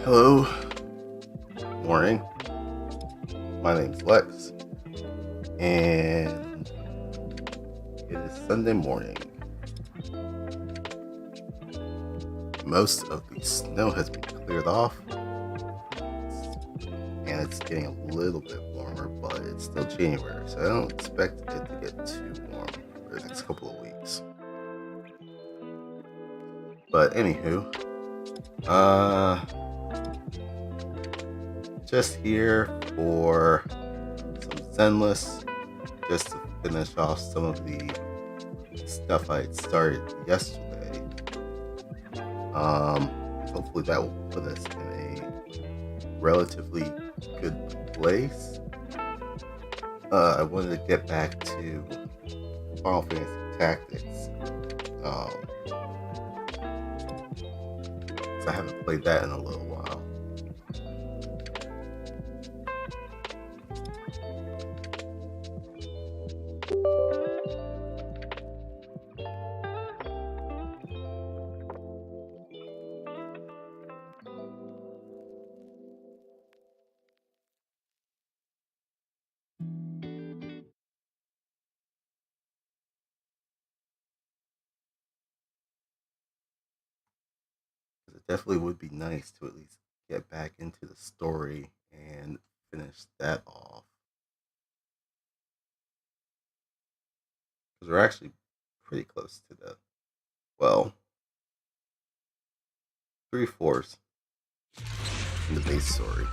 Hello, morning. My name's Lex, and it is Sunday morning. Most of the snow has been cleared off, and it's getting a little bit warmer, but it's still January, so I don't expect it to get too warm for the next couple of weeks. But anywho, just here for some Zenless, just to finish off some of the stuff I had started yesterday. Hopefully that will put us in a relatively good place. I wanted to get back to Final Fantasy Tactics. So I haven't played that in a little while. It definitely would be nice to at least get back into the story and finish that off. Because we're actually pretty close to the, well, 3/4 in the base story.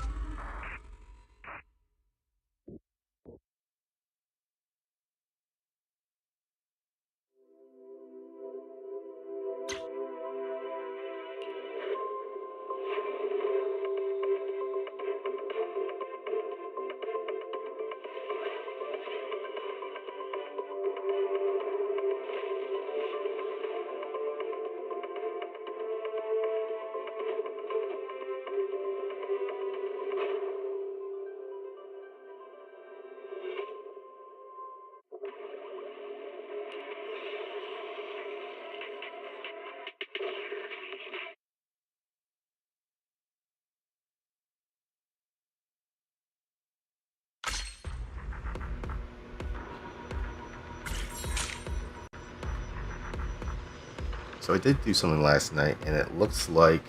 So I did do something last night, and it looks like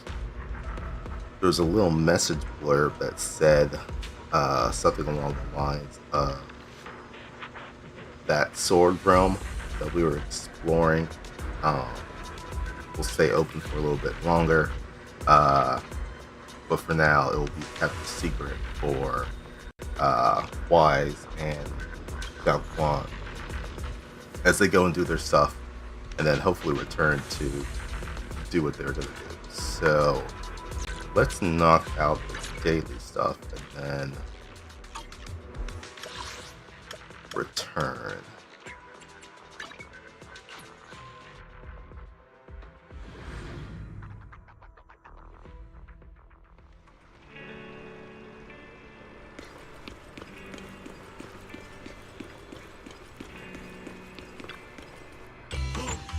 there was a little message blurb that said something along the lines of that sword realm that we were exploring will stay open for a little bit longer, but for now it will be kept a secret for Wise and Belle as they go and do their stuff, and then hopefully return to do what they're going to do. So let's knock out the daily stuff and then return.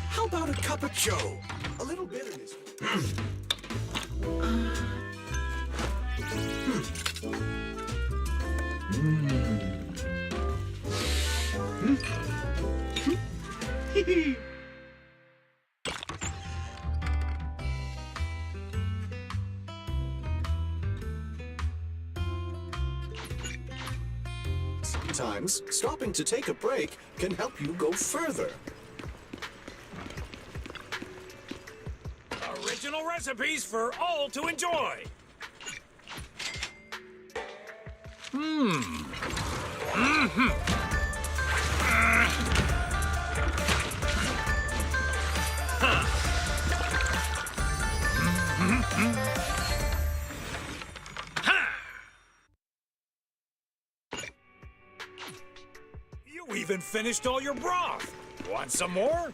How about a cup of joe? A little bitterness. Sometimes stopping to take a break can help you go further. Original recipes for all to enjoy. You even finished all your broth. Want some more?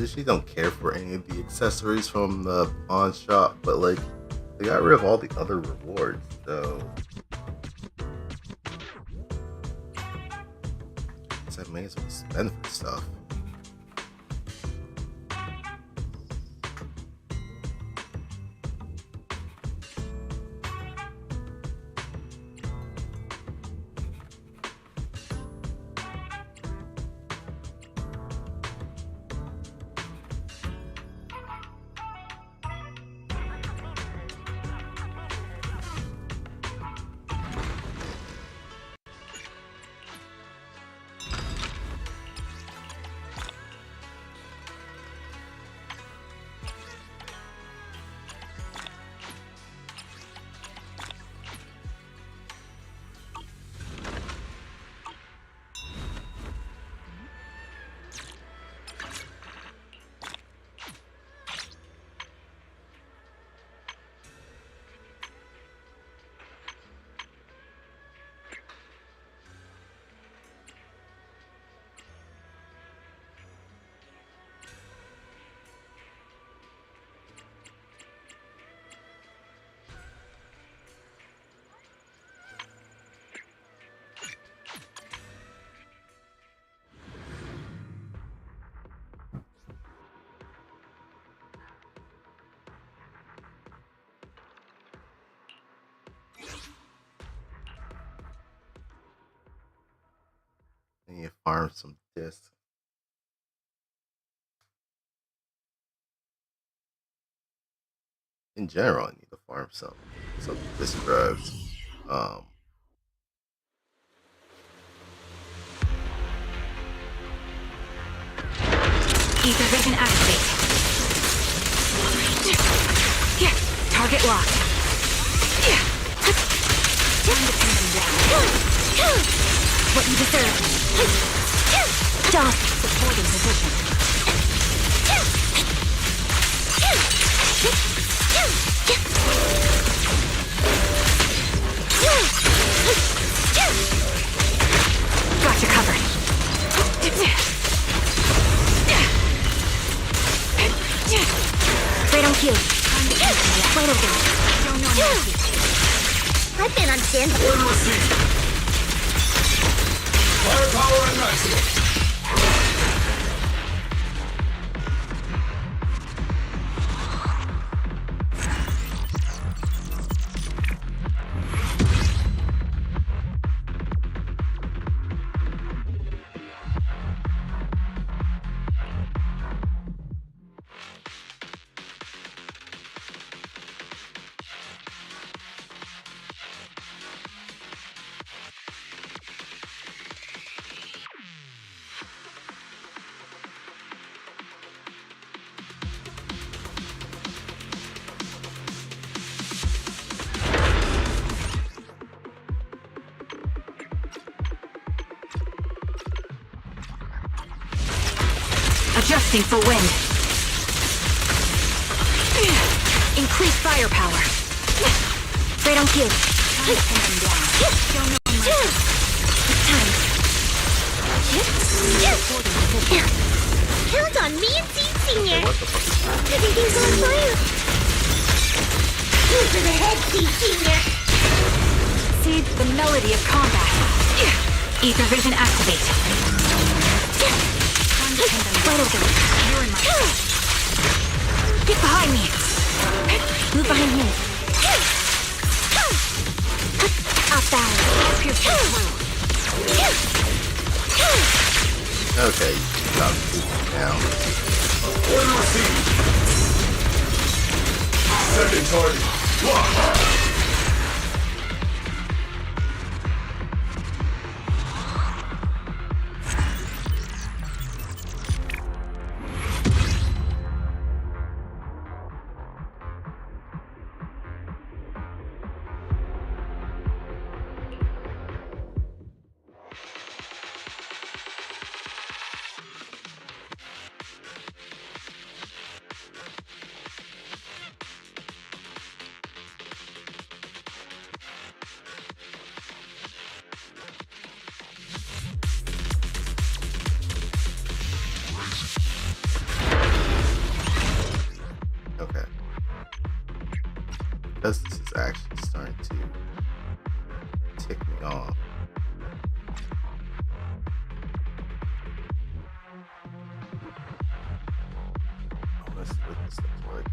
usually don't care for any of the accessories from the pawn shop, but like they got rid of all the other rewards, so I may as well spend for stuff. And you farm some discs. In general, I need to farm some disc drives. Ether vision activate. Here, target locked. Time to pin them down. What you deserve. Stop. Supporting position. Got you covered. Right on cue. Right over. Don't know mercy. I've been on standby. Order received. Firepower and maximum. Adjusting for wind. Increase firepower. Right on cue. Time to pin them down. Show no mercy. It's time. Count on me and Seed Senior. What the fuck is that? Everything's on fire. Move to the head, Seed Senior. See the melody of combat. Ether vision activate. Right over. You're in my sight. Get behind me. Move behind him. Off balance. I'll pierce you through. Okay, stop moving now. Order received. Second target. Locked. actually starting to tick me off. Let's see what this looks like.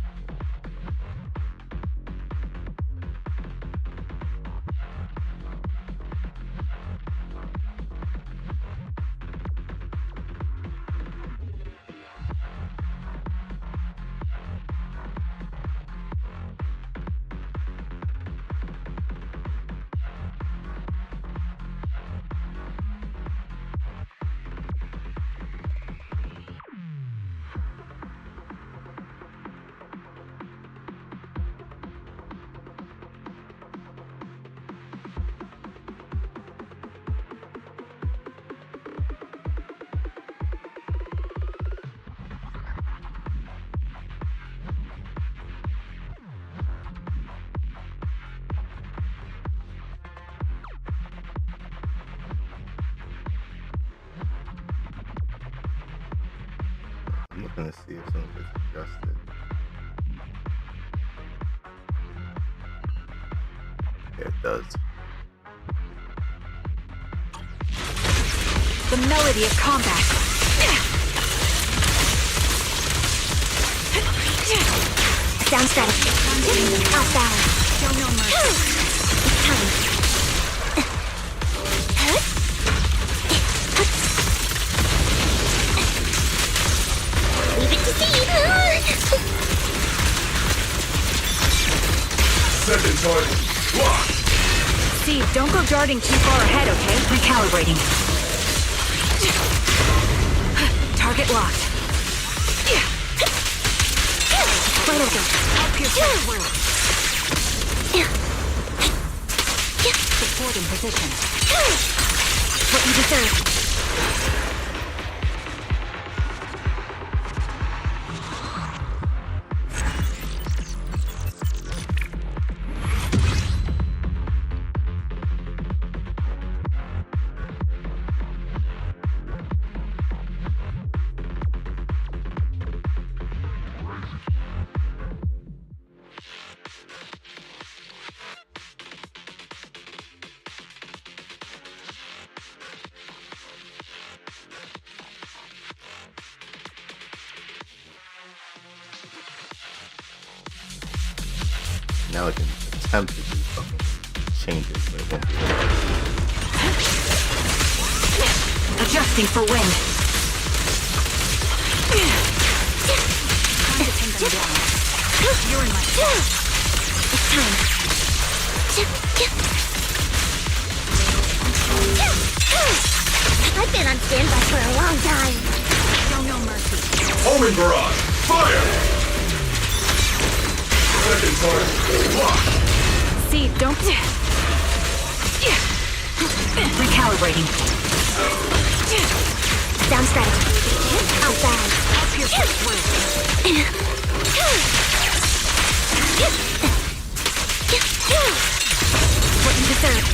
I'm looking to see if something gets adjusted. Yeah, it does. The melody of combat. Sound strategy. Off balance. Show no mercy. It's time. Leave it to see. Second target. Locked. Steve, don't go darting too far ahead, okay? Recalibrating. Target locked. Right over. Up here, through. Support in position. What you deserve. Now I can attempt to do fucking changes, but it won't be able Adjusting for wind. Time to pin them down. You're in my sight. It's time. I've been on standby for a long time. Show no mercy. Homing barrage. Fire. Second target. Locked. Steve, don't... Recalibrating. Sound strategy. Off balance. Up here, what you deserve.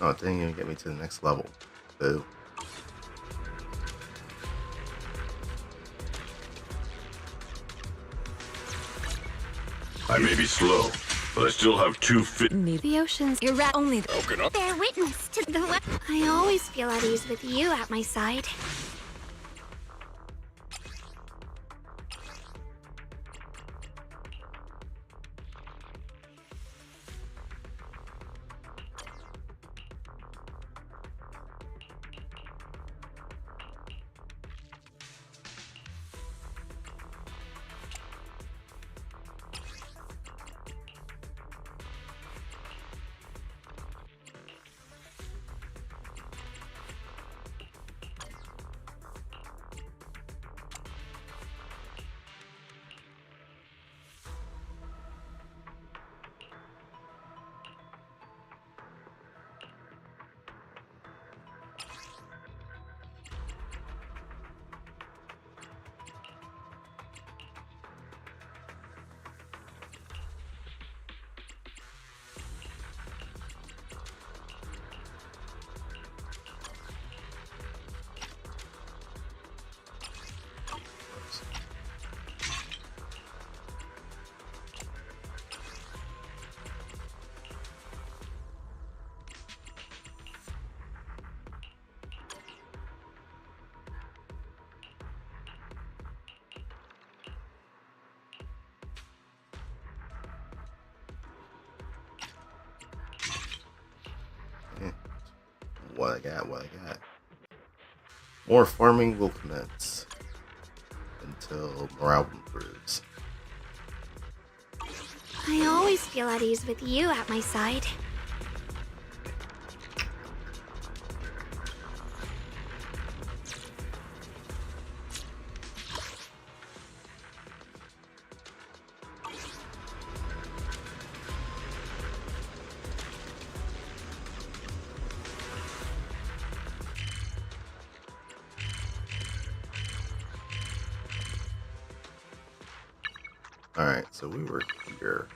Oh, it didn't even get me to the next level. Boo. I may be slow, I still have 2 fit. Need the oceans. You're only Broken up. Bear witness to the I always feel at ease with you at my side. What I got. More farming will commence until morale improves. I always feel at ease with you at my side. Alright, so we were here.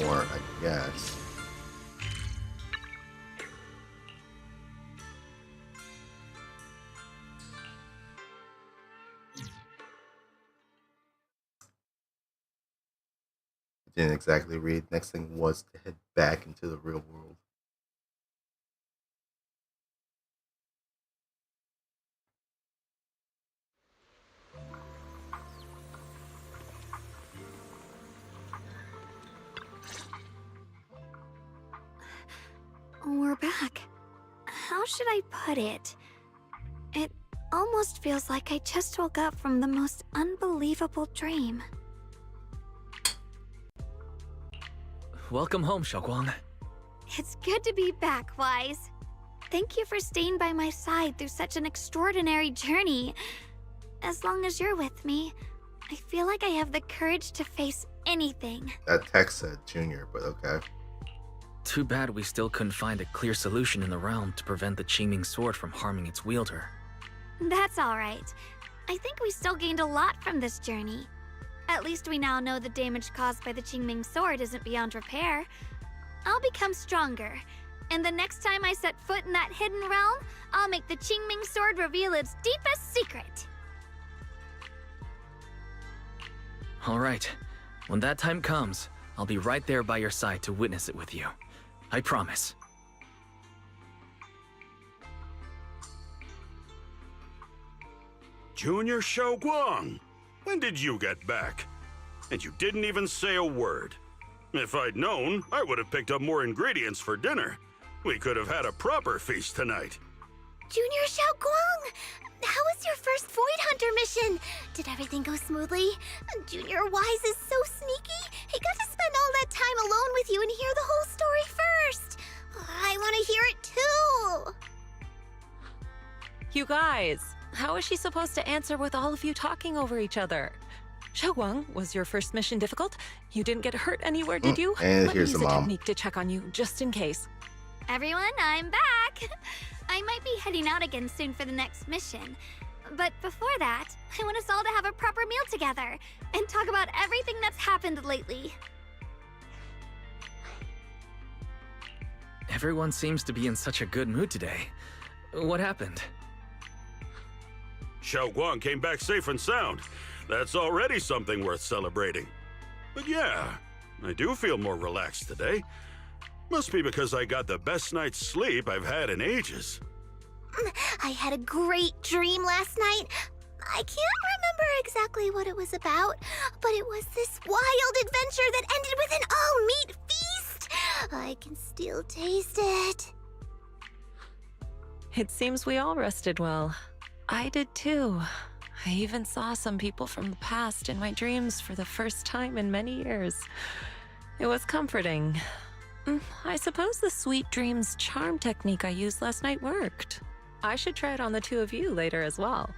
Or I guess. Didn't exactly read. Next thing was to head back into the real world. We're back. How should I put it? It almost feels like I just woke up from the most unbelievable dream. Welcome home, Xiaoguang. It's good to be back, Wise. Thank you for staying by my side through such an extraordinary journey. As long as you're with me, I feel like I have the courage to face anything. That text said Junior, but okay. Too bad we still couldn't find a clear solution in the realm to prevent the Qingming sword from harming its wielder. That's alright. I think we still gained a lot from this journey. At least we now know the damage caused by the Qingming sword isn't beyond repair. I'll become stronger, and the next time I set foot in that hidden realm, I'll make the Qingming sword reveal its deepest secret. Alright, when that time comes, I'll be right there by your side to witness it with you. I promise. Junior Xiaoguang, when did you get back? And you didn't even say a word. If I'd known, I would have picked up more ingredients for dinner. We could have had a proper feast tonight. Junior Xiaoguang! How was your first Void Hunter mission? Did everything go smoothly? Junior Wise is so sneaky. He got to spend all that time alone with you and hear the whole You guys, how is she supposed to answer with all of you talking over each other? Xiaoguang, was your first mission difficult? You didn't get hurt anywhere, did you? And Let me here's use the a mom. technique to check on you, just in case. Everyone, I'm back! I might be heading out again soon for the next mission. But before that, I want us all to have a proper meal together and talk about everything that's happened lately. Everyone seems to be in such a good mood today. What happened? Xiao Guang came back safe and sound. That's already something worth celebrating. But yeah, I do feel more relaxed today. Must be because I got the best night's sleep I've had in ages. I had a great dream last night. I can't remember exactly what it was about, but it was this wild adventure that ended with an all-meat feast. I can still taste it. It seems we all rested well. I did too. I even saw some people from the past in my dreams for the first time in many years. It was comforting. I suppose the sweet dreams charm technique I used last night worked. I should try it on the two of you later as well.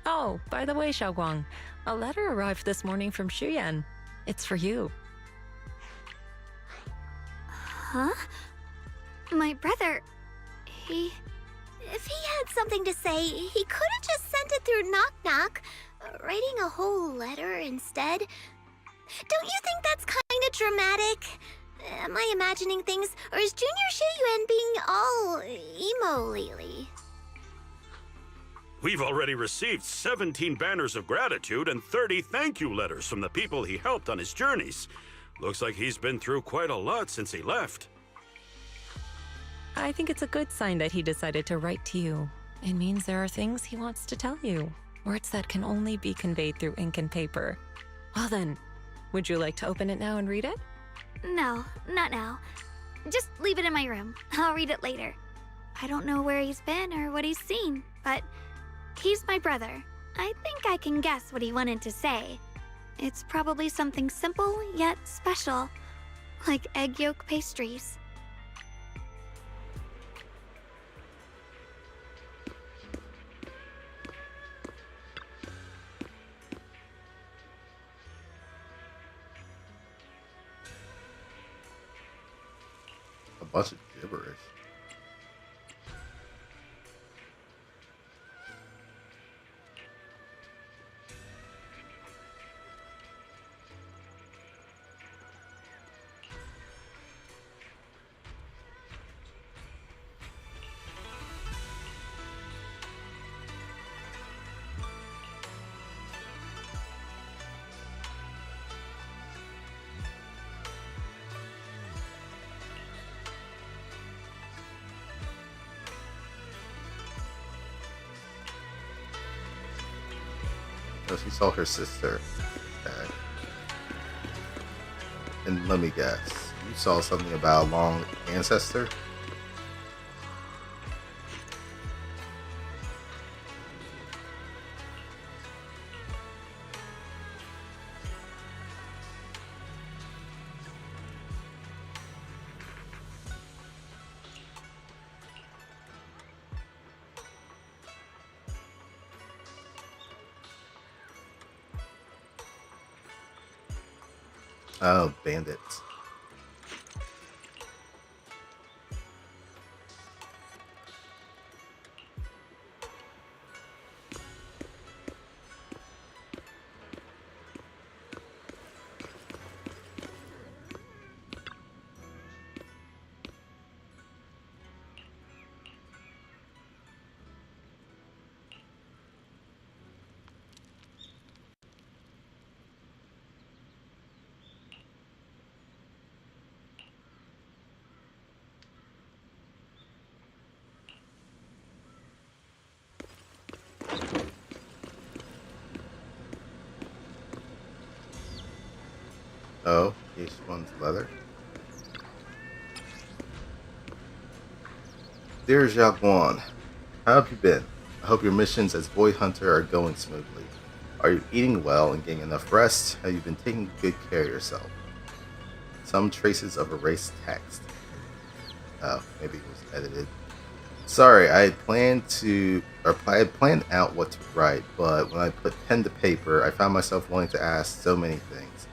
Oh, by the way, Xiaoguang, a letter arrived this morning from Shuyan. It's for you. Huh? My brother, he... If he had something to say, he could have just sent it through Knock Knock, writing a whole letter instead. Don't you think that's kind of dramatic? Am I imagining things, or is Junior Shiyuan being all emo lately? We've already received 17 banners of gratitude and 30 thank you letters from the people he helped on his journeys. Looks like he's been through quite a lot since he left. I think it's a good sign that he decided to write to you. It means there are things he wants to tell you. Words that can only be conveyed through ink and paper. Well then, would you like to open it now and read it? No, not now. Just leave it in my room. I'll read it later. I don't know where he's been or what he's seen, but he's my brother. I think I can guess what he wanted to say. It's probably something simple yet special, like egg yolk pastries. A bunch of gibberish. So she saw her sister. Okay. And let me guess, you saw something about a long ancestor? Oh, bandits. Oh, each one's leather. Dear Xiaoguan, how have you been? I hope your missions as boy hunter are going smoothly. Are you eating well and getting enough rest? Have you been taking good care of yourself? Some traces of erased text. Oh, maybe it was edited. Sorry, I had planned out what to write, but when I put pen to paper, I found myself wanting to ask so many things.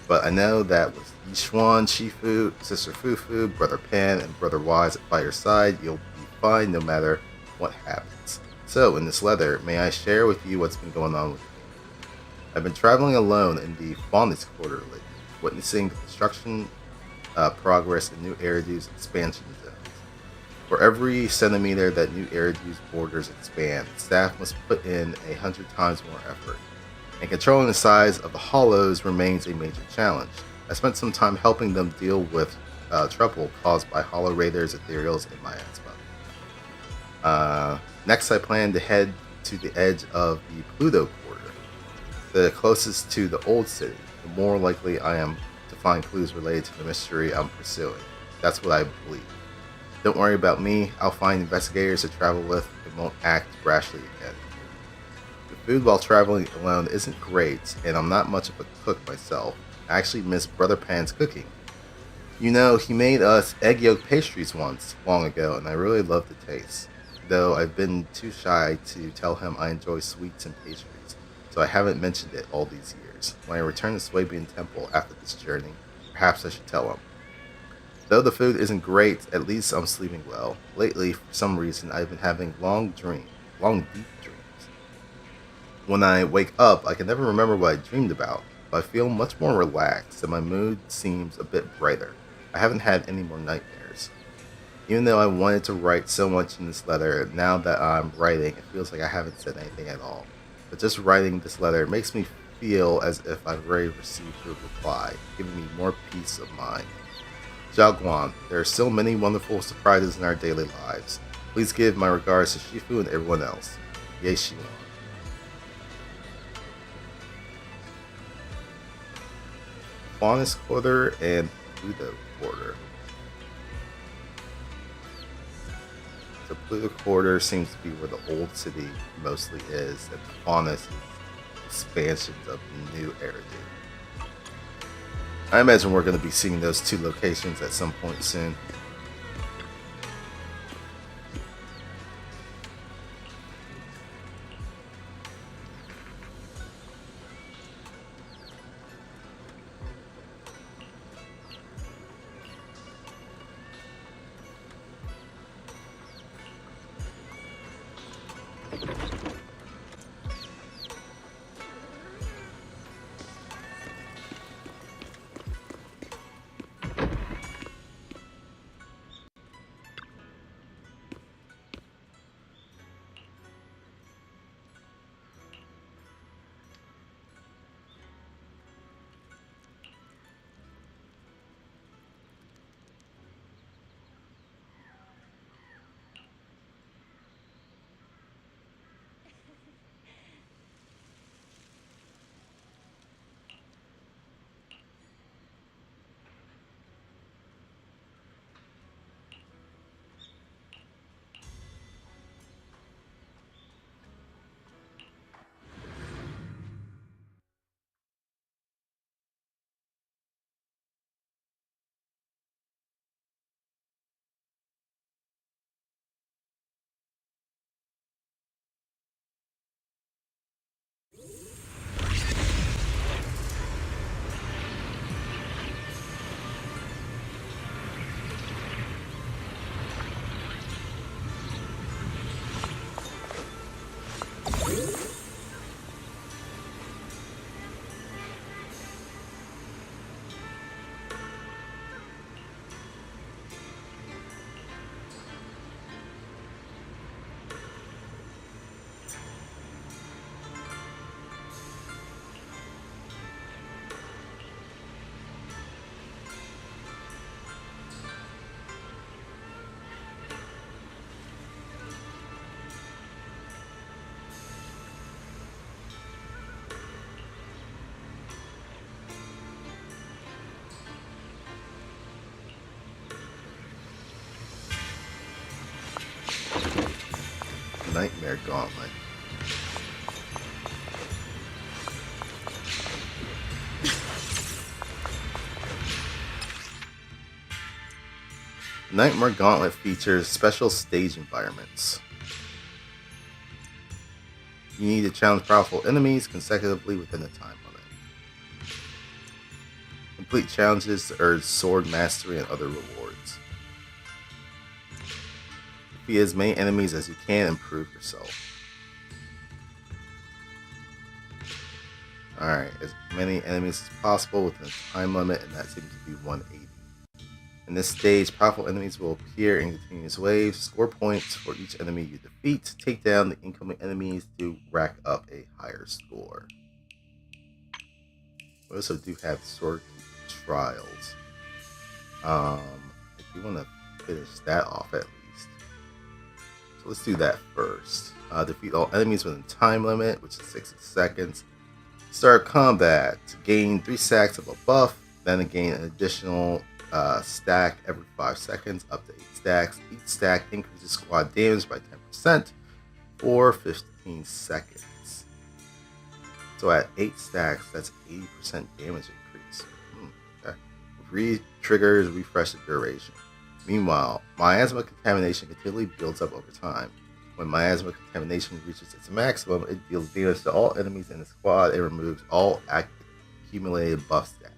But I know that with Yishuan, Shifu, Sister Fufu, Brother Pan, and Brother Wise by your side, you'll be fine no matter what happens. So, in this letter, may I share with you what's been going on with me? I've been traveling alone in the Faunus Quarter lately, witnessing the construction progress in new Eridu's expansion zones. For every centimeter that new Eridu's borders expand, staff must put in 100 times more effort, and controlling the size of the hollows remains a major challenge. I spent some time helping them deal with trouble caused by hollow raiders, ethereals, and my Expo. Next, I plan to head to the edge of the Pluto Quarter, the closest to the old city. The more likely I am to find clues related to the mystery I'm pursuing. That's what I believe. Don't worry about me. I'll find investigators to travel with and won't act rashly again. The food while traveling alone isn't great, and I'm not much of a cook myself. I actually miss Brother Pan's cooking. You know, he made us egg yolk pastries once, long ago, and I really love the taste. Though I've been too shy to tell him I enjoy sweets and pastries, so I haven't mentioned it all these years. When I return to Swabian Temple after this journey, perhaps I should tell him. Though the food isn't great, at least I'm sleeping well. Lately, for some reason, I've been having long, deep dreams. When I wake up, I can never remember what I dreamed about, but I feel much more relaxed and my mood seems a bit brighter. I haven't had any more nightmares. Even though I wanted to write so much in this letter, now that I'm writing, it feels like I haven't said anything at all. But just writing this letter makes me feel as if I've already received a reply, giving me more peace of mind. Xiaoguan, there are so many wonderful surprises in our daily lives. Please give my regards to Shifu and everyone else. Ye Shiwan. Faunus Quarter and Pluto Quarter. The Pluto Quarter seems to be where the old city mostly is, and Faunus is expansions of new Eridu. I imagine we're going to be seeing those two locations at some point soon. Nightmare Gauntlet. Nightmare Gauntlet features special stage environments. You need to challenge powerful enemies consecutively within a time limit. Complete challenges to earn sword mastery and other rewards. Defeat as many enemies as you can and prove yourself. Alright, as many enemies as possible within a time limit, and that seems to be 180. In this stage, powerful enemies will appear in continuous waves. Score points for each enemy you defeat. Take down the incoming enemies to rack up a higher score. We also do have sword trials. If you want to finish that off at least. So let's do that first. Defeat all enemies within a time limit, which is 60 seconds. Start combat. Gain 3 stacks of a buff, then gain an additional stack every 5 seconds, up to 8 stacks. Each stack increases squad damage by 10% for 15 seconds. So at 8 stacks, that's 80% damage increase. Okay. Triggers refresh the duration. Meanwhile, miasma contamination continually builds up over time. When miasma contamination reaches its maximum, it deals damage to all enemies in the squad and removes all accumulated buff stacks.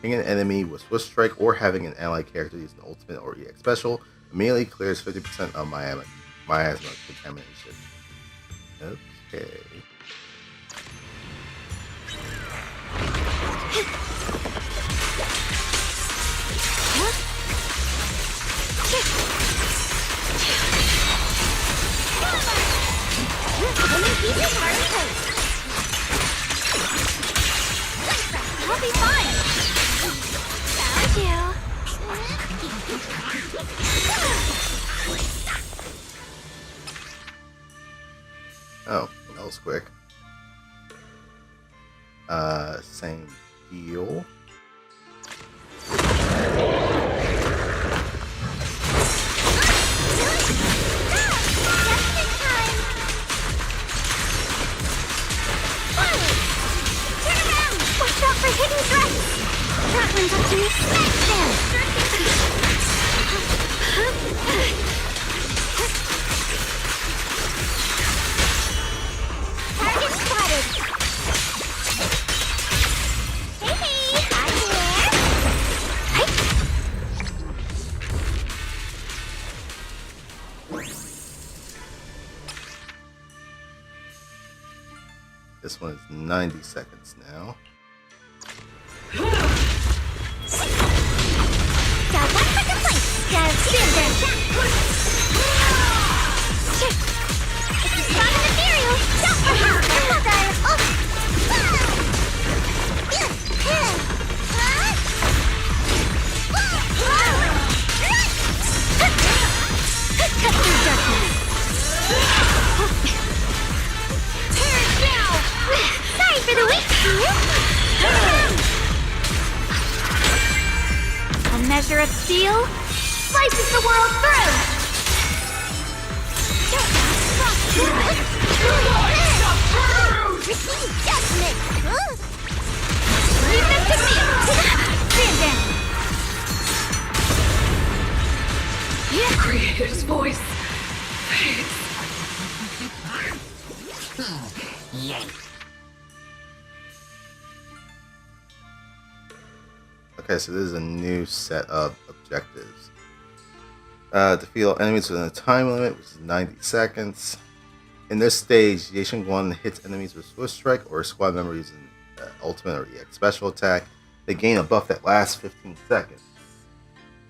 Hitting an enemy with Swift Strike or having an allied character use an ultimate or EX special immediately clears 50% of miasma contamination. Okay. I'll be fine. Found you. Oh, that was quick. Same deal. For hidden threats! That one's up to me. Smash them! Target spotted! Hey! I'm here! This one is 90 seconds now. Got one for the fight! Gotta spin them! If you spot an ethereal, jump for help! Cut through darkness! Turn now! Sorry for the wait! A measure of steel slices the world through! Receive judgment! Leave them to me! Stand down! Creator's voice. Yay. Okay, so this is a new set of objectives. Defeat all enemies within a time limit, which is 90 seconds. In this stage, Yaishin 1 hits enemies with Swift Strike or a squad member using ultimate or EX special attack. They gain a buff that lasts 15 seconds.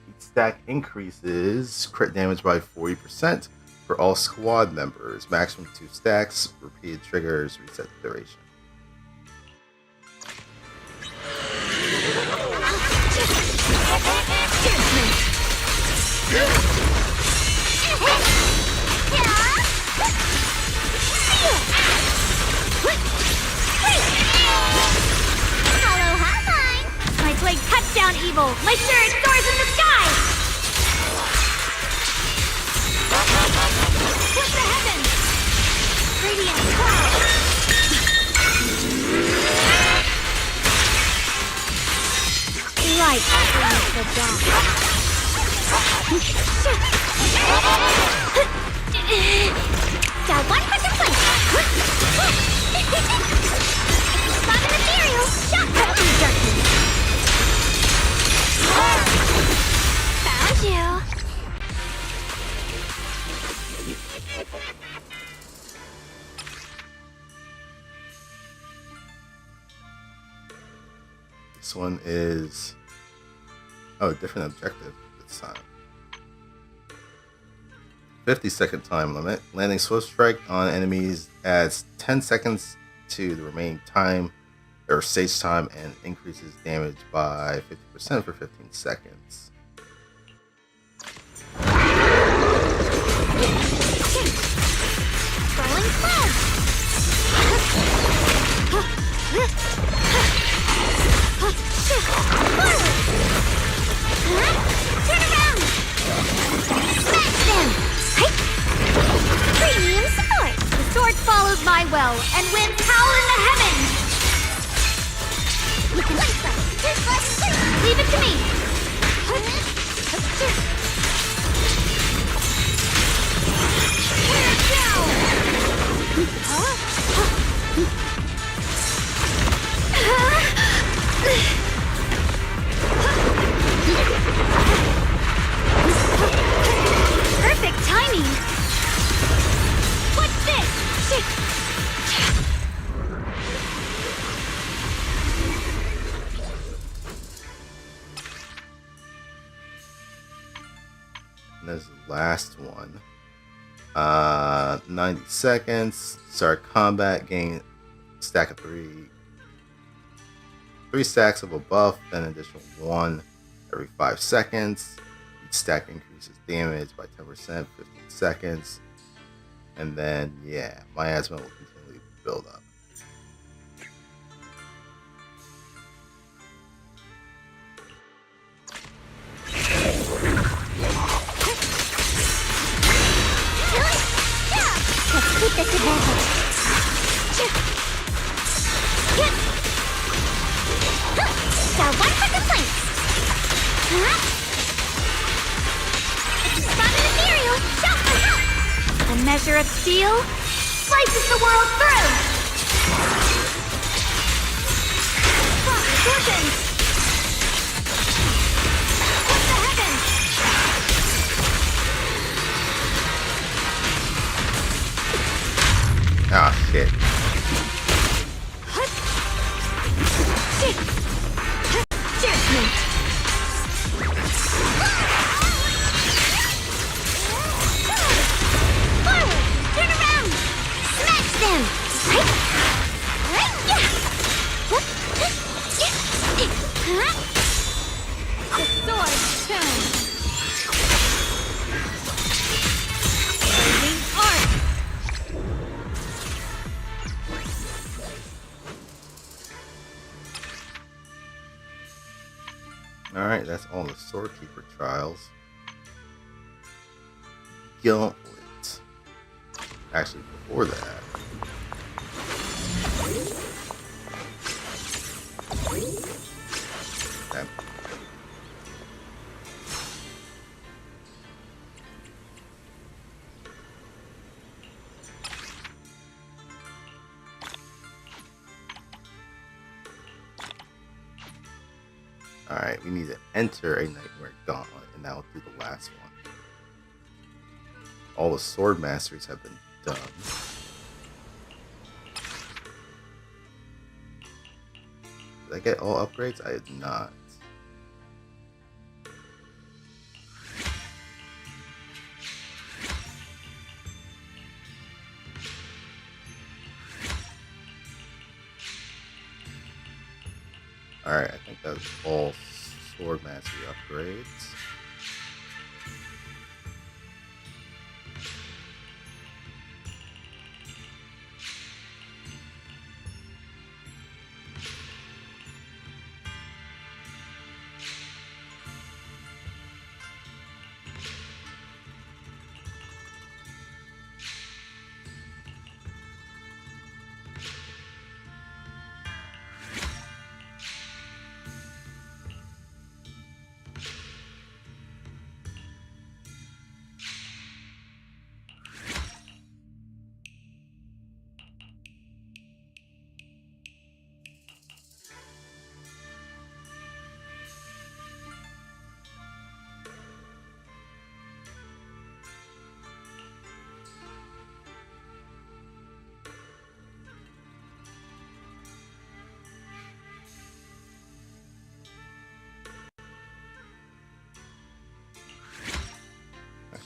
Each stack increases crit damage by 40% for all squad members. Maximum 2 stacks. Repeated triggers reset the duration. Hello, hotline! My blade cuts down evil! My spirit soars in the sky! Push the heavens! Radiant cloud! Got one for the plate. Spot an ethereal. Shot through darkness. Found you. This one is different objective this time. 50-second time limit. Landing swift strike on enemies adds 10 seconds to the remaining time or stage time and increases damage by 50% for 15 seconds. Rolling cloud. Turn around. Smash them. Premium support. The sword follows my will and wins power in the heavens! Leave it to me! Perfect timing! What's this? And there's the last one. 90 seconds. Start combat. Gain stack of three stacks of a buff, then additional one every 5 seconds. Each stack increases damage by 10%, 15 seconds. And then, yeah, miasma will continually build up. Let's keep this advantage. Got one for complaints. Spot an ethereal. Shout for help. A measure of steel slices the world through! Fortunes! What's the heavens? Ah, shit. Judgment! Forward. Turn around. Smash them. The sword tomb! Blazing arc! Alright, that's all the Sword Keeper trials. Gauntlet. Actually, before that. Okay. Alright, we need to enter a Nightmare Gauntlet, and that will do the last one. All the sword masteries have been done. Did I get all upgrades? I did not. Alright, I think that was all sword mastery upgrades.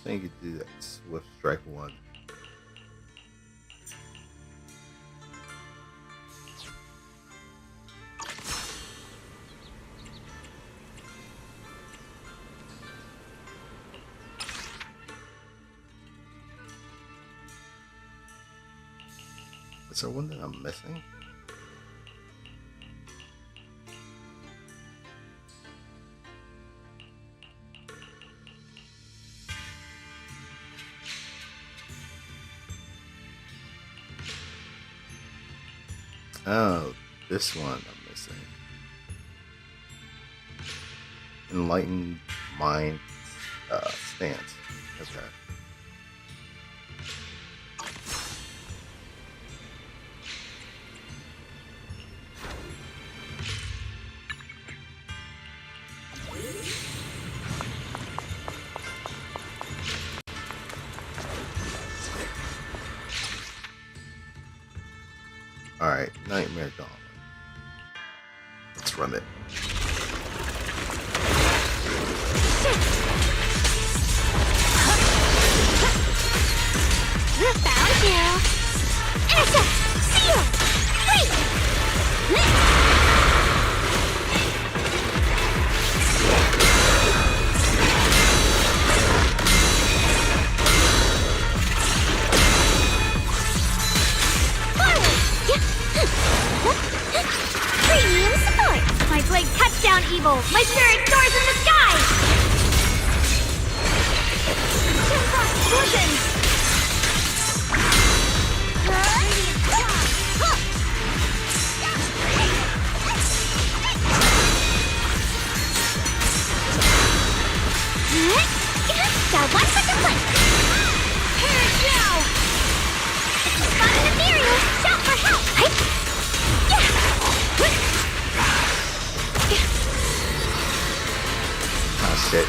think you could do that Swift Strike 1. Is there one that I'm missing? Oh, this one I'm missing. Enlightened Mind Stance. Okay. Alright, Nightmare Gauntlet. Let's run it. Found you! Intercept! Seal! Wait! Premium support! My blade cuts down evil! My spirit soars in the sky! Listen! Got one for the plate! Here it now! Spot an ethereal! Shout for help! Ah, shit.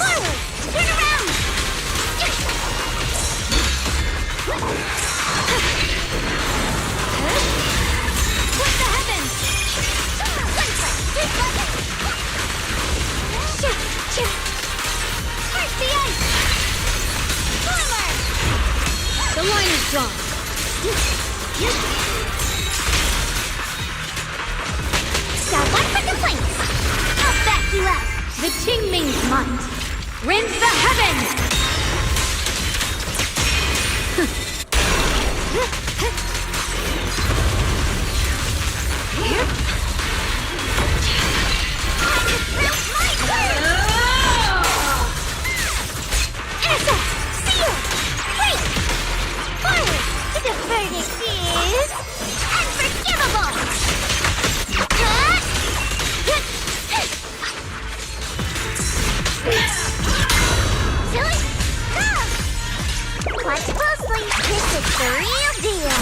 Forward! Turn around! What the heavens? Break the ice! Forward! The line is drawn. Got one for complaints! I'll back you up! The Qingming's might. Rend the heavens! Intercept! Seal! Break! Forward! The verdict is... unforgivable! Silly! Go! Watch closely! This is the real deal!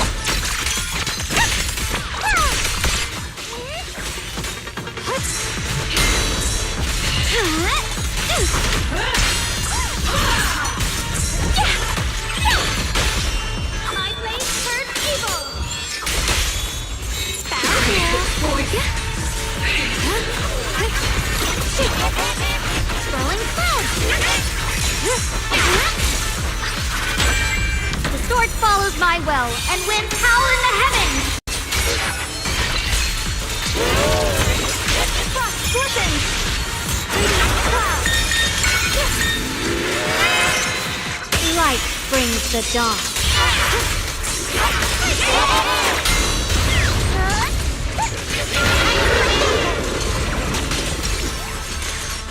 My blade spurs evil! Found you! Throwing clouds! The sword follows my will and wins power in the heavens! Frost glistens! Light brings the dawn.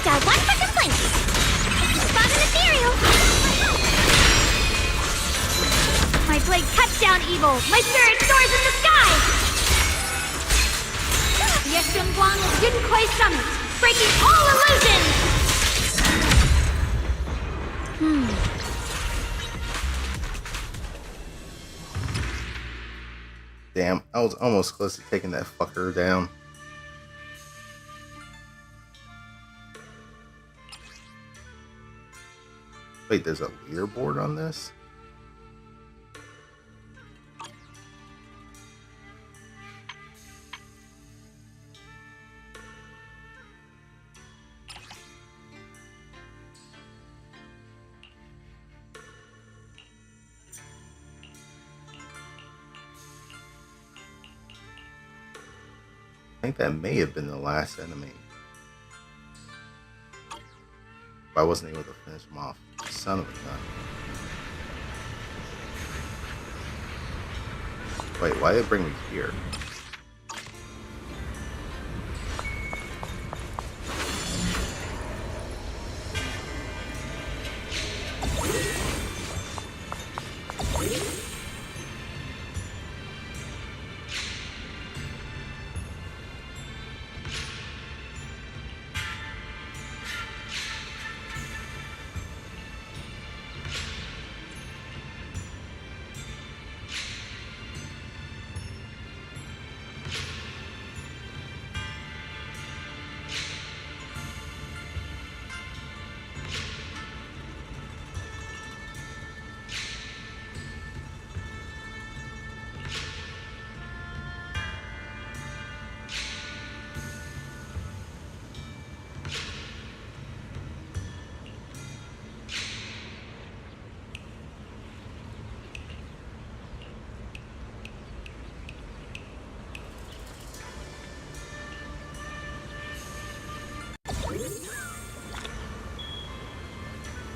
Got one for complaints! Spot an ethereal! My blade cuts down evil. My spirit soars in the sky. Yeshun Guang of Yunkui Summit, breaking all illusions. Damn, I was almost close to taking that fucker down. Wait, there's a leaderboard on this? I think that may have been the last enemy. But I wasn't able to finish him off. Son of a gun. Wait, why did it bring me here?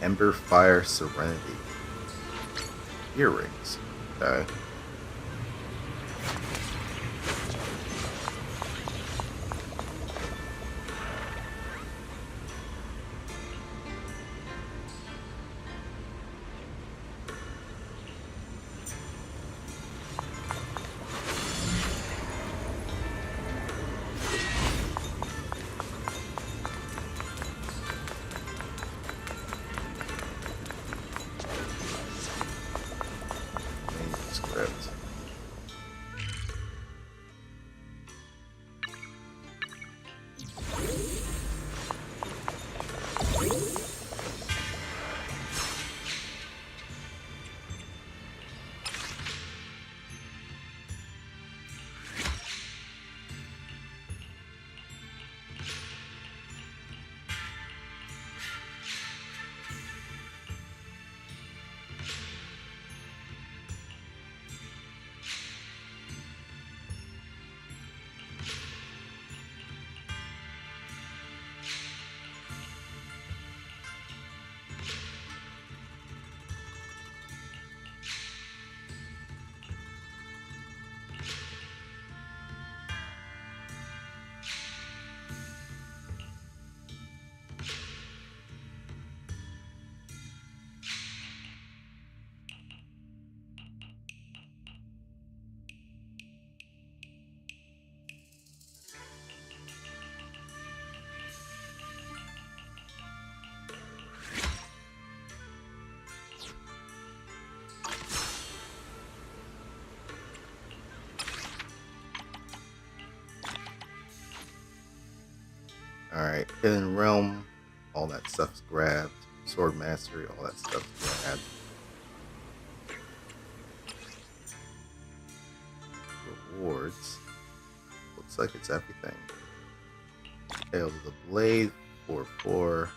Ember Fire Serenity. Earrings. Okay. Manuscript. Alright, Hidden Realm, all that stuff's grabbed. Sword Mastery, all that stuff's grabbed. Rewards. Looks like it's everything. Tale of the Blade, 4/4.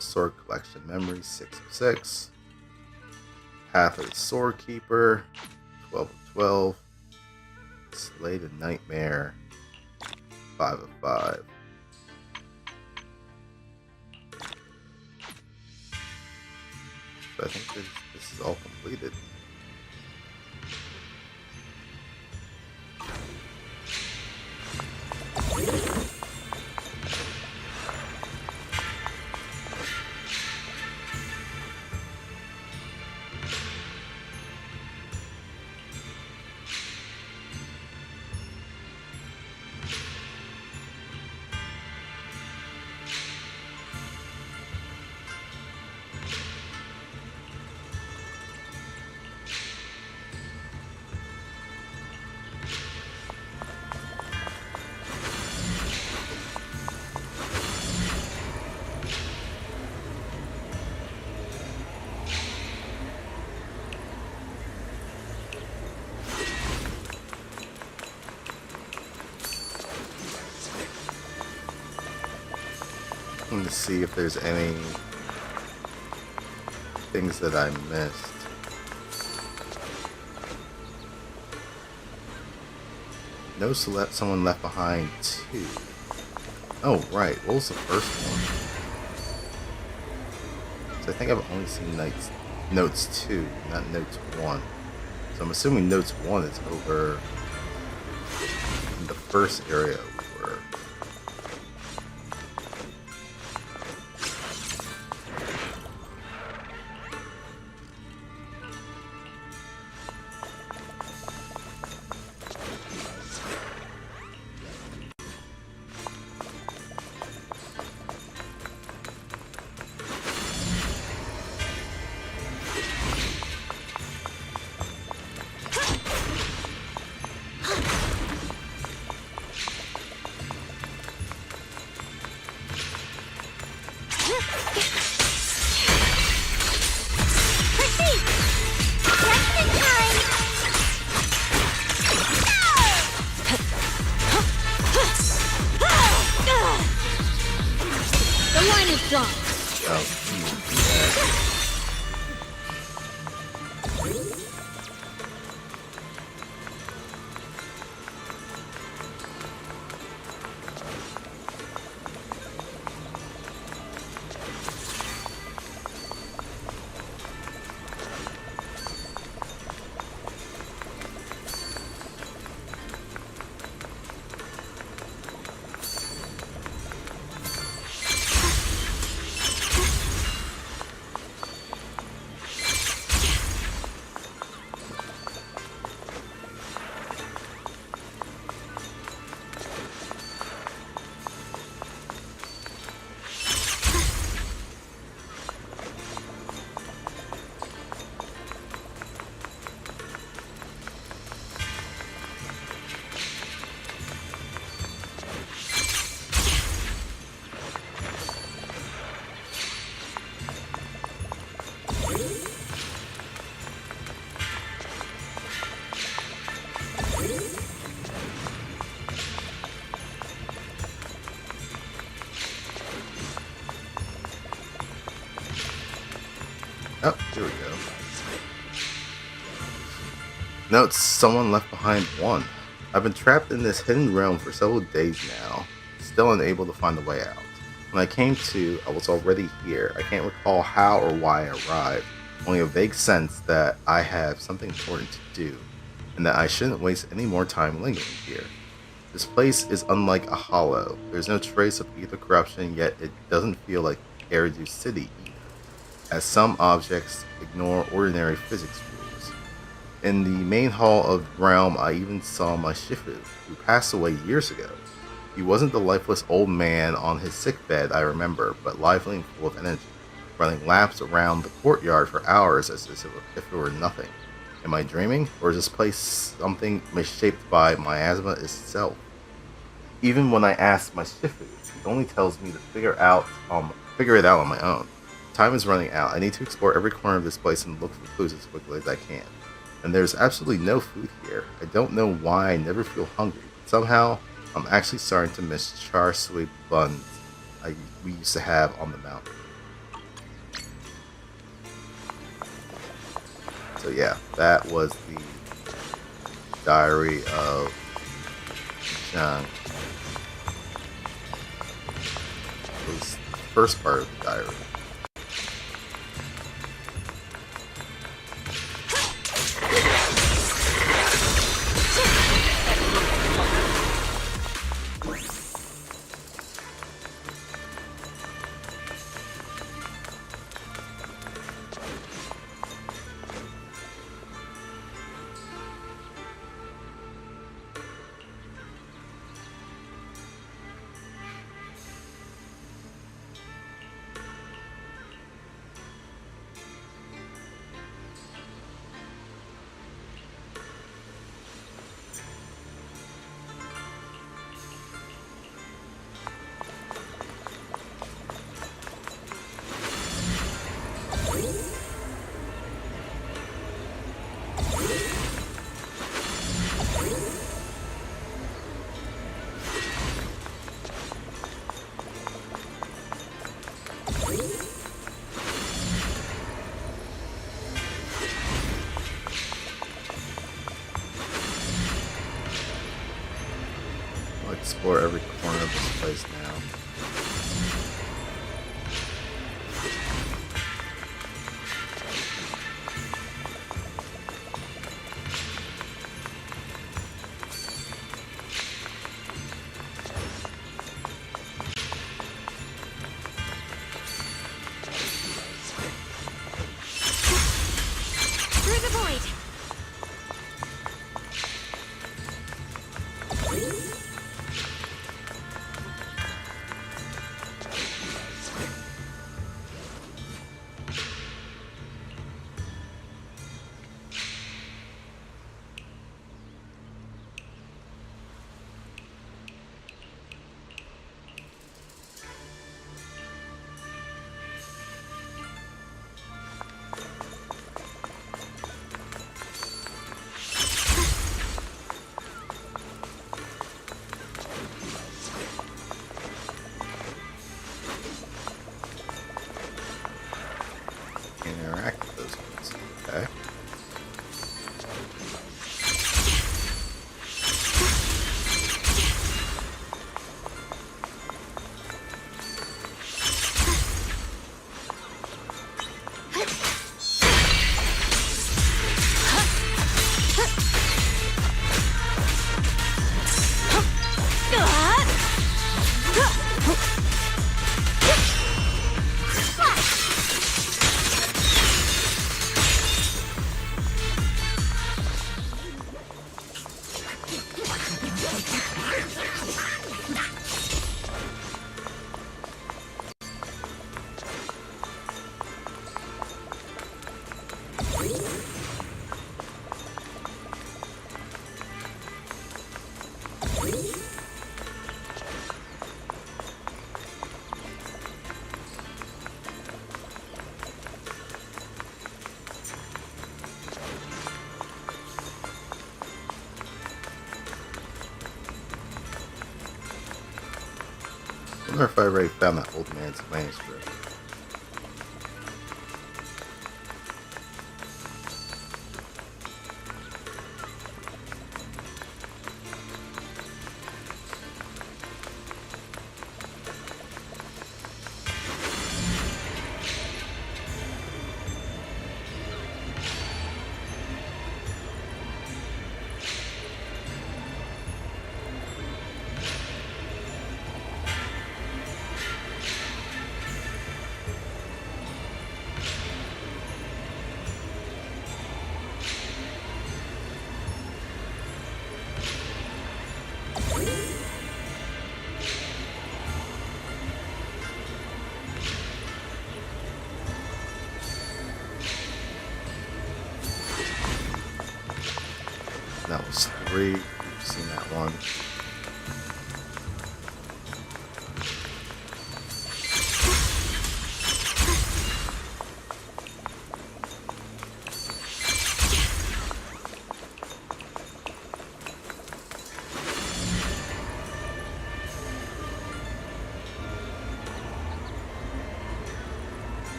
Sword Collection Memory, 6/6. Path of the Sword Keeper, 12/12. Slated Nightmare, 5/5. So I think this is all completed. to see if there's any things that I missed. No someone left behind too. Oh right, what was the first one? So I think I've only seen notes 2, not notes 1. So I'm assuming notes 1 is over in the first area we were. Oh, here we go. Notes someone left behind 1. I've been trapped in this hidden realm for several days now, still unable to find a way out. When I came to, I was already here. I can't recall how or why I arrived, only a vague sense that I have something important to do, and that I shouldn't waste any more time lingering here. This place is unlike a hollow. There's no trace of either corruption, yet it doesn't feel like Eridu City either, as some objects ignore ordinary physics rules. In the main hall of the realm, I even saw my Shifu, who passed away years ago. He wasn't the lifeless old man on his sickbed I remember, but lively and full of energy, running laps around the courtyard for hours as if it were nothing. Am I dreaming, or is this place something misshaped by miasma itself? Even when I ask my Shifu, he only tells me to figure it out on my own. Time is running out. I need to explore every corner of this place and look for clues as quickly as I can. And there's absolutely no food here. I don't know why I never feel hungry, but somehow I'm actually starting to miss char siu buns we used to have on the mountain. So yeah, that was the diary of Zhang. It was the first part of the diary. explore every corner of this place now. Through the void. Interact with those ones. Okay. I wonder if I already found that old man's manuscript. That was 3. You've seen that one.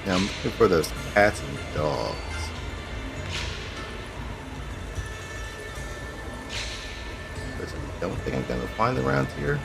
Now I'm looking for those cats and dogs. Because I don't think I'm going to find them around here.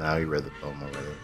Now you read the poem already.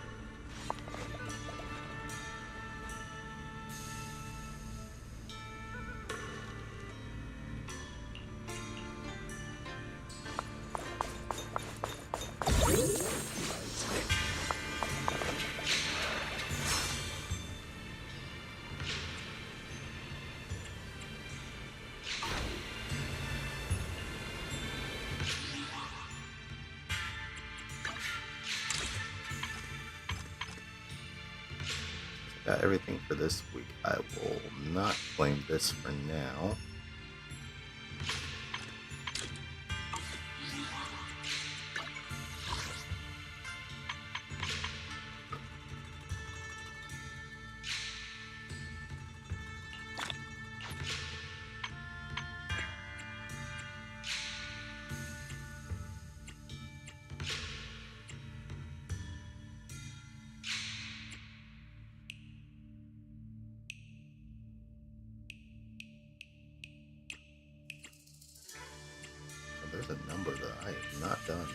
Got everything for this week. I will not claim this for now. There's a number that I have not done.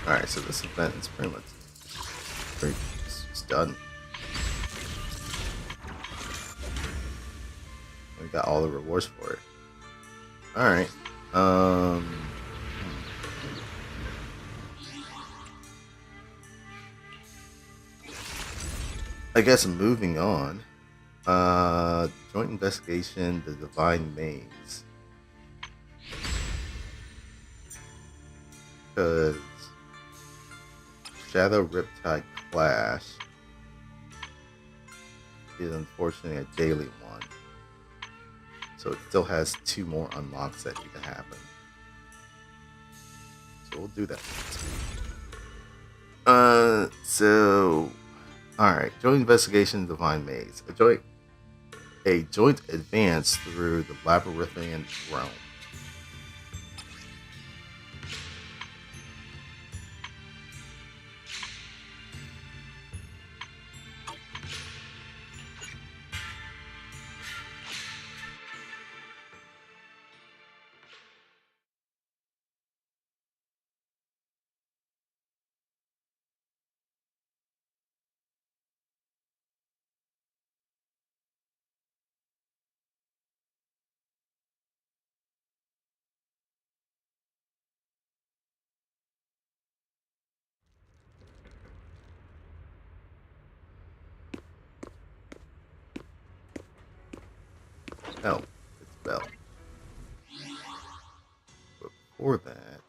Alright, so this event is pretty much it's done. We got all the rewards for it. Alright. I guess moving on. Joint investigation, the Divine Maze. Because Shadow Riptide Clash is unfortunately a daily one. So it still has 2 more unlocks that need to happen. So we'll do that next week. Alright, joint investigation, Divine Maze. A joint advance through the Labyrinthian realm. Oh, it's Belle. But before that,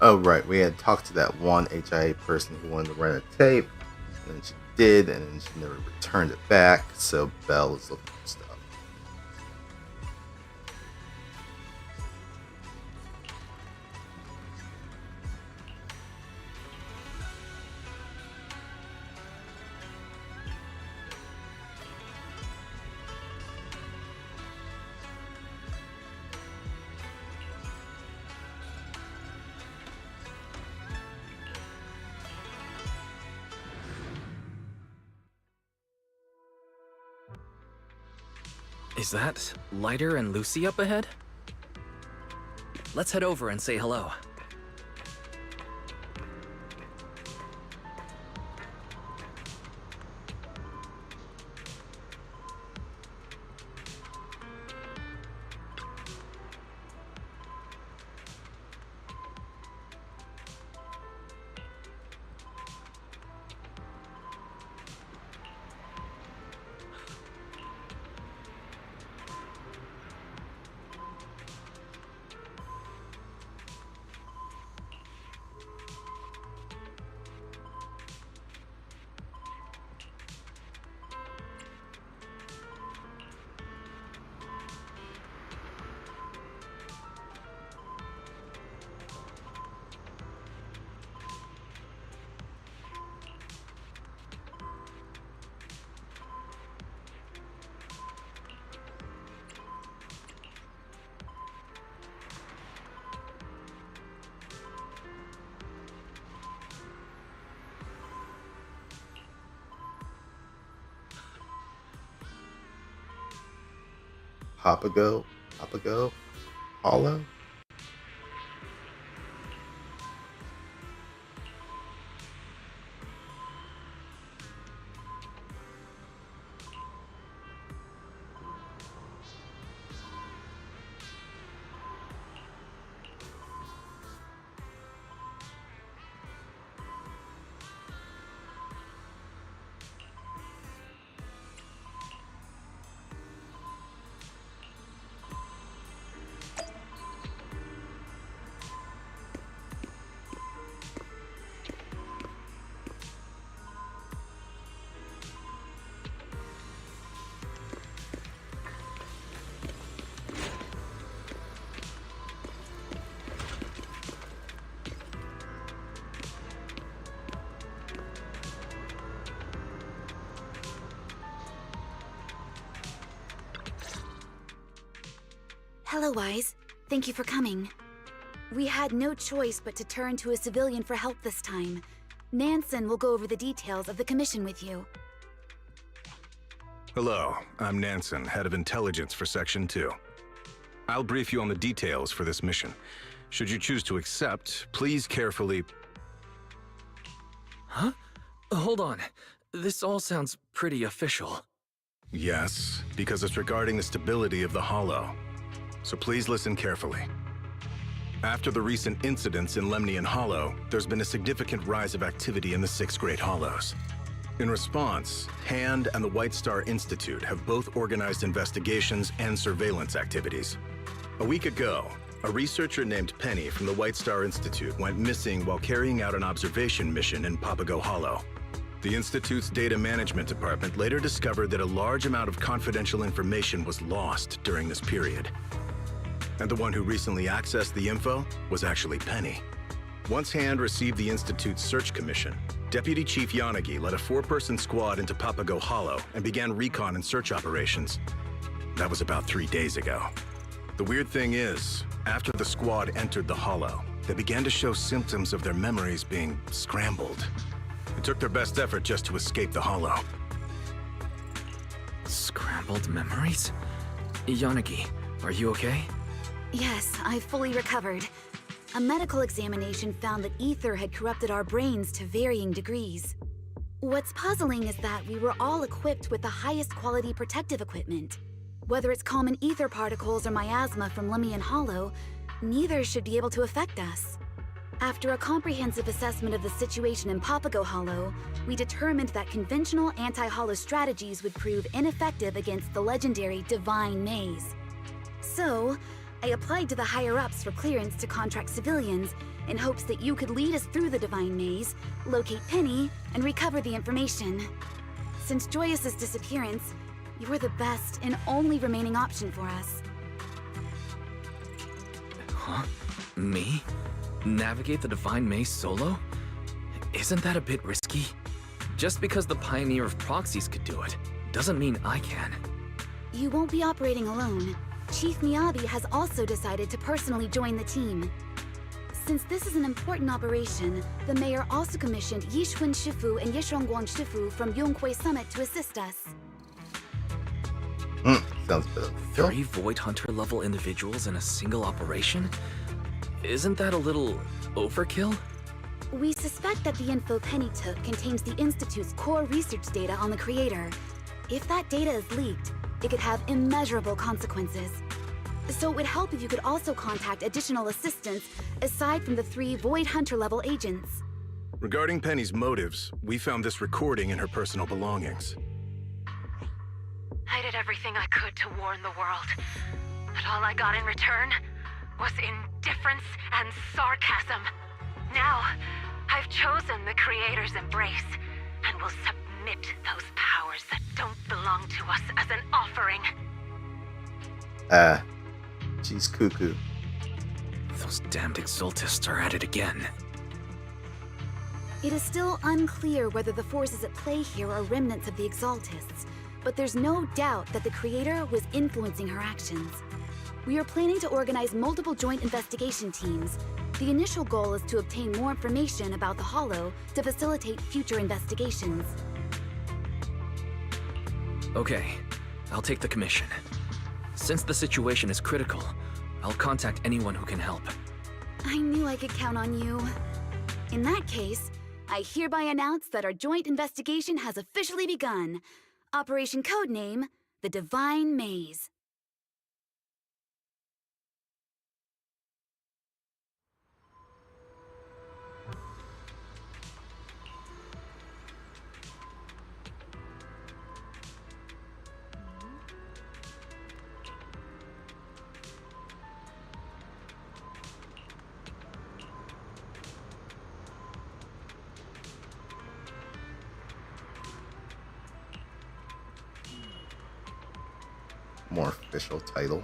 Oh, right. We had talked to that one HIA person who wanted to rent a tape, and she did, and then she never returned it back, so Belle is looking for stuff. Is that Lighter and Lucy up ahead? Let's head over and say hello. Papago, Hollow. Hello, Wise. Thank you for coming. We had no choice but to turn to a civilian for help this time. Nansen will go over the details of the commission with you. Hello, I'm Nansen, Head of Intelligence for Section 2. I'll brief you on the details for this mission. Should you choose to accept, please carefully... Huh? Hold on. This all sounds pretty official. Yes, because it's regarding the stability of the Hollow. So please listen carefully. After the recent incidents in Lemnian Hollow, there's been a significant rise of activity in the 6 Great Hollows. In response, HAND and the White Star Institute have both organized investigations and surveillance activities. A week ago, a researcher named Penny from the White Star Institute went missing while carrying out an observation mission in Papago Hollow. The Institute's data management department later discovered that a large amount of confidential information was lost during this period. And the one who recently accessed the info was actually Penny. Once HAND received the Institute's search commission, Deputy Chief Yanagi led a 4-person squad into Papago Hollow and began recon and search operations. That was about 3 days ago. The weird thing is, after the squad entered the Hollow, they began to show symptoms of their memories being scrambled. It took their best effort just to escape the Hollow. Scrambled memories? Yanagi, are you okay? Yes, I've fully recovered. A medical examination found that ether had corrupted our brains to varying degrees. What's puzzling is that we were all equipped with the highest quality protective equipment. Whether it's common ether particles or miasma from Lemnian Hollow, neither should be able to affect us. After a comprehensive assessment of the situation in Papago Hollow, we determined that conventional anti-hollow strategies would prove ineffective against the legendary Divine Maze. So, I applied to the higher-ups for clearance to contract civilians in hopes that you could lead us through the Divine Maze, locate Penny, and recover the information. Since Joyous' disappearance, you were the best and only remaining option for us. Huh? Me? Navigate the Divine Maze solo? Isn't that a bit risky? Just because the pioneer of Proxies could do it, doesn't mean I can. You won't be operating alone. Chief Miyabi has also decided to personally join the team. Since this is an important operation, the mayor also commissioned Yishun Shifu and Yishongguan Shifu from Yonghui Summit to assist us. Sounds good. 3 Void Hunter level individuals in a single operation? Isn't that a little overkill? We suspect that the info Penny took contains the Institute's core research data on the creator. If that data is leaked, it could have immeasurable consequences. So it would help if you could also contact additional assistance aside from the 3 Void Hunter level agents. Regarding Penny's motives, we found this recording in her personal belongings. I did everything I could to warn the world, but all I got in return was indifference and sarcasm. Now, I've chosen the Creator's embrace, and will submit those powers that don't belong to us as an offering. She's cuckoo. Those damned Exultists are at it again. It is still unclear whether the forces at play here are remnants of the Exaltists, but there's no doubt that the Creator was influencing her actions. We are planning to organize multiple joint investigation teams. The initial goal is to obtain more information about the Hollow to facilitate future investigations. Okay, I'll take the commission. Since the situation is critical, I'll contact anyone who can help. I knew I could count on you. In that case, I hereby announce that our joint investigation has officially begun. Operation Codename, the Divine Maze. More official title.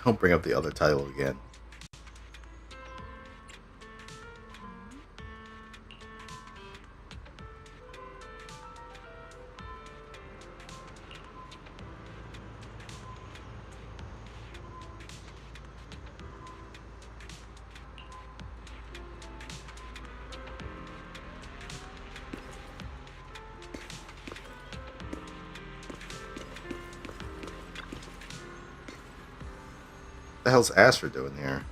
Don't bring up the other title again. What the hell's Asher doing here?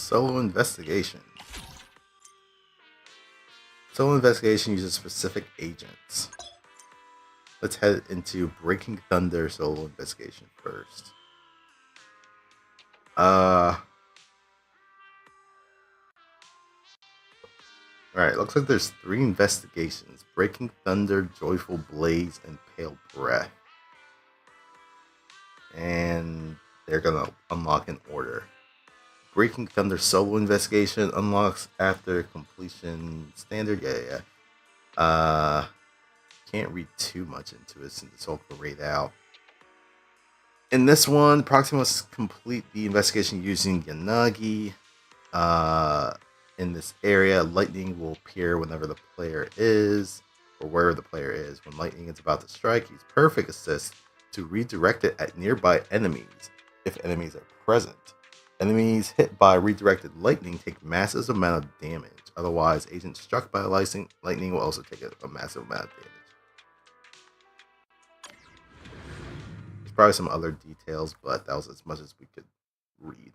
Solo investigation. Solo investigation uses specific agents. Let's head into Breaking Thunder solo investigation first. Alright, looks like there's 3 investigations. Breaking Thunder, Joyful Blaze, and Pale Breath. And they're gonna unlock in order. Breaking Thunder solo investigation unlocks after completion standard. Can't read too much into it since it's all grayed out. In this one, Proxy must complete the investigation using Yanagi. In this area, lightning will appear whenever the player is, or wherever the player is. When lightning is about to strike, use Perfect Assist to redirect it at nearby enemies, if enemies are present. Enemies hit by redirected lightning take massive amount of damage. Otherwise, agents struck by lightning will also take a massive amount of damage. There's probably some other details, but that was as much as we could read.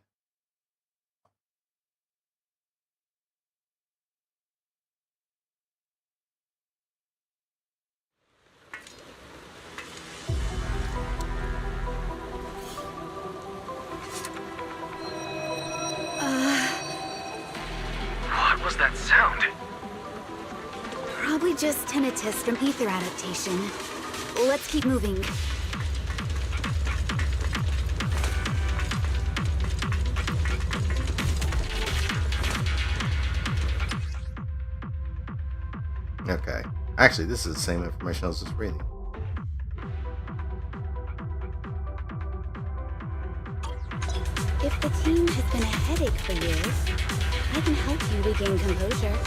What was that sound? Probably just tinnitus from ether adaptation. Let's keep moving. Okay. Actually, this is the same information I was just reading. If the team has been a headache for you, I can help you regain composure.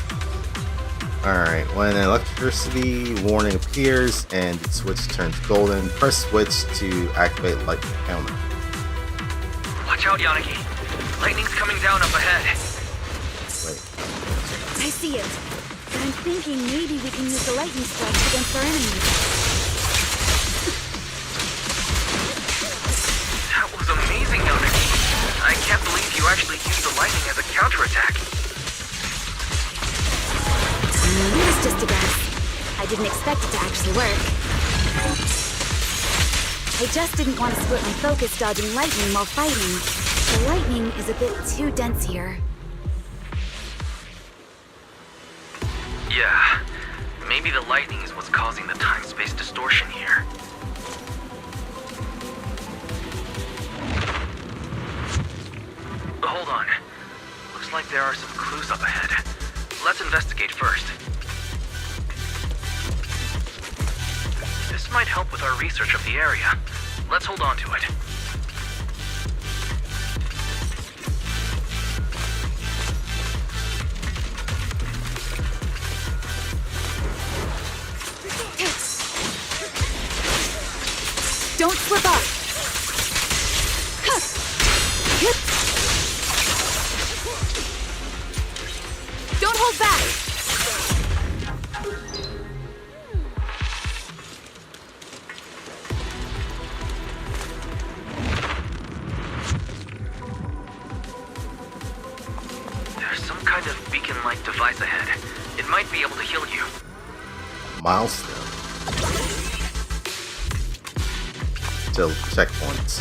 Alright, when an electricity warning appears and the switch turns golden, press switch to activate lightning counter. Watch out, Yanagi. Lightning's coming down up ahead. Wait. I see it. But I'm thinking maybe we can use the lightning strikes against our enemies. That was amazing, Yanagi. I can't believe you actually used the lightning as a counterattack. It was just a guess. I didn't expect it to actually work. I just didn't want to split my focus dodging lightning while fighting. The lightning is a bit too dense here. Yeah, maybe the lightning is what's causing the time-space distortion here. But hold on. Looks like there are some clues up ahead. Let's investigate first. This might help with our research of the area. Let's hold on to it. Don't slip up! Don't hold back! There's some kind of beacon-like device ahead. It might be able to heal you. Milestone. Still checkpoints.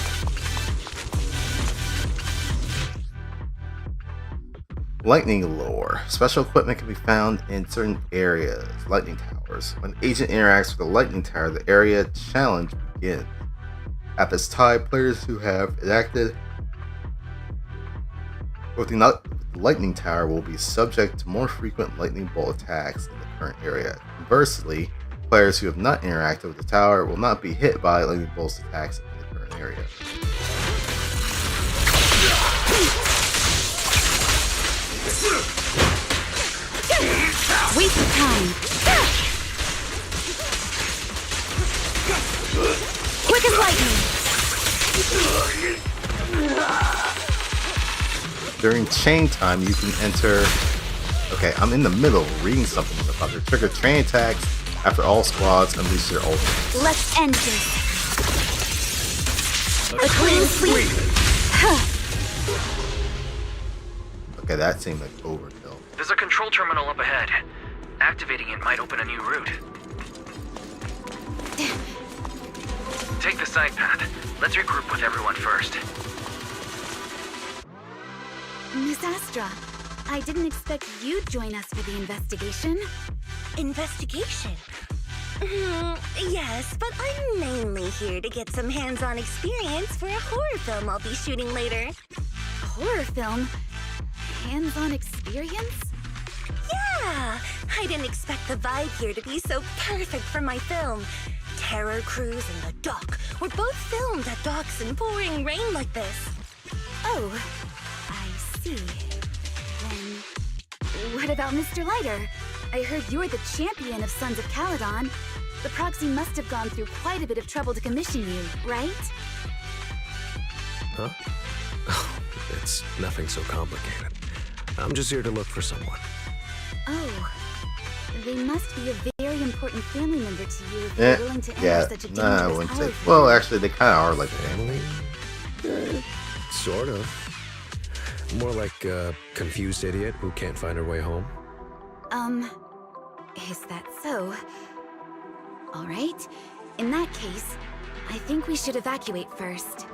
Lightning lore. Special equipment can be found in certain areas. Lightning towers. When the agent interacts with the lightning tower, the area challenge begins. At this time, players who have enacted with the lightning tower will be subject to more frequent lightning bolt attacks in the current area. Conversely, players who have not interacted with the tower will not be hit by lightning bolt attacks in the current area. Waste of time! Quick as lightning! During chain time, you can enter... Okay, I'm in the middle reading something about their trigger train attacks after all squads unleash their ultimates. Let's end this! A clean sweep! A Okay, that seemed like overkill. There's a control terminal up ahead. Activating it might open a new route. Take the side path. Let's regroup with everyone first. Miss Astra, I didn't expect you'd join us for the investigation. Investigation? Yes, but I'm mainly here to get some hands-on experience for a horror film I'll be shooting later. A horror film? Hands-on experience? Yeah! I didn't expect the vibe here to be so perfect for my film. Terror Cruise and The Dock were both filmed at docks in pouring rain like this. Oh, I see. Then, what about Mr. Lighter? I heard you're the champion of Sons of Caledon. The Proxy must have gone through quite a bit of trouble to commission you, right? Huh? Oh, it's nothing so complicated. I'm just here to look for someone. Oh, they must be a very important family member to you if you're willing to enter such a dangerous I wouldn't say. holiday. Well, actually, they kind of are like Family? Sort of. More like a confused idiot who can't find her way home. Is that so? All right. In that case, I think we should evacuate first.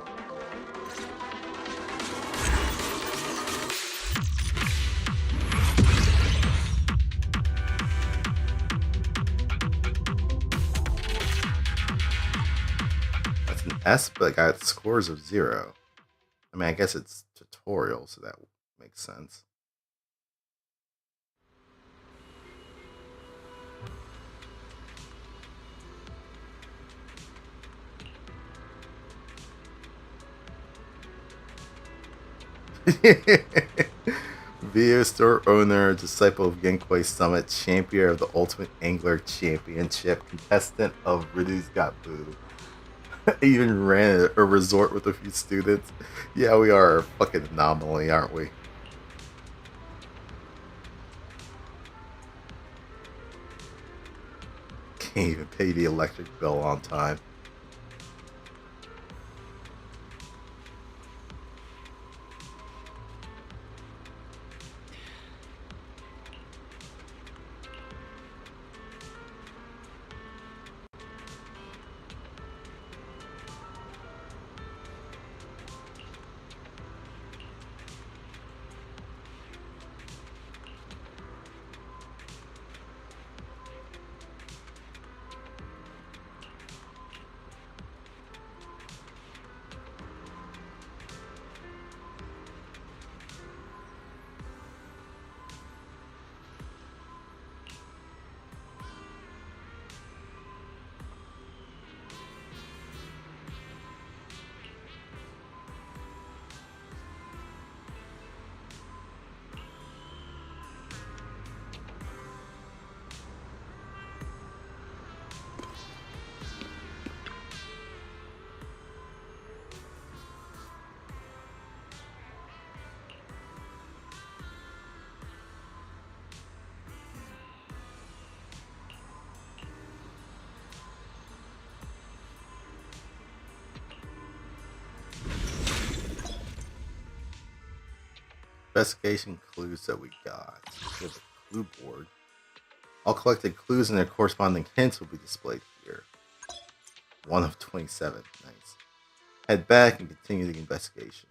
that's an S, but I got scores of 0. I mean, I guess it's tutorial, so that makes sense. Video store owner, disciple of Genkway Summit, champion of the Ultimate Angler Championship, contestant of Eridu's Got Boo. Even ran a resort with a few students. Yeah, we are a fucking anomaly, aren't we? Can't even pay the electric bill on time. Investigation clues that we got. We have a clue board. All collected clues and their corresponding hints will be displayed here. 1 of 27. Nice. Head back and continue the investigation.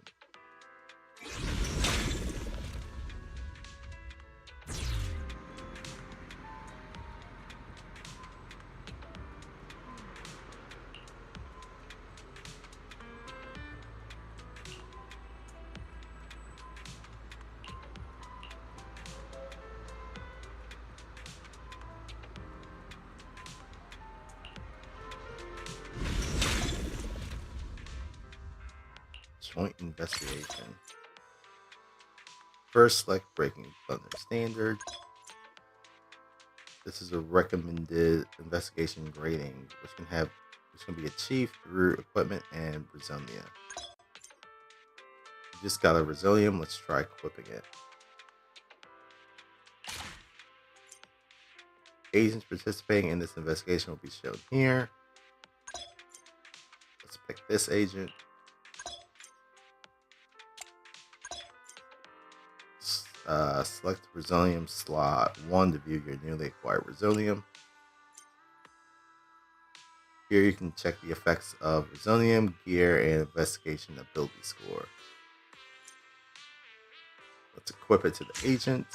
Joint investigation. First, select Breaking Thunder Standard. This is a recommended investigation grading, which can be achieved through equipment and Resonia. You just got a Resonium. Let's try equipping it. Agents participating in this investigation will be shown here. Let's pick this agent. Select Resilium slot 1 to view your newly acquired Resilium. Here you can check the effects of Resilium, gear, and investigation ability score. Let's equip it to the agent.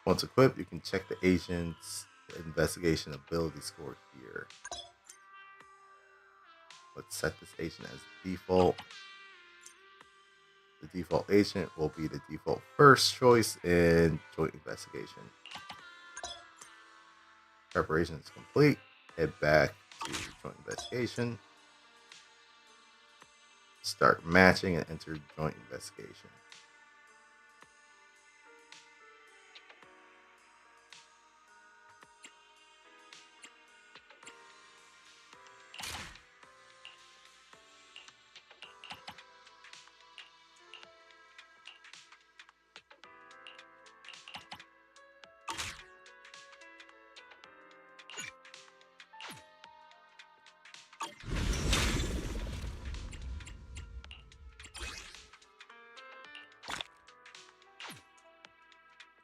Once equipped, you can check the agent's investigation ability score here. Let's set this agent as default. The default agent will be the default first choice in joint investigation. Preparation is complete. Head back to joint investigation. Start matching and enter joint investigation.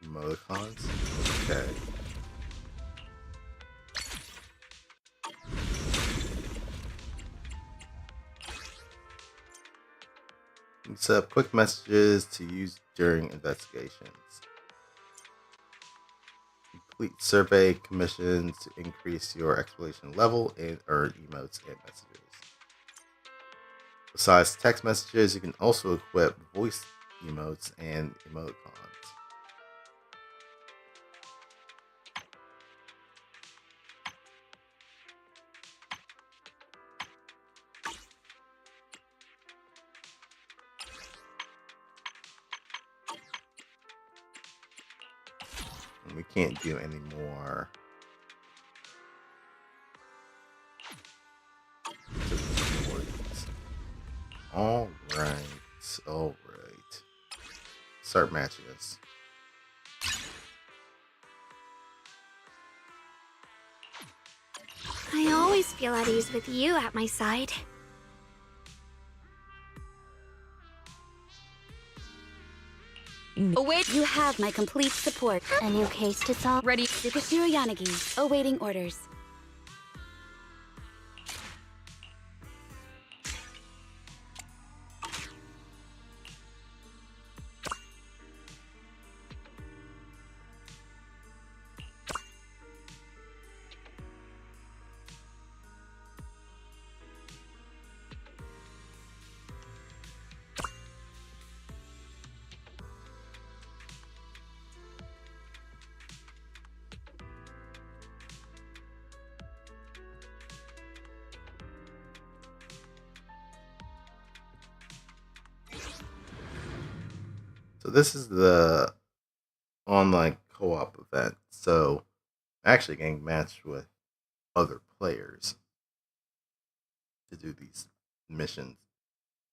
Emoticons. Okay. You can set up quick messages to use during investigations. Complete survey commissions to increase your exploration level and earn emotes and messages. Besides text messages, you can also equip voice emotes and emoticons. And we can't do any more. All right. Start matching us. I always feel at ease with you at my side. Await. You have my complete support. A new case to solve. Ready. Tsukashiro Yanagi, awaiting orders. So this is the online co-op event. So I'm actually getting matched with other players to do these missions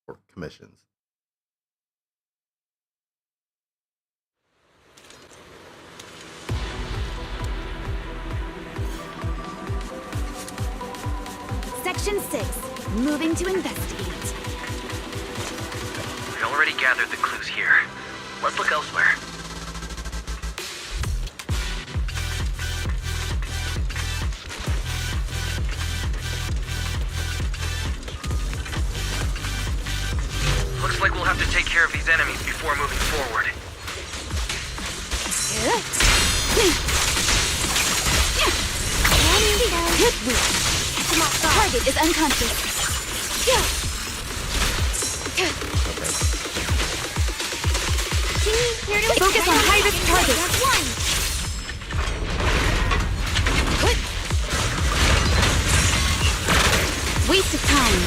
or commissions. Section 6, moving to investigate. We already gathered the clues here. Let's look elsewhere. Looks like we'll have to take care of these enemies before moving forward. Target is unconscious. Focus on high-risk target. Waste of time.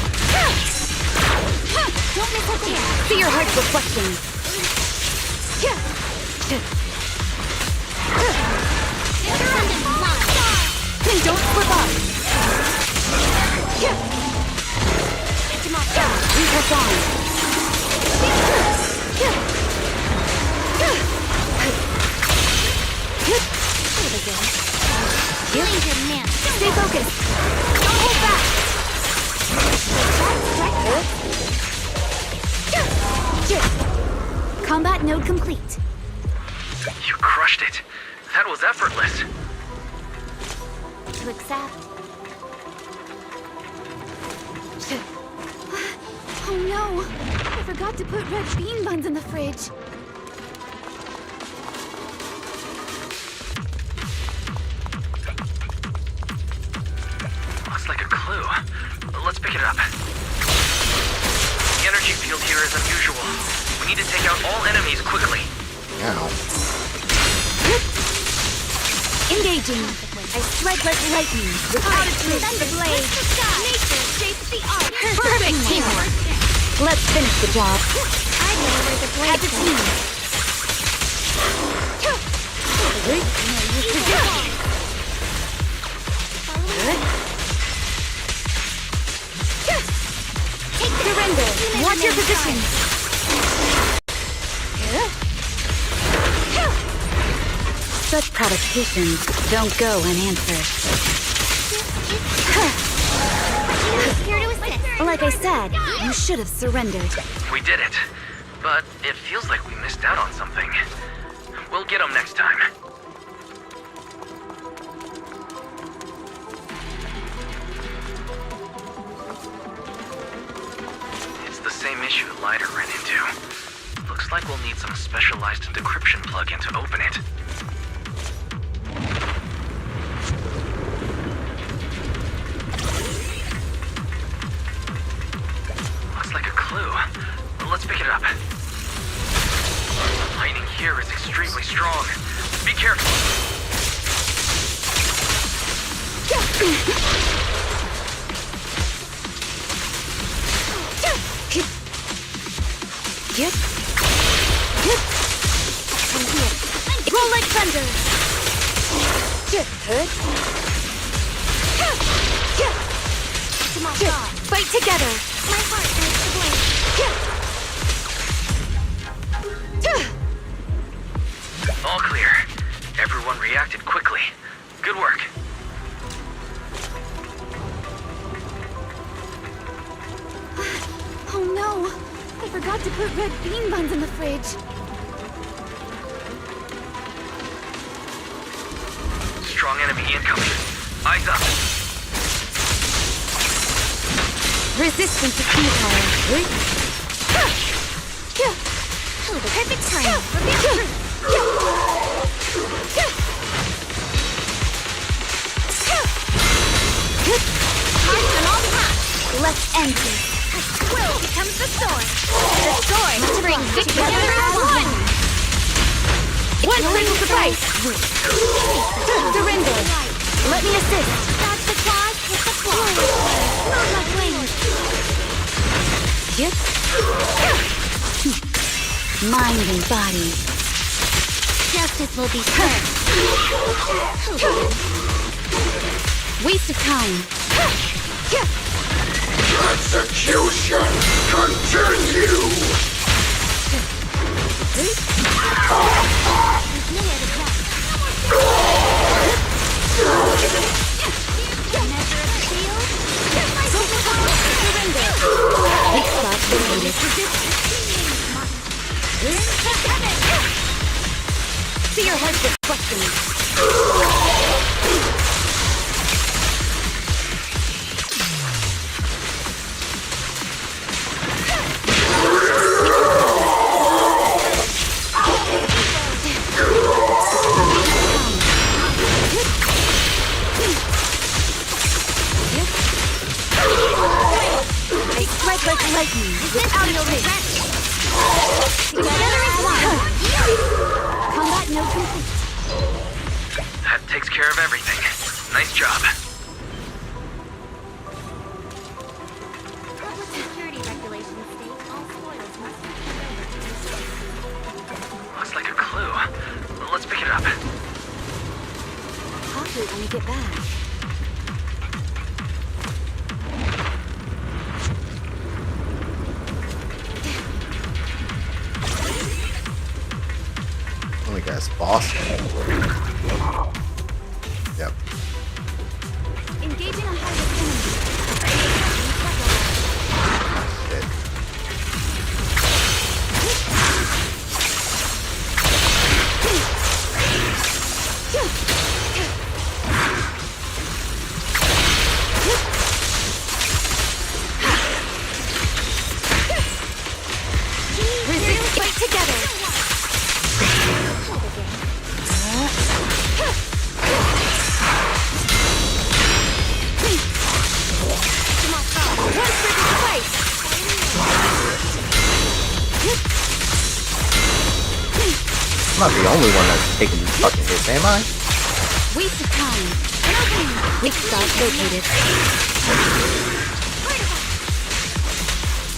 Don't miss a chance. See your heart's reflection. Don't slip up. We press on. Stay focused. Don't hold back. Combat node complete. You crushed it. That was effortless. To accept. Oh no! I forgot to put red bean buns in the fridge. Looks like a clue. Let's pick it up. The energy field here is unusual. We need to take out all enemies quickly. Now. Engaging. I strike like lightning without a twist. The blade. Nature shapes the art. Perfect teamwork. Let's finish the job. I know where the blade As a team. Surrender. Watch your position. Such provocations don't go unanswered. Here to assist. Like I said, you should have surrendered. We did it. But it feels like we missed out on something. We'll get them next time. It's the same issue Lighter ran into. Looks like we'll need some specialized decryption plugin to open it. Looks like a clue. Let's pick it up. The lightning here is extremely strong. Be careful. Get. Roll like thunder. Fight together. My heart knows the blade. All clear. Everyone reacted quickly. Good work. Oh no! I forgot to put red bean buns in the fridge. Strong enemy incoming. Eyes up. Resistance is futile. Oh, the perfect time. Reveal truth. Hearts on all paths. Let's end this. Will becomes the sword. The sword brings victory as one. One single device. Surrender. Let me assist. Dodge the claws, hit the claws. Move like wings. Yep. Mind and body. Justice will be served. Waste of time. Execution continue! Weak spot located. See your heart with questions. I strike like lightning without a trace. Together as one. Combat no complete. That takes care of everything. Nice job. Public security regulations state all spoils must be turned over. Looks like a clue. Let's pick it up. Hopefully when we get back. Oh my gosh, boss. Yep. Engaging a high-risk enemy. Shit. not the only one that's taking these fucking hits, am I? Waste of time. Weak spot located.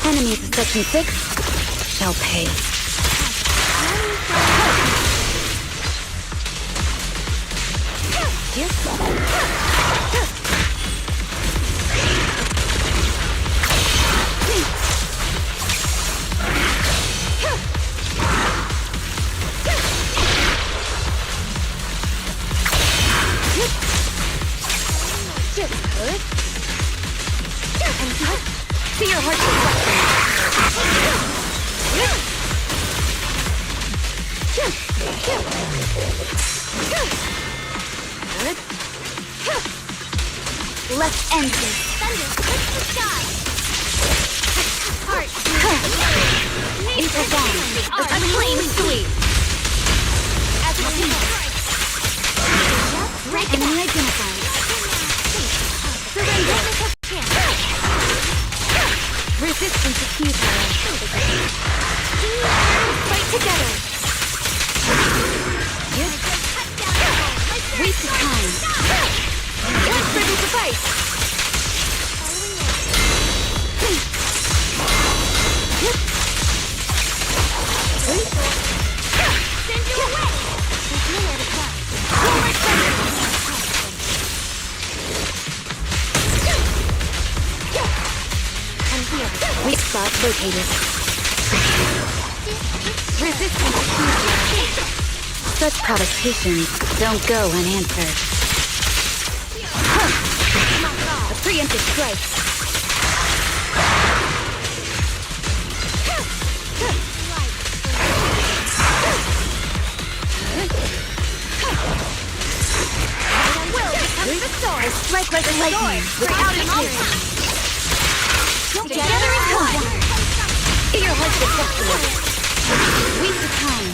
Enemies of Section 6 shall pay. See your heart's Let's end this. Thunder, touch the sky. Heart. Into dawn. A clean sweep. As a team. Enemy identified. Surrender. Resistance is futile. Fight together. Waste of time. Let's ready to fight. Send you away. There's nowhere to go. Forward pressure. Weak spot located. Resistance futile. Such provocations don't go unanswered. A preemptive strike. I strike like lightning without a tear. Together in time. Your heart's destruction. Waste of time.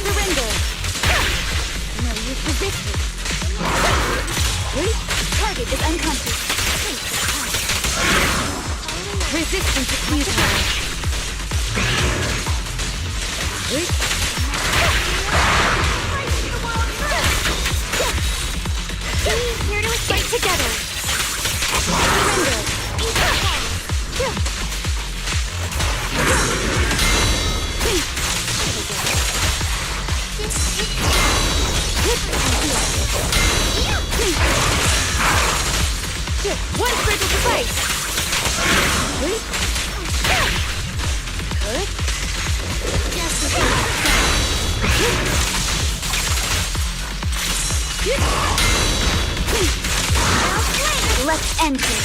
Surrender. No use resisting. Target is unconscious. Resistance is futile. Here to fight together. Surrender. One critical to fight. Let's end this.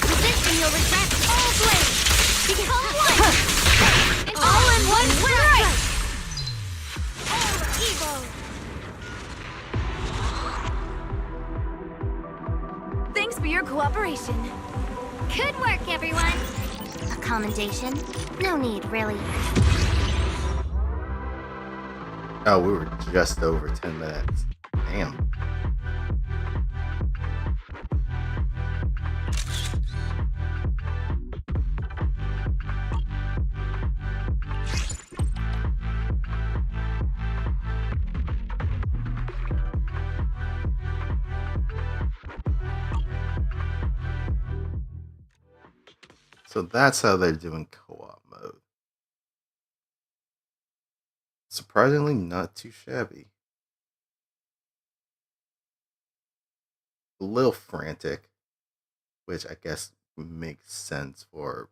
Resisting you'll regret all blade. Become one. All in one strike. All evil. Thanks for your cooperation. Good work, everyone. A commendation? No need, really. Oh, we were just over 10 minutes. Damn. So that's how they're doing co-op mode. Surprisingly, not too shabby. A little frantic, which I guess makes sense for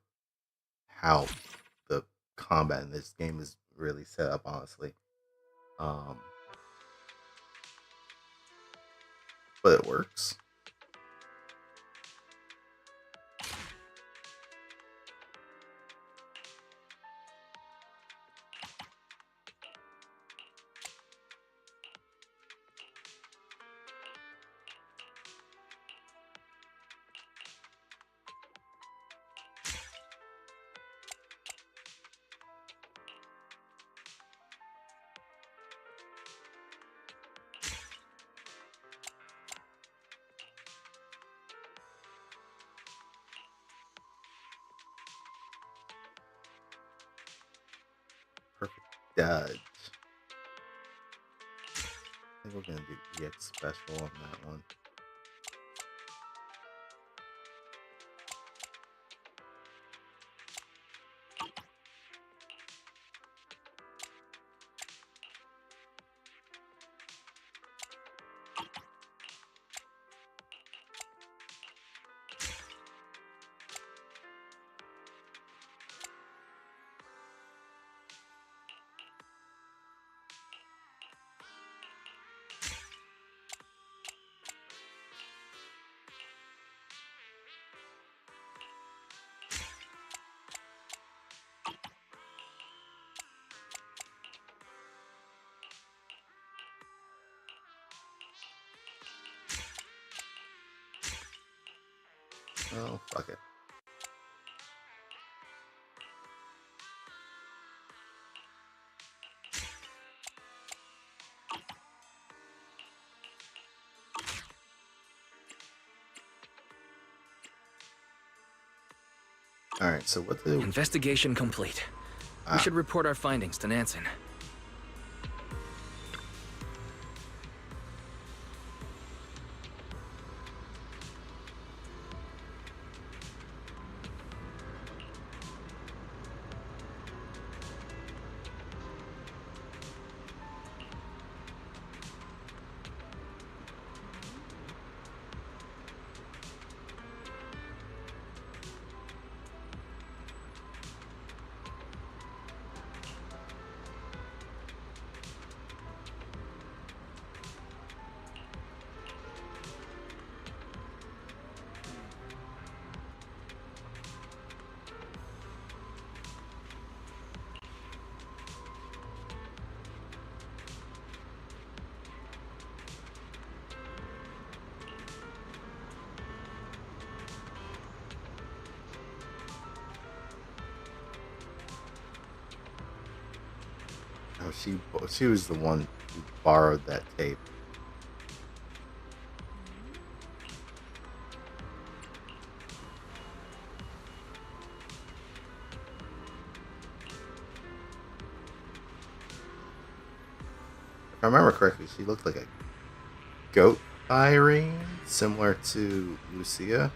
how the combat in this game is really set up, honestly. But it works. Dodge. I think we're gonna do EX special on that one. Oh, fuck it. Alright, so what the... Investigation complete. We should report our findings to Nansen. Oh, she was the one who borrowed that tape. If I remember correctly, she looked like a goat Irene, similar to Lucia.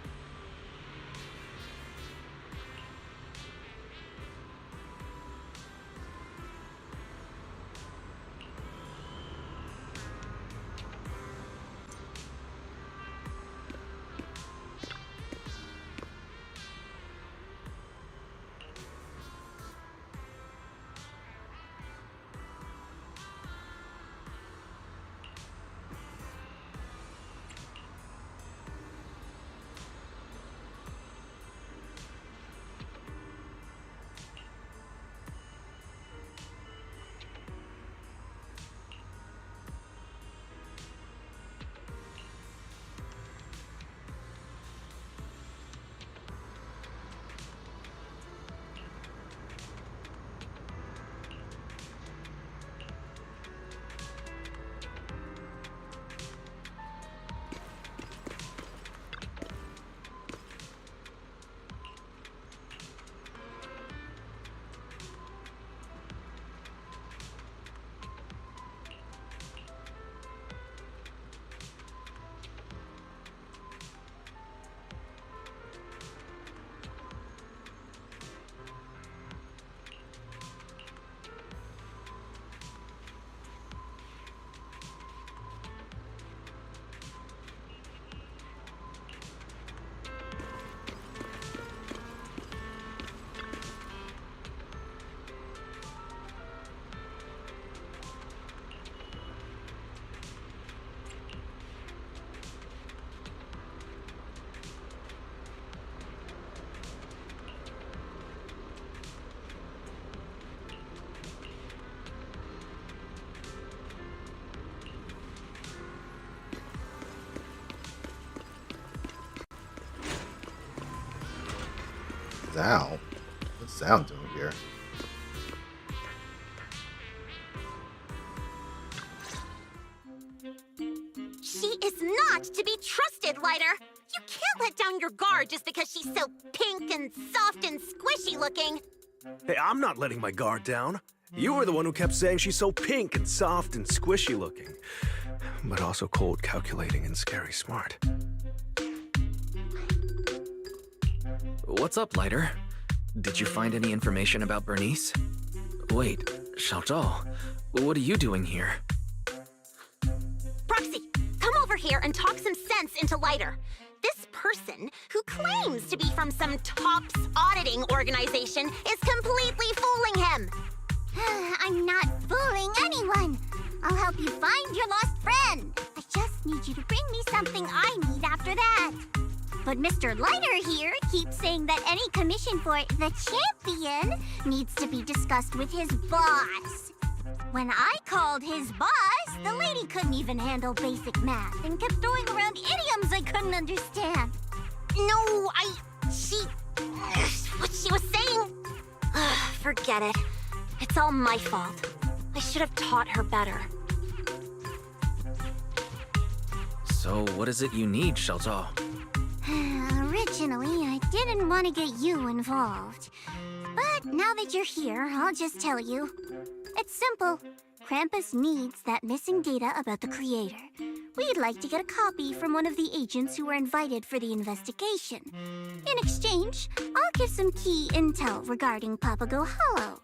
Ow. What's Sound doing here? She is not to be trusted, Lighter. You can't let down your guard just because she's so pink and soft and squishy looking. Hey, I'm not letting my guard down. You were the one who kept saying she's so pink and soft and squishy looking, but also cold, calculating, and scary smart. What's up, Lighter? Did you find any information about Bernice? Wait, Xiaozhao, what are you doing here? Proxy, come over here and talk some sense into Lighter. This person, who claims to be from some tops auditing organization, is completely fooling him. I'm not fooling anyone. I'll help you find your lost friend. I just need you to bring me something I need after that. But Mr. Lighter here keeps saying that any commission for the champion needs to be discussed with his boss. When I called his boss, the lady couldn't even handle basic math and kept throwing around idioms I couldn't understand. No, what she was saying? Forget it. It's all my fault. I should have taught her better. So what is it you need, Xiaozhao? Originally, I didn't want to get you involved. But now that you're here, I'll just tell you. It's simple. Krampus needs that missing data about the creator. We'd like to get a copy from one of the agents who were invited for the investigation. In exchange, I'll give some key intel regarding Papago Hollow.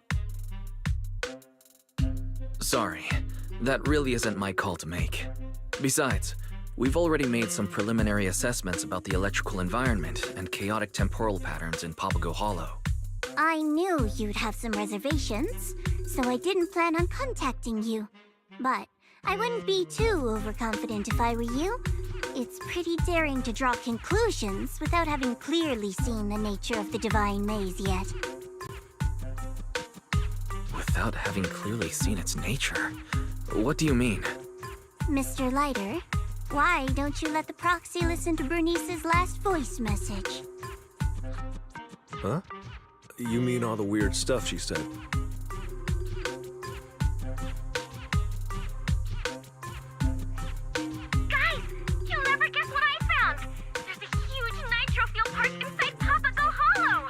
Sorry, that really isn't my call to make. Besides, we've already made some preliminary assessments about the electrical environment and chaotic temporal patterns in Papago Hollow. I knew you'd have some reservations, so I didn't plan on contacting you. But I wouldn't be too overconfident if I were you. It's pretty daring to draw conclusions without having clearly seen the nature of the Divine Maze yet. Without having clearly seen its nature? What do you mean? Mr. Lighter, why don't you let the Proxy listen to Bernice's last voice message? Huh? You mean all the weird stuff she said? Guys, you'll never guess what I found! There's a huge nitro fuel park inside Papago Hollow!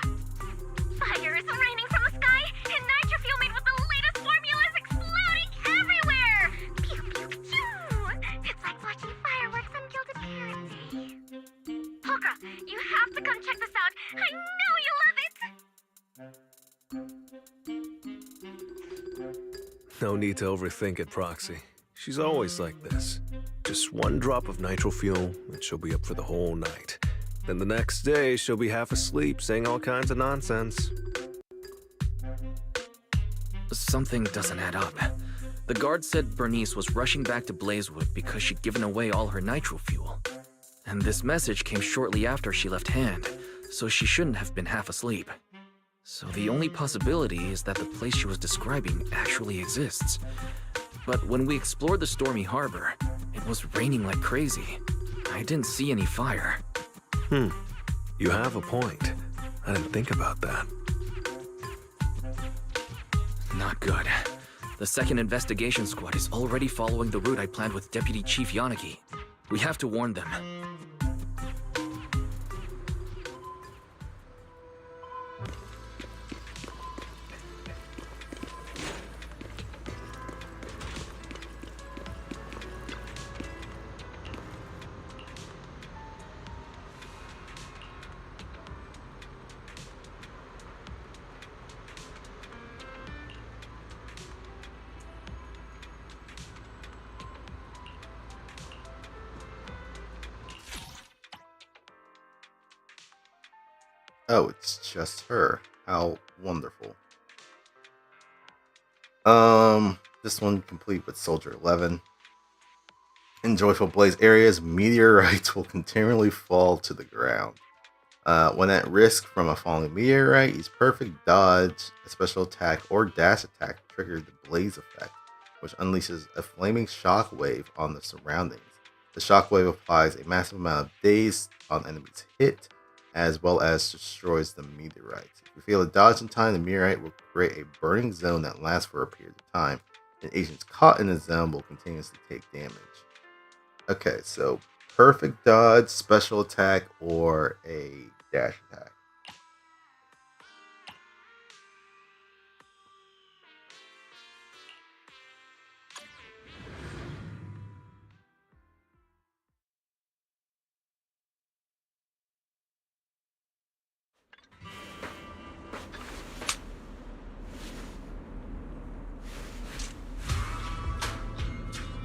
Fire is raining from the sky, and nitro fuel made with the latest formula is exploding everywhere! Pew pew pew! It's like watching fireworks on Gilded Paradise. Polka, you have to come check this out! I know you'll love it! No need to overthink it, Proxy. She's always like this. Just one drop of nitro fuel, and she'll be up for the whole night. Then the next day, she'll be half asleep, saying all kinds of nonsense. Something doesn't add up. The guard said Bernice was rushing back to Blazewood because she'd given away all her nitro fuel. And this message came shortly after she left hand, so she shouldn't have been half asleep. So the only possibility is that the place she was describing actually exists. But when we explored the stormy harbor, it was raining like crazy. I didn't see any fire. You have a point. I didn't think about that. Not good. The second investigation squad is already following the route I planned with Deputy Chief Yanagi. We have to warn them. Oh, it's just her. How wonderful. This one complete with Soldier 11. In Joyful Blaze areas, meteorites will continually fall to the ground. When at risk from a falling meteorite, use perfect dodge, a special attack, or dash attack to trigger the blaze effect, which unleashes a flaming shockwave on the surroundings. The shockwave applies a massive amount of daze on enemies hit, as well as destroys the meteorites. If you fail to dodge in time, the meteorite will create a burning zone that lasts for a period of time, and agents caught in the zone will continuously take damage. Okay, so perfect dodge, special attack, or a dash attack.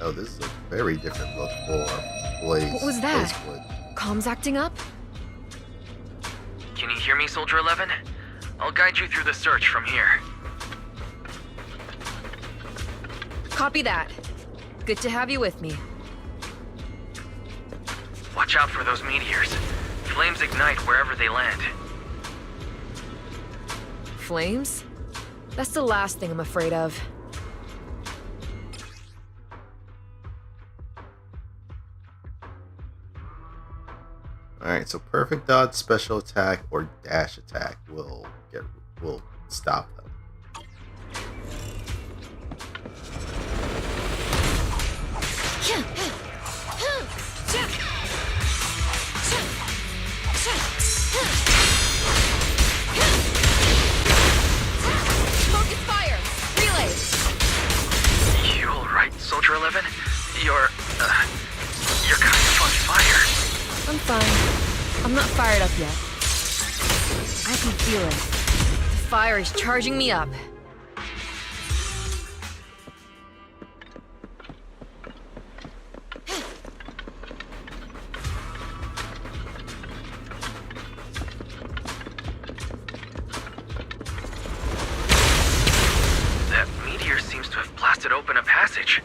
Oh, this is a very different look for Blaze. What was that? Blazewood. Comms acting up? Can you hear me, Soldier 11? I'll guide you through the search from here. Copy that. Good to have you with me. Watch out for those meteors. Flames ignite wherever they land. Flames? That's the last thing I'm afraid of. Alright, so perfect dodge, special attack, or dash attack will stop them. Focus fire! Relay! You alright, Soldier 11? You're kind of on fire. I'm fine. I'm not fired up yet. I can feel it. The fire is charging me up. That meteor seems to have blasted open a passage.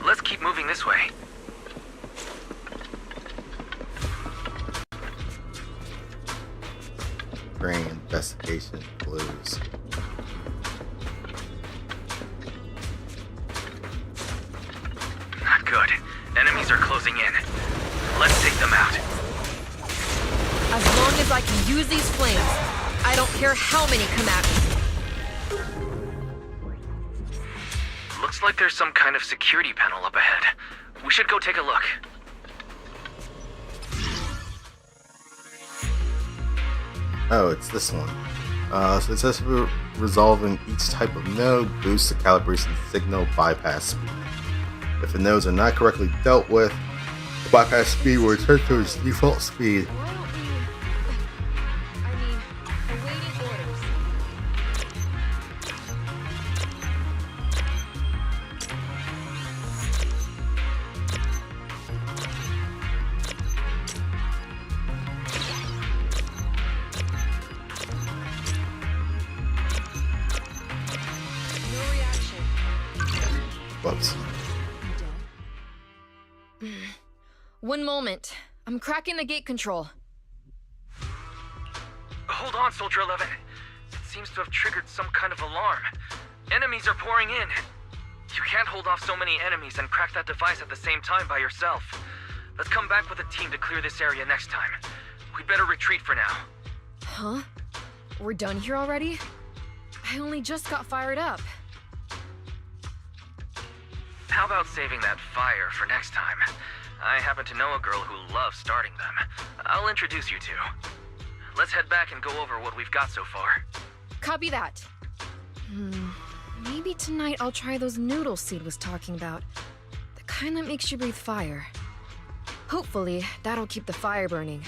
Let's keep moving this way. Bring investigation clues. Not good. Enemies are closing in. Let's take them out. As long as I can use these flames, I don't care how many come at me. Looks like there's some kind of security panel up ahead. We should go take a look. Oh, it's this one. Successfully resolving each type of node boosts the calibration signal bypass speed. If the nodes are not correctly dealt with, the bypass speed will return to its default speed. Awaiting orders. No reaction. Whoops. One moment. I'm cracking the gate control. Hold on, Soldier 11. It seems to have triggered some kind of alarm. Enemies are pouring in. You can't hold off so many enemies and crack that device at the same time by yourself. Let's come back with a team to clear this area next time. We'd better retreat for now. Huh? We're done here already? I only just got fired up. How about saving that fire for next time? I happen to know a girl who loves starting them. I'll introduce you two. Let's head back and go over what we've got so far. Copy that. Maybe tonight I'll try those noodles Seed was talking about. The kind that makes you breathe fire. Hopefully, that'll keep the fire burning.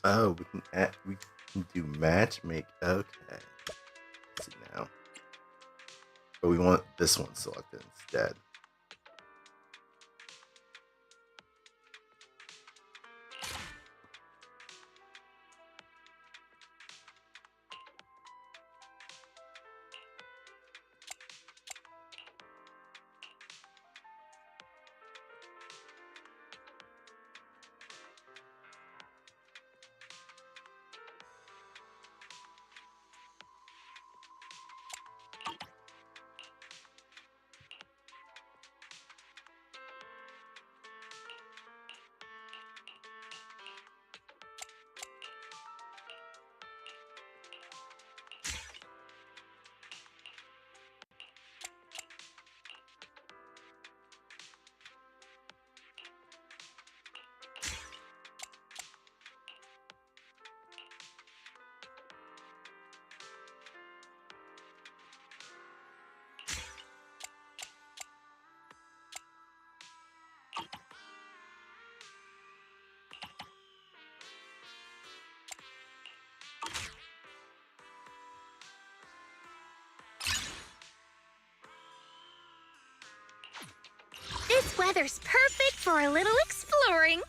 Oh, we can do matchmake. Okay. Let's see now. But we want this one selected instead. This weather's perfect for a little exploring.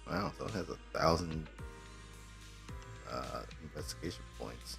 Wow, so it has 1,000 investigation points.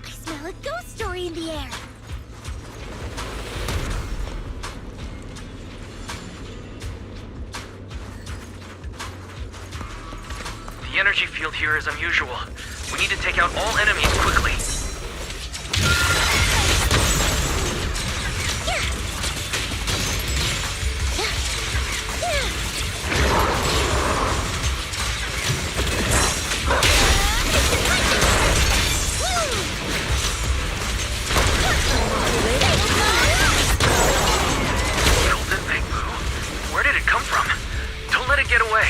I smell a ghost story in the air. The energy field here is unusual. We need to take out all enemies quickly. Where did it come from? Don't let it get away.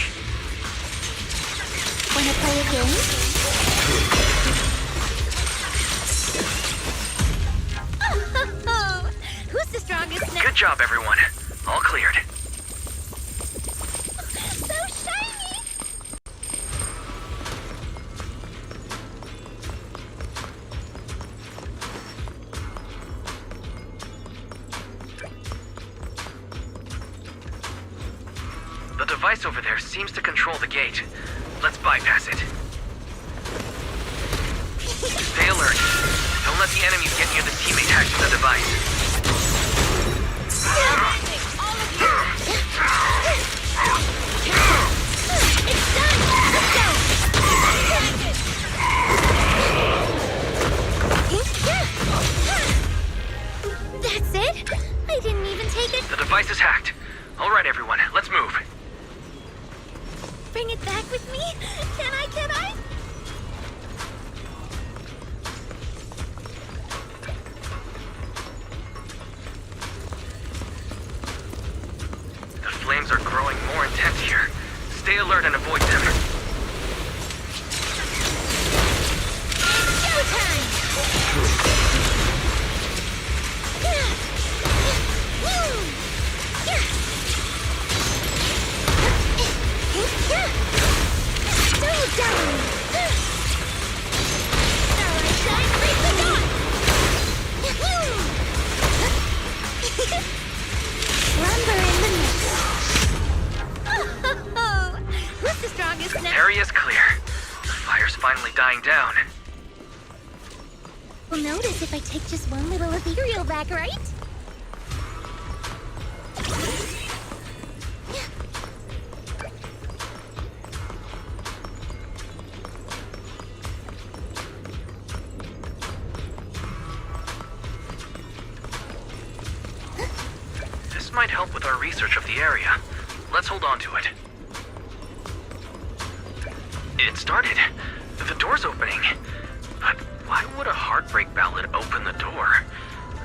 Wanna play a game? Oh, who's the strongest now? Good job, everyone. All cleared. So shiny! The device over there seems to control the gate. Let's bypass it. Stay alert. Don't let the enemies get near the teammate hacking the device. It's done! Let's go! That's it? I didn't even take it. The device is hacked. All right, everyone, let's move. Bring it back with me? Can I? The flames are growing more intense here. Stay alert and avoid them. finally dying down. You'll notice if I take just one little ethereal back, right? This might help with our research of the area. Let's hold on to it. It started. The door's opening. But why would a heartbreak ballad open the door?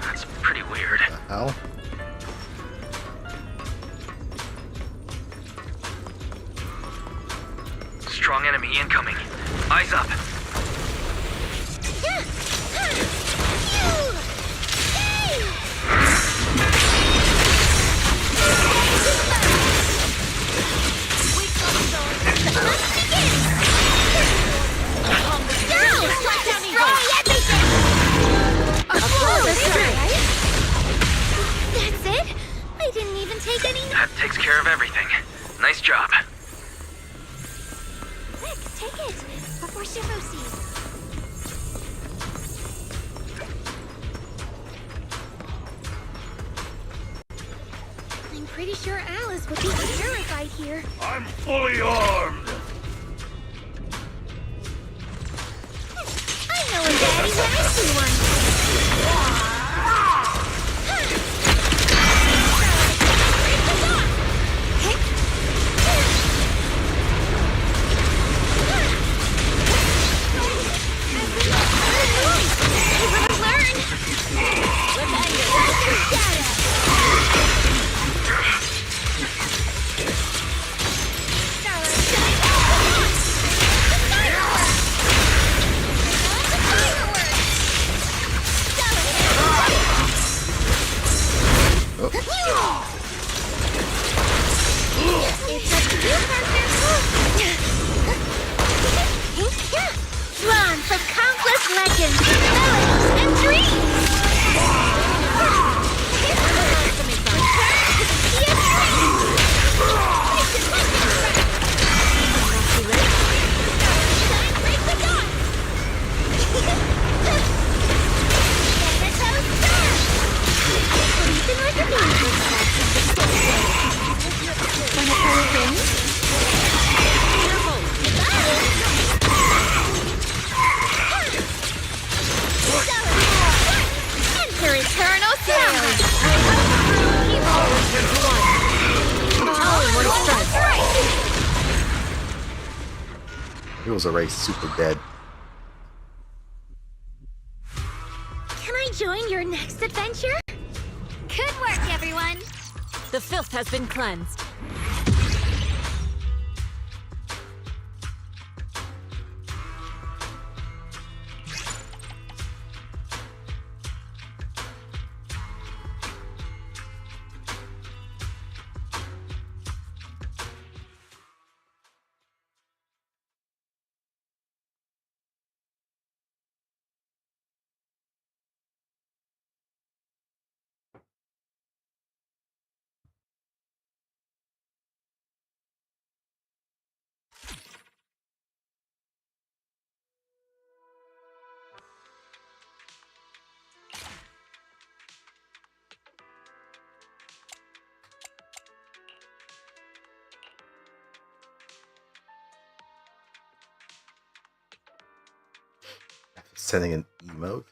That's pretty weird. What the hell? Strong enemy incoming. Eyes up. That's it? I didn't even take any. That takes care of everything. Nice job. Quick, take it before Shifo sees. I'm pretty sure Alice would be terrified here. I'm fully armed. I know a daddy when I see one. Drawn from countless legends, melodies, and dreams! Enter eternal sound! It was a race super dead. Can I join your next adventure? Good work, everyone! The filth has been cleansed. Sending an emote.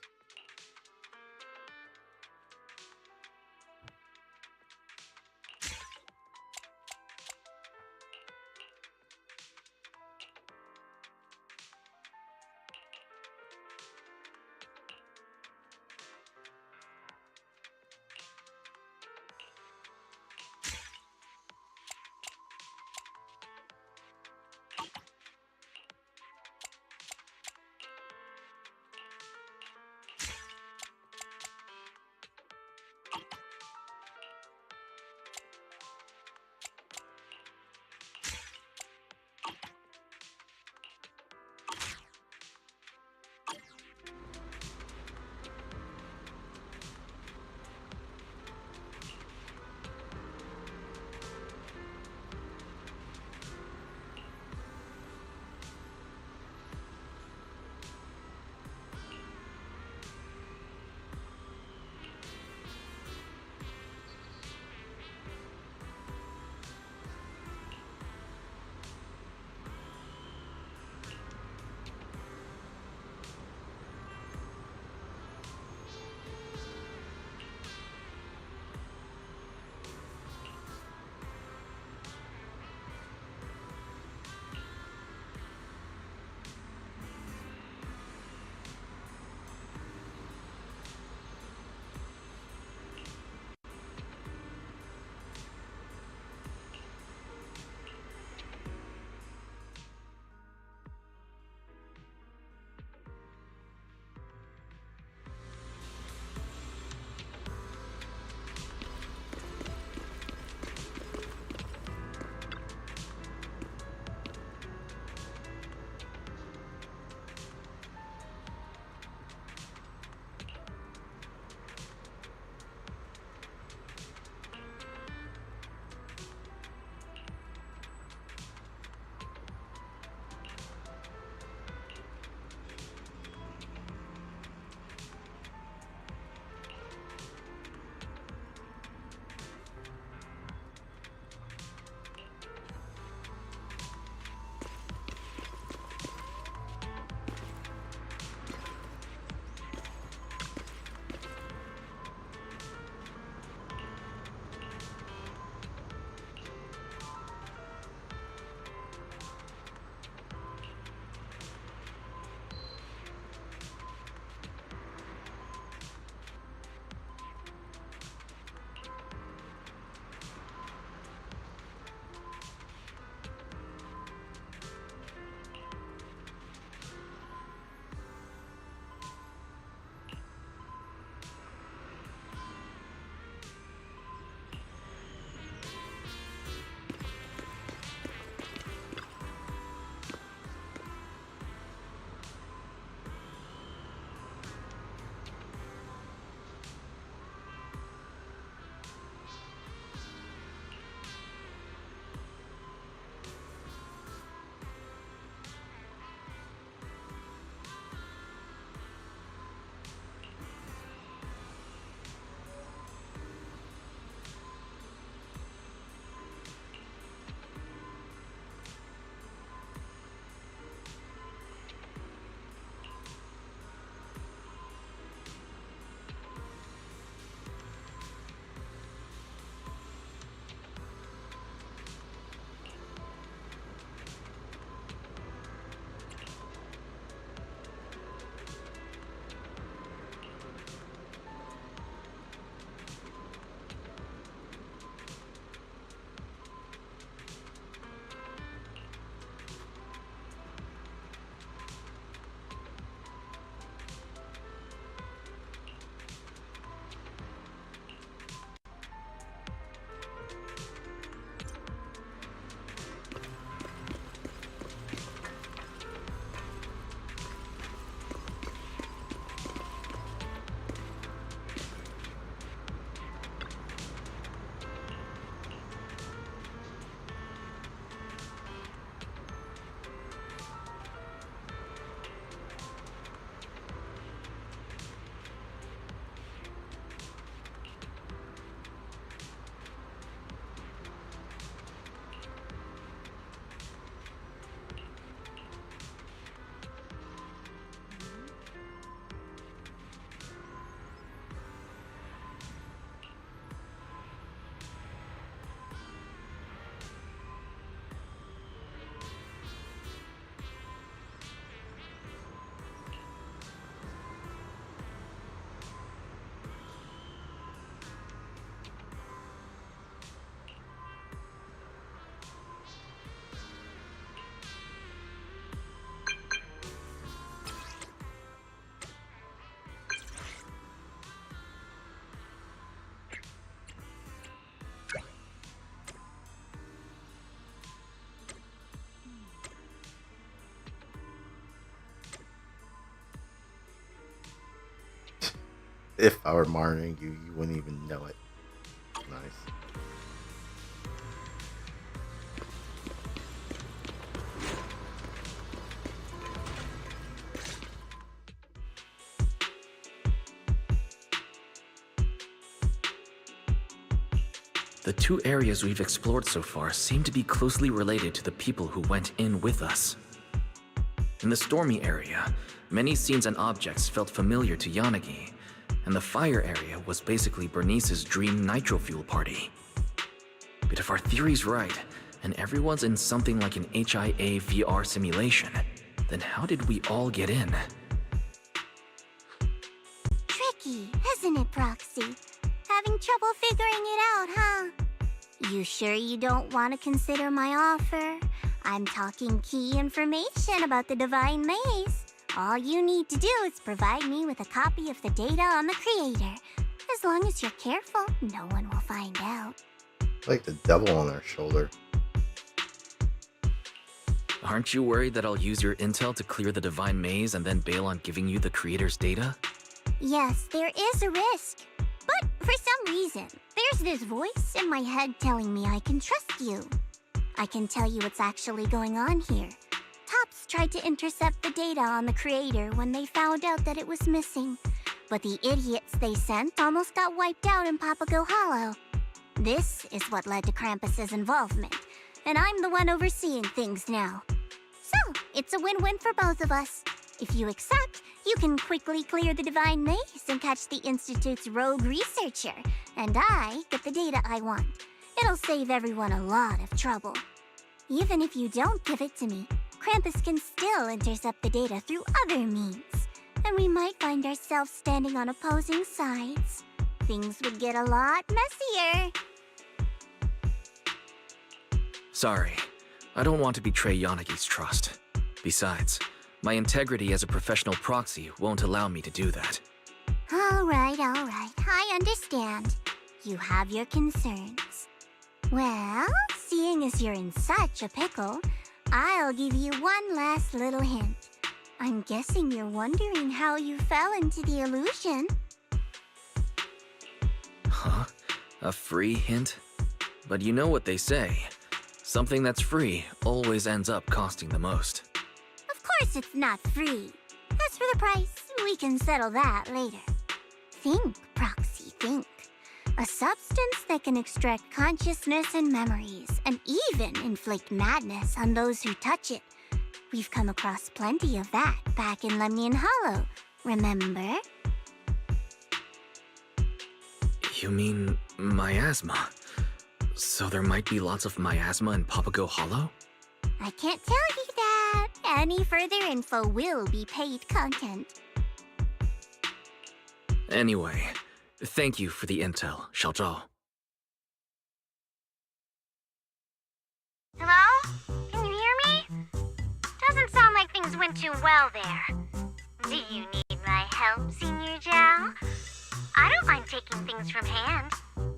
If I were monitoring you, you wouldn't even know it. Nice. The two areas we've explored so far seem to be closely related to the people who went in with us. In the stormy area, many scenes and objects felt familiar to Yanagi, and the fire area was basically Bernice's dream nitro fuel party. But if our theory's right, and everyone's in something like an HIA VR simulation, then how did we all get in? Tricky, isn't it, Proxy? Having trouble figuring it out, huh? You sure you don't want to consider my offer? I'm talking key information about the Divine Maze. All you need to do is provide me with a copy of the data on the creator. As long as you're careful, no one will find out. Like the devil on our shoulder. Aren't you worried that I'll use your intel to clear the Divine Maze and then bail on giving you the creator's data? Yes, there is a risk. But for some reason, there's this voice in my head telling me I can trust you. I can tell you what's actually going on here. Tops tried to intercept the data on the creator when they found out that it was missing. But the idiots they sent almost got wiped out in Papago Hollow. This is what led to Krampus's involvement, and I'm the one overseeing things now. So, it's a win-win for both of us. If you accept, you can quickly clear the Divine Maze and catch the Institute's rogue researcher, and I get the data I want. It'll save everyone a lot of trouble. Even if you don't give it to me, Krampus can still intercept the data through other means, and we might find ourselves standing on opposing sides. Things would get a lot messier. Sorry, I don't want to betray Yanagi's trust. Besides, my integrity as a professional proxy won't allow me to do that. All right, I understand. You have your concerns. Well, seeing as you're in such a pickle, I'll give you one last little hint. I'm guessing you're wondering how you fell into the illusion. Huh? A free hint? But you know what they say. Something that's free always ends up costing the most. Of course it's not free. As for the price, we can settle that later. Think, Proxy, think. A substance that can extract consciousness and memories, and even inflict madness on those who touch it. We've come across plenty of that back in Lemnian Hollow, remember? You mean miasma? So there might be lots of miasma in Papago Hollow? I can't tell you that. Any further info will be paid content. Anyway, thank you for the intel, Xiaozhao. Hello? Can you hear me? Doesn't sound like things went too well there. Do you need my help, Senior Zhao? I don't mind taking things from hand.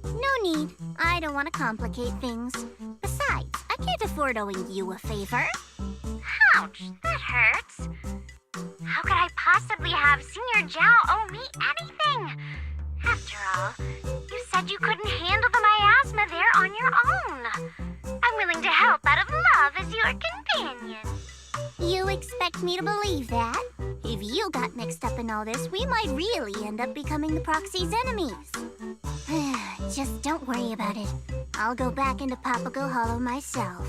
No need. I don't want to complicate things. Besides, I can't afford owing you a favor. Ouch, that hurts. How could I possibly have Senior Zhao owe me anything? After all, you said you couldn't handle the miasma there on your own. I'm willing to help out of love as your companion. You expect me to believe that? If you got mixed up in all this, we might really end up becoming the Proxy's enemies. Just don't worry about it. I'll go back into Papago Hollow myself.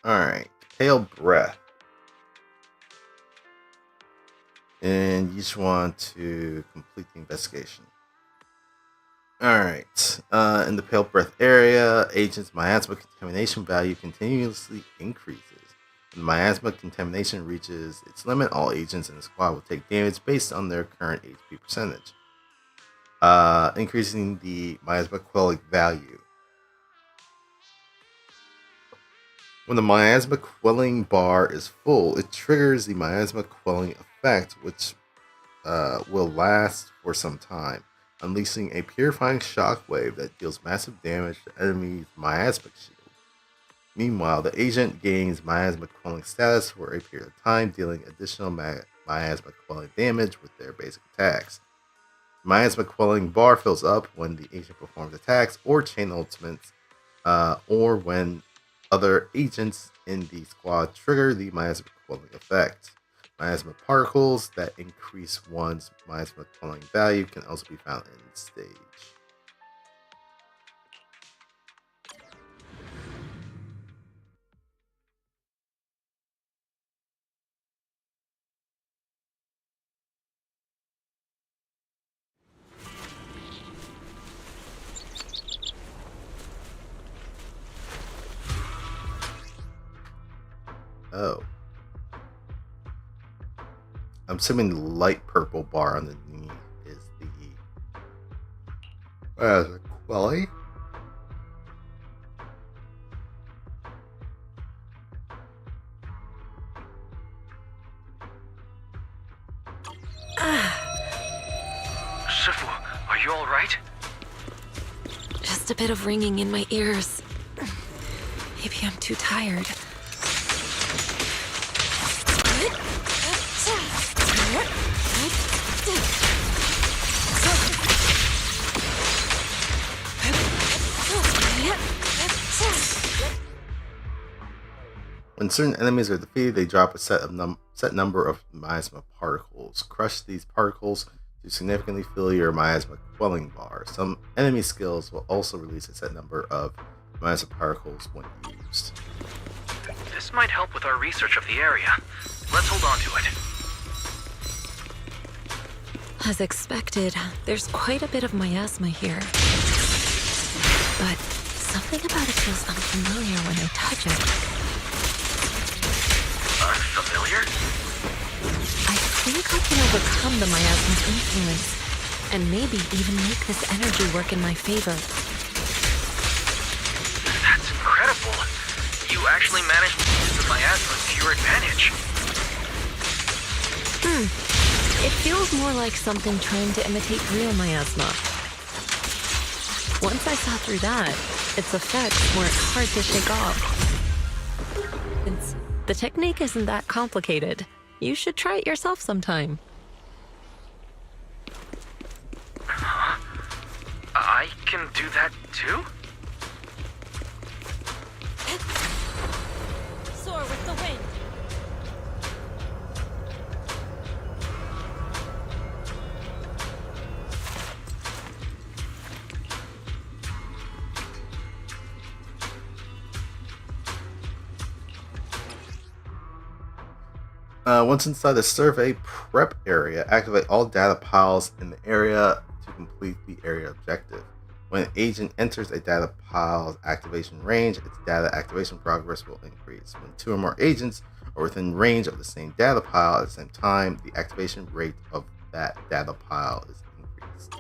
Alright, pale breath. And you just want to complete the investigation. Alright, in the pale breath area, agent's miasma contamination value continuously increases. When miasma contamination reaches its limit, all agents in the squad will take damage based on their current HP percentage. Increasing the miasma quelling value. When the miasma quelling bar is full, it triggers the miasma quelling effect, which will last for some time, unleashing a purifying shockwave that deals massive damage to enemies' miasma shield. Meanwhile, the agent gains miasma quelling status for a period of time, dealing additional miasma quelling damage with their basic attacks. Miasma quelling bar fills up when the agent performs attacks or chain ultimates, or when other agents in the squad trigger the miasma quelling effect. Miasma particles that increase one's miasma quelling value can also be found in the stage. Oh. I'm assuming the light purple bar underneath is the quelling. Shifu, are you alright? Just a bit of ringing in my ears. Maybe I'm too tired. When certain enemies are defeated, they drop a set number of miasma particles. Crush these particles to significantly fill your miasma quelling bar. Some enemy skills will also release a set number of miasma particles when used. This might help with our research of the area. Let's hold on to it. As expected, there's quite a bit of miasma here. But something about it feels unfamiliar when I touch it. Unfamiliar? I think I can overcome the miasma's influence, and maybe even make this energy work in my favor. That's incredible. You actually managed to use the miasma to your advantage. It feels more like something trying to imitate real miasma. Once I saw through that, its effects weren't hard to shake off. The technique isn't that complicated. You should try it yourself sometime. I can do that too? Soar with the wind. Once inside the survey prep area, activate all data piles in the area to complete the area objective. When an agent enters a data pile's activation range, its data activation progress will increase. When two or more agents are within range of the same data pile at the same time, the activation rate of that data pile is increased.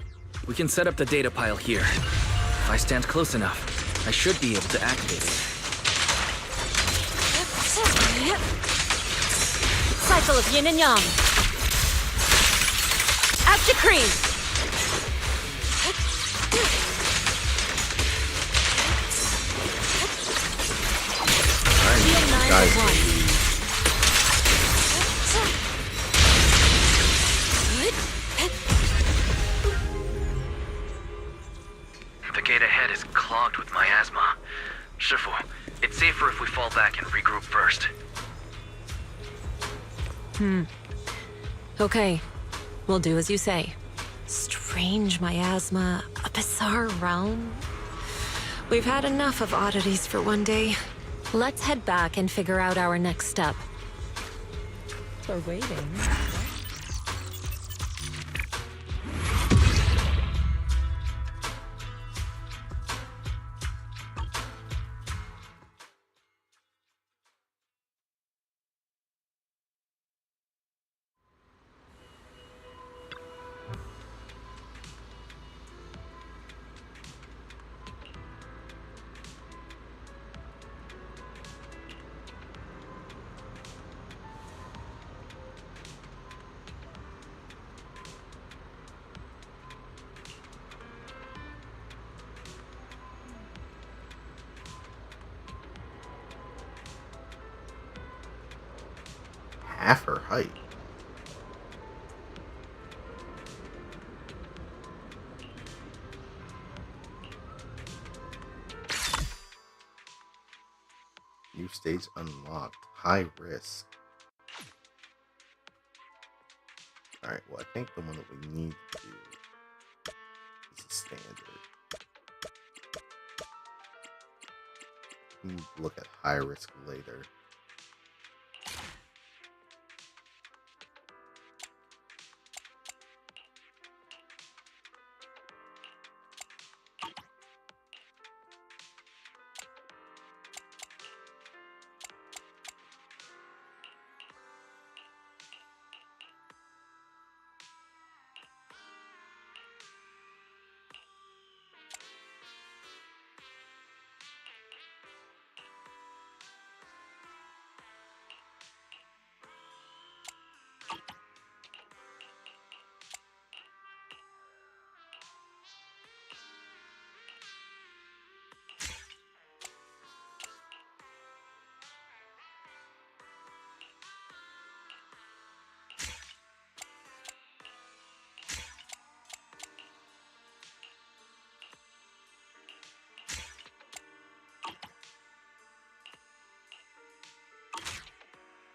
We can set up the data pile here. If I stand close enough, I should be able to activate it. Cycle of yin and yang. As decreed. The gate ahead is clogged with miasma. Shifu, it's safer if we fall back and regroup first. Okay, we'll do as you say. Strange miasma, a bizarre realm. We've had enough of oddities for one day. Let's head back and figure out our next step. We're waiting. Half her height. New stage unlocked. High risk. Alright, well, I think the one that we need to do is a standard. We need to look at high risk later.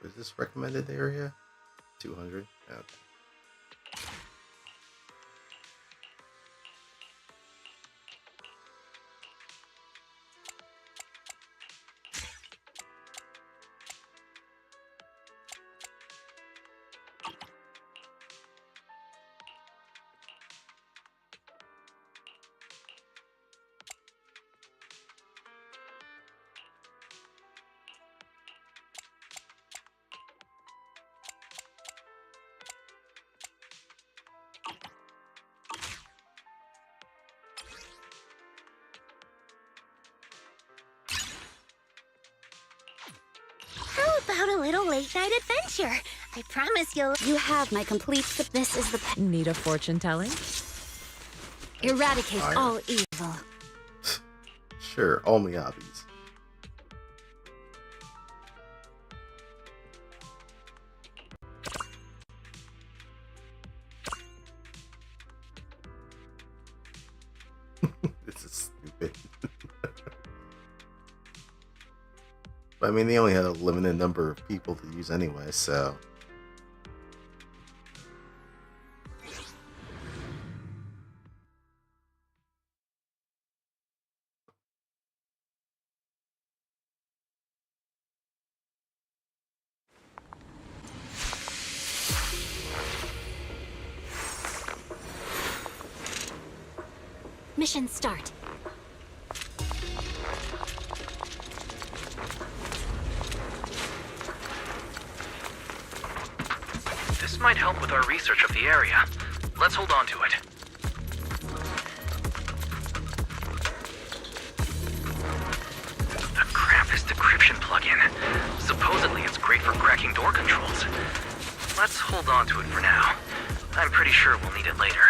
Is this recommended area? 200? Okay. About a little late-night adventure. I promise you'll... You have my complete... This is the... Need a fortune telling? Eradicate Fire. all evil. Sure, all Miyabis. This is stupid. But I mean, they only had a limited number of people to use anyway, so... Mission start. This might help with our research of the area. Let's hold on to it. The Krampus decryption plugin. Supposedly it's great for cracking door controls. Let's hold on to it for now. I'm pretty sure we'll need it later.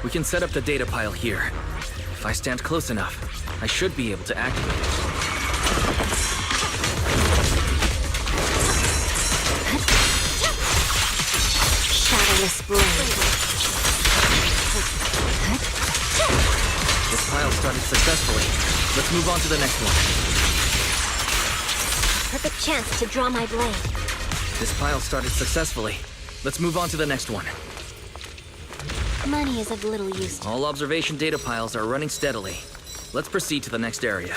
We can set up the data pile here. If I stand close enough, I should be able to activate it. Shadowless blade. This pile started successfully. Let's move on to the next one. Perfect chance to draw my blade. This pile started successfully. Let's move on to the next one. Money is of little use to... All observation data piles are running steadily. let's proceed to the next area.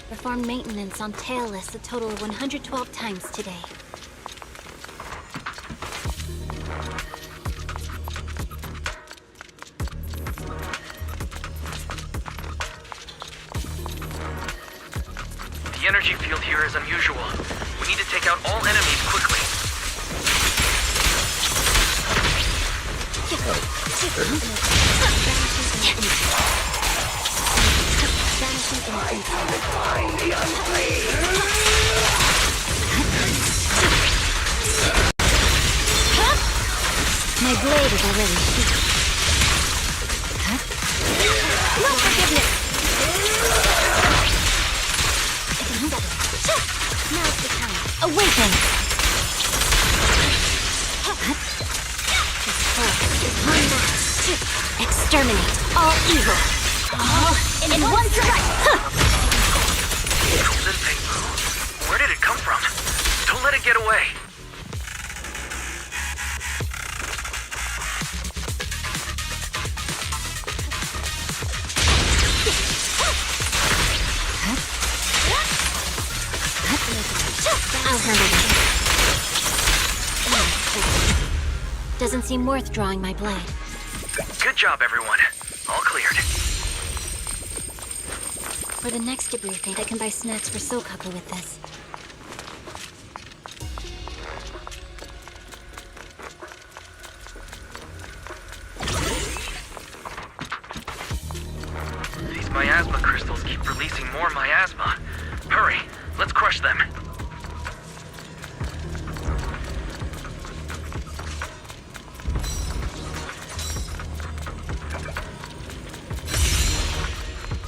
Performed maintenance on Tailless a total of 112 times today. The energy field here is unusual. We need to take out all enemies quickly. My blade is already sheathed. No forgiveness! Now's the time. Awaken! This foe is unmatched. Exterminate all evil. All in one strike! Where did it come from? Don't let it get away. I'll handle it. Doesn't seem worth drawing my blade. Good job, everyone. All cleared. For the next debriefing, I can buy snacks for Sokaku with this. These miasma crystals keep releasing more miasma. Hurry, let's crush them.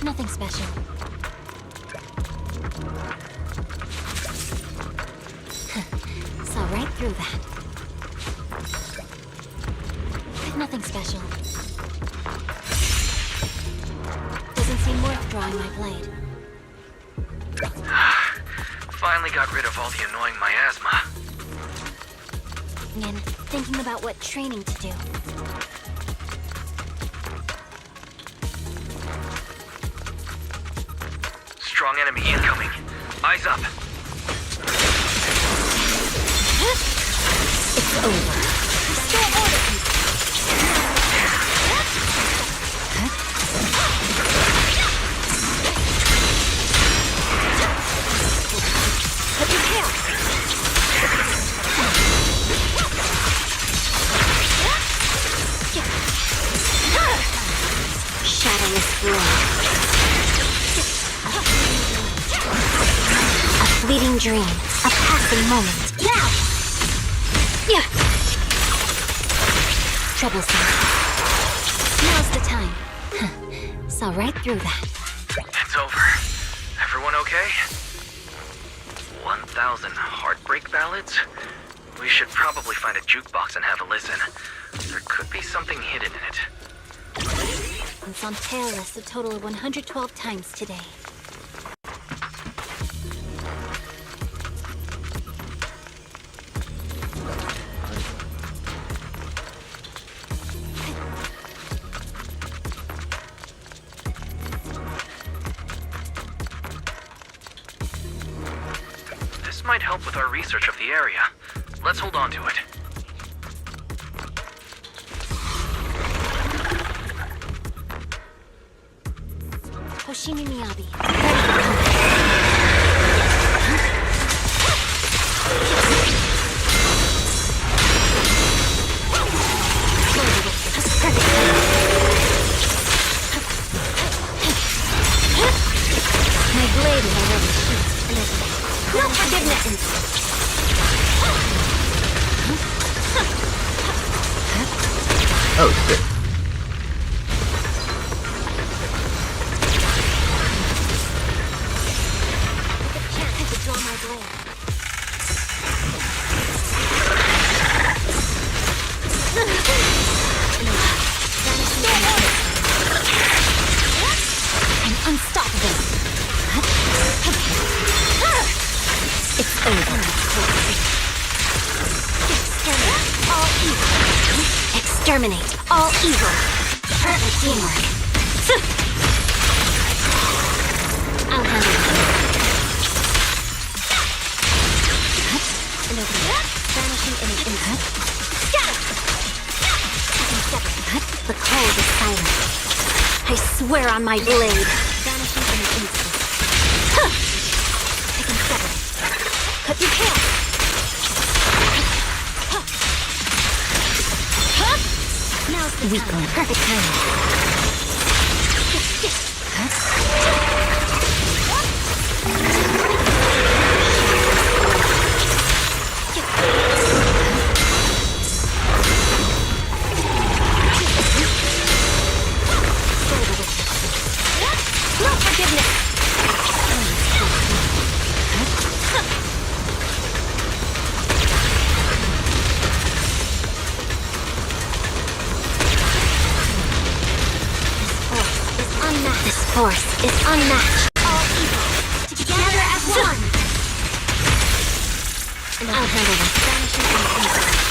Nothing special. Saw right through that. Nothing special. Doesn't seem worth drawing my blade. Finally got rid of all the annoying miasma. And thinking about what training to do. Strong enemy incoming. Eyes up. It's over. Restore order. Prepare. Shadowless blade. A fleeting dream, a passing moment. Now! Yeah! Troublesome. Now's the time. Saw right through that. It's over. Everyone okay? 1,000 heartbreak ballads? We should probably find a jukebox and have a listen. There could be something hidden in it. It's on Tailless a total of 112 times today. This might help with our research of the area. Let's hold on to it. Hoshimi Miyabi. My blade is already sheathed. No forgiveness! Oh, shit. I'm unstoppable. It's over. Exterminate all evil. Perfect teamwork. I'll handle it. And over there. Vanishing in an instant. Scatter! The cold is silent. I swear on my blade. Vanishing in an instant. I can sever it. But you can't. Now's the weak one. Perfect timing. No forgiveness. This force is unmatched. All evil together as one. And I'll handle this. Vanishing in an instant.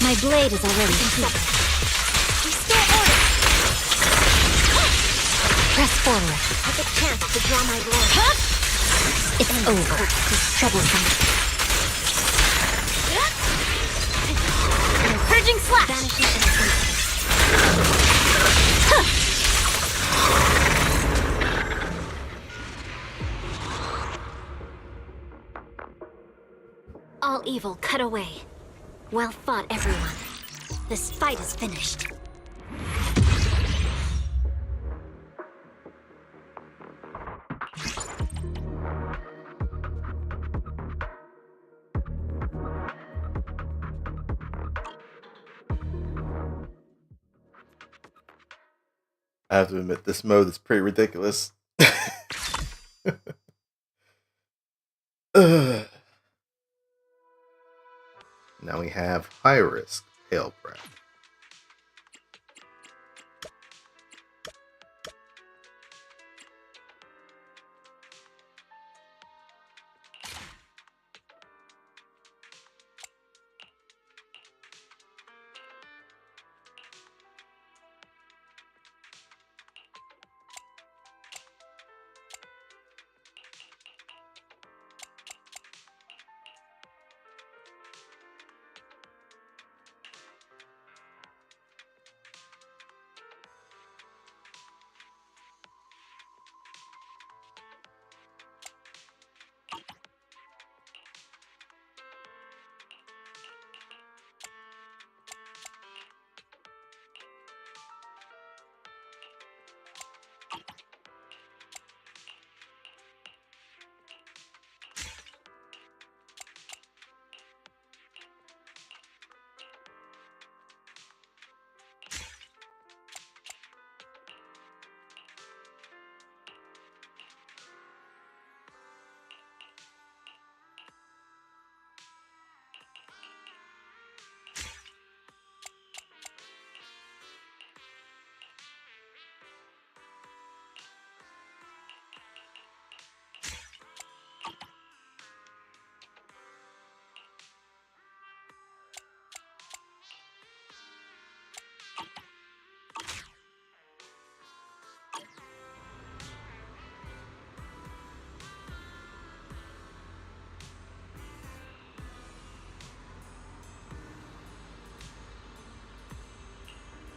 My blade is already complete. Restore order. Press forward. Take a chance to draw my blade. It's over. This troublesome. Purging slash. Vanishing in an instant. All evil cut away. Well fought, everyone. This fight is finished. I have to admit, this mode is pretty ridiculous. Now we have high risk pale breath.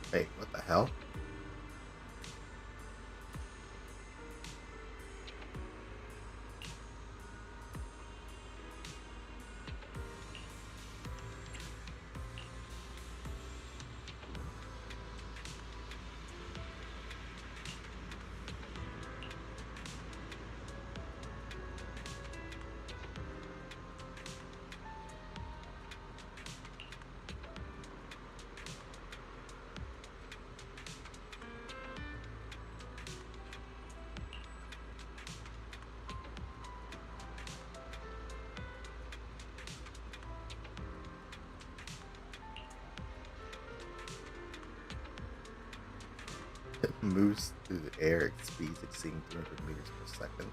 Hey, what the hell? It moves through the air at speeds exceeding 300 meters per second.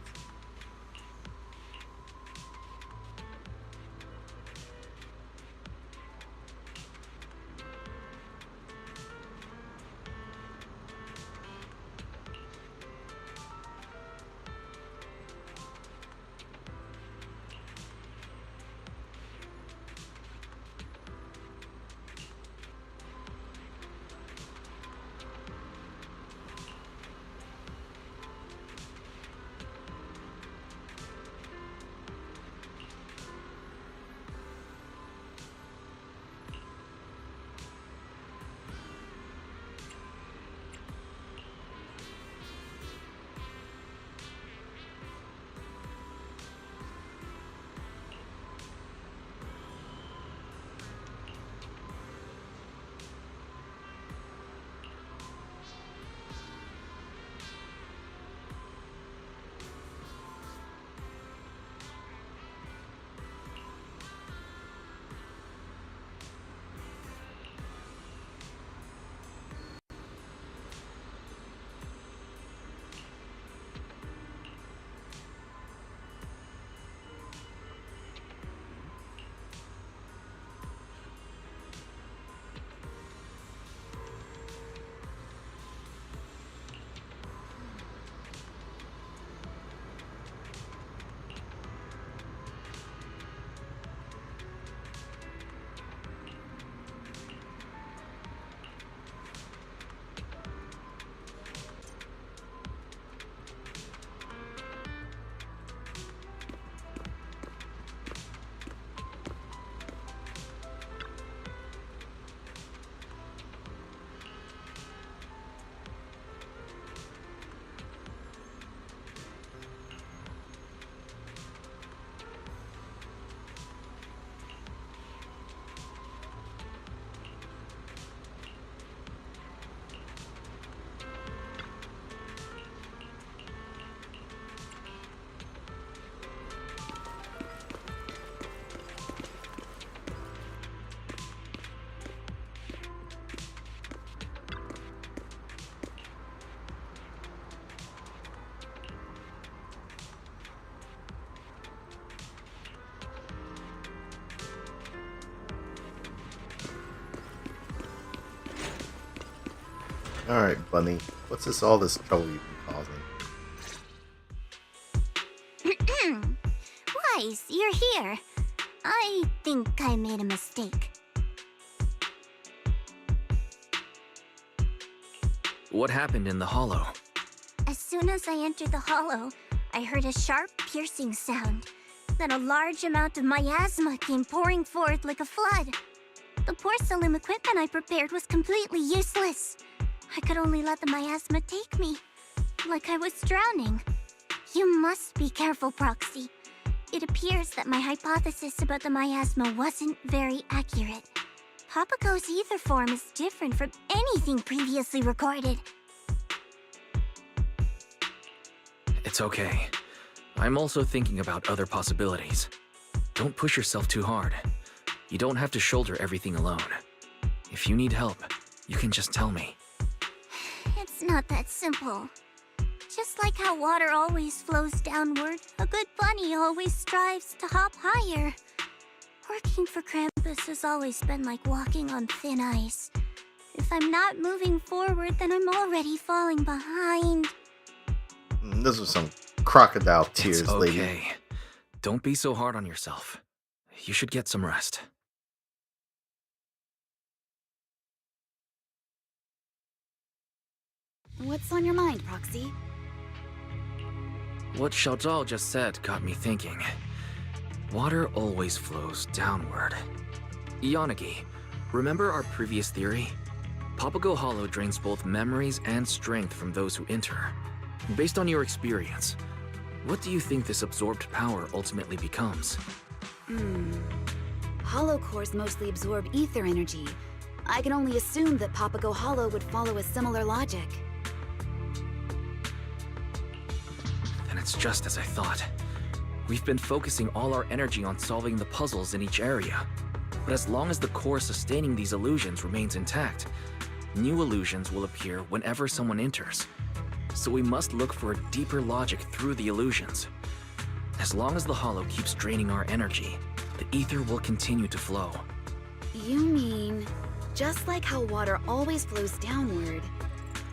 Alright, Bunny. What's all this trouble you've been causing? Wise, you're here. I think I made a mistake. What happened in the hollow? As soon as I entered the hollow, I heard a sharp, piercing sound. Then a large amount of miasma came pouring forth like a flood. The porcelain equipment I prepared was completely useless. I could only let the miasma take me, like I was drowning. You must be careful, Proxy. It appears that my hypothesis about the miasma wasn't very accurate. Papago's ether form is different from anything previously recorded. It's okay. I'm also thinking about other possibilities. Don't push yourself too hard. You don't have to shoulder everything alone. If you need help, you can just tell me. It's not that simple. Just like how water always flows downward, a good bunny always strives to hop higher. Working for Krampus has always been like walking on thin ice. If I'm not moving forward, then I'm already falling behind. Those are some crocodile tears, it's okay. lady. Don't be so hard on yourself. You should get some rest. What's on your mind, Proxy? What Xiaozhao just said got me thinking. Water always flows downward. Yanagi, remember our previous theory? Papago Hollow drains both memories and strength from those who enter. Based on your experience, what do you think this absorbed power ultimately becomes? Hollow cores mostly absorb ether energy. I can only assume that Papago Hollow would follow a similar logic. Then it's just as I thought. We've been focusing all our energy on solving the puzzles in each area. But as long as the core sustaining these illusions remains intact, new illusions will appear whenever someone enters. So we must look for a deeper logic through the illusions. As long as the hollow keeps draining our energy, the ether will continue to flow. You mean, just like how water always flows downward,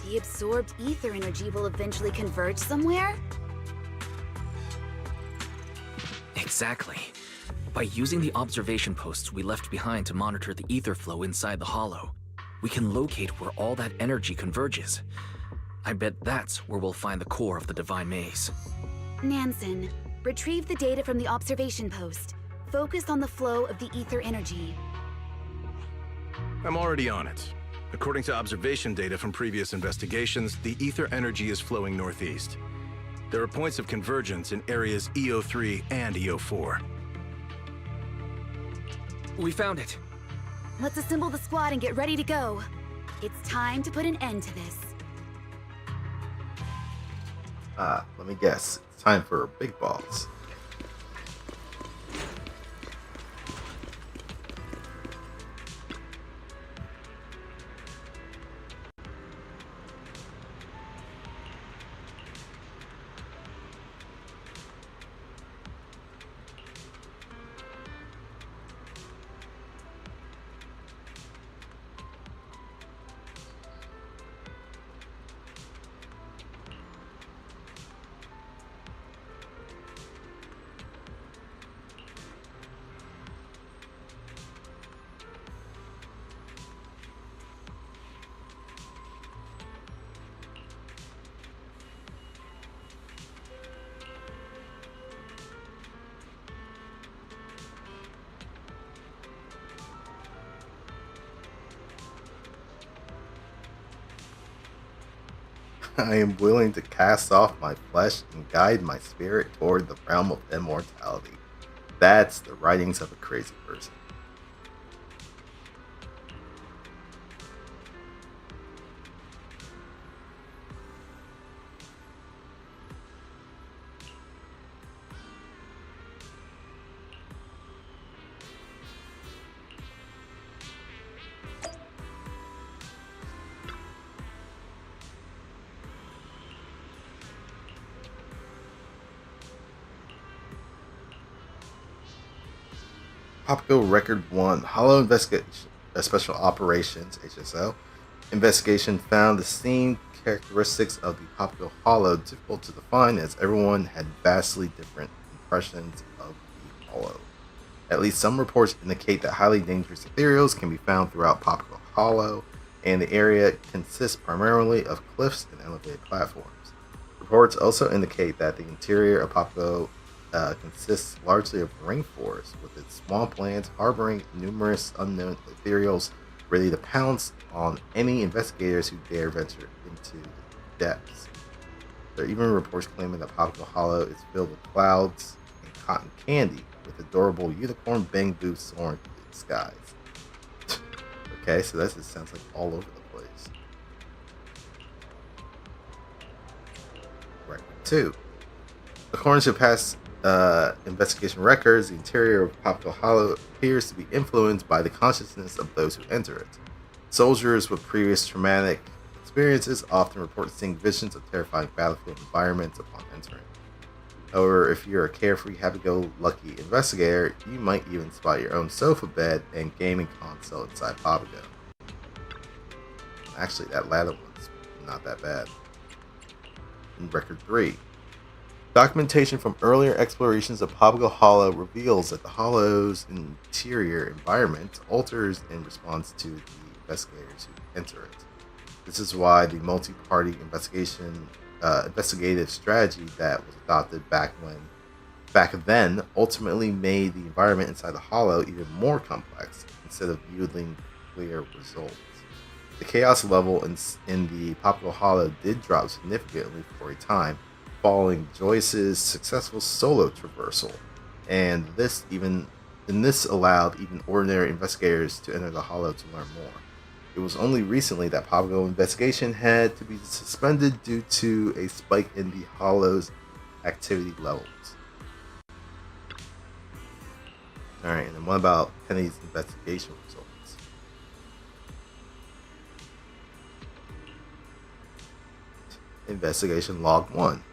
the absorbed ether energy will eventually converge somewhere? Exactly. By using the observation posts we left behind to monitor the ether flow inside the hollow, we can locate where all that energy converges. I bet that's where we'll find the core of the Divine Maze. Nansen, retrieve the data from the observation post. Focus on the flow of the ether energy. I'm already on it. According to observation data from previous investigations, the ether energy is flowing northeast. There are points of convergence in areas EO3 and EO4. We found it. Let's assemble the squad and get ready to go. It's time to put an end to this. Let me guess. It's time for big balls. I am willing to cast off my flesh and guide my spirit toward the realm of immortality. That's the writings of a crazy person. Papago Record 1, Hollow Investigation Special Operations, HSO. Investigation found the same characteristics of the Popco Hollow difficult to define, as everyone had vastly different impressions of the Hollow. At least some reports indicate that highly dangerous ethereals can be found throughout Popco Hollow, and the area consists primarily of cliffs and elevated platforms. Reports also indicate that the interior of Popco consists largely of rainforest, with its swamplands harboring numerous unknown ethereals ready to pounce on any investigators who dare venture into the depths. There are even reports claiming that Popco Hollow is filled with clouds and cotton candy, with adorable unicorn bamboo soaring through the skies. Okay, so that just sounds like all over the place. Right. 2. According to past investigation records, the interior of Popco Hollow appears to be influenced by the consciousness of those who enter it. Soldiers with previous traumatic experiences often report seeing visions of terrifying battlefield environments upon entering. However, if you're a carefree, happy-go-lucky investigator, you might even spot your own sofa bed and gaming console inside Popco. Actually, that latter one's not that bad. In Record 3. Documentation from earlier explorations of Popco Hollow reveals that the Hollow's interior environment alters in response to the investigators who enter it. This is why the multi-party investigative strategy that was adopted back then ultimately made the environment inside the Hollow even more complex, instead of yielding clear results. The chaos level in the Popco Hollow did drop significantly for a time, following Joyce's successful solo traversal, and this allowed even ordinary investigators to enter the Hollow to learn more. It was only recently that Popco investigation had to be suspended due to a spike in the Hollow's activity levels. Alright, and then what about Penny's investigation results? Investigation Log 1.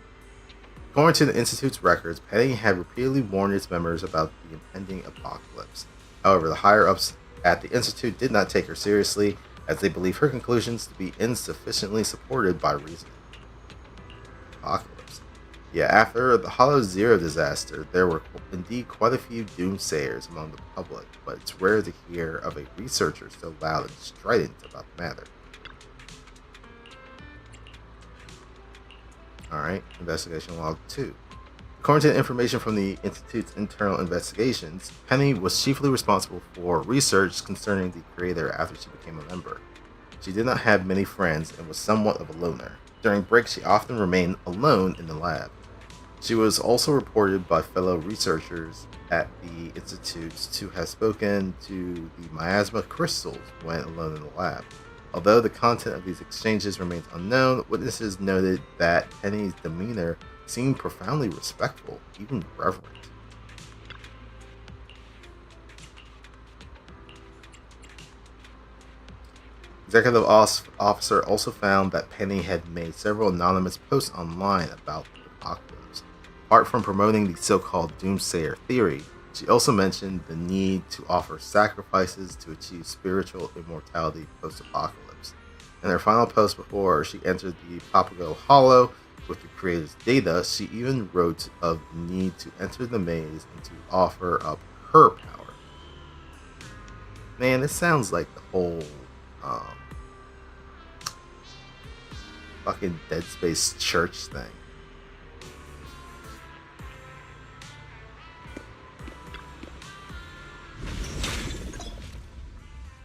According to the Institute's records, Penny had repeatedly warned its members about the impending apocalypse. However, the higher-ups at the Institute did not take her seriously, as they believe her conclusions to be insufficiently supported by reason. Apocalypse. Yeah, after the Hollow Zero disaster, there were indeed quite a few doomsayers among the public, but it's rare to hear of a researcher so loud and strident about the matter. Alright, Investigation Log 2. According to the information from the Institute's internal investigations, Penny was chiefly responsible for research concerning the creator after she became a member. She did not have many friends and was somewhat of a loner. During breaks, she often remained alone in the lab. She was also reported by fellow researchers at the Institute to have spoken to the miasma crystals when alone in the lab. Although the content of these exchanges remains unknown, witnesses noted that Penny's demeanor seemed profoundly respectful, even reverent. Executive Officer also found that Penny had made several anonymous posts online about the apocalypse. Apart from promoting the so-called doomsayer theory, she also mentioned the need to offer sacrifices to achieve spiritual immortality post-apocalypse. In her final post before she entered the Popco Hollow with the creator's data, she even wrote of the need to enter the maze and to offer up her power. Man, this sounds like the whole fucking Dead Space church thing.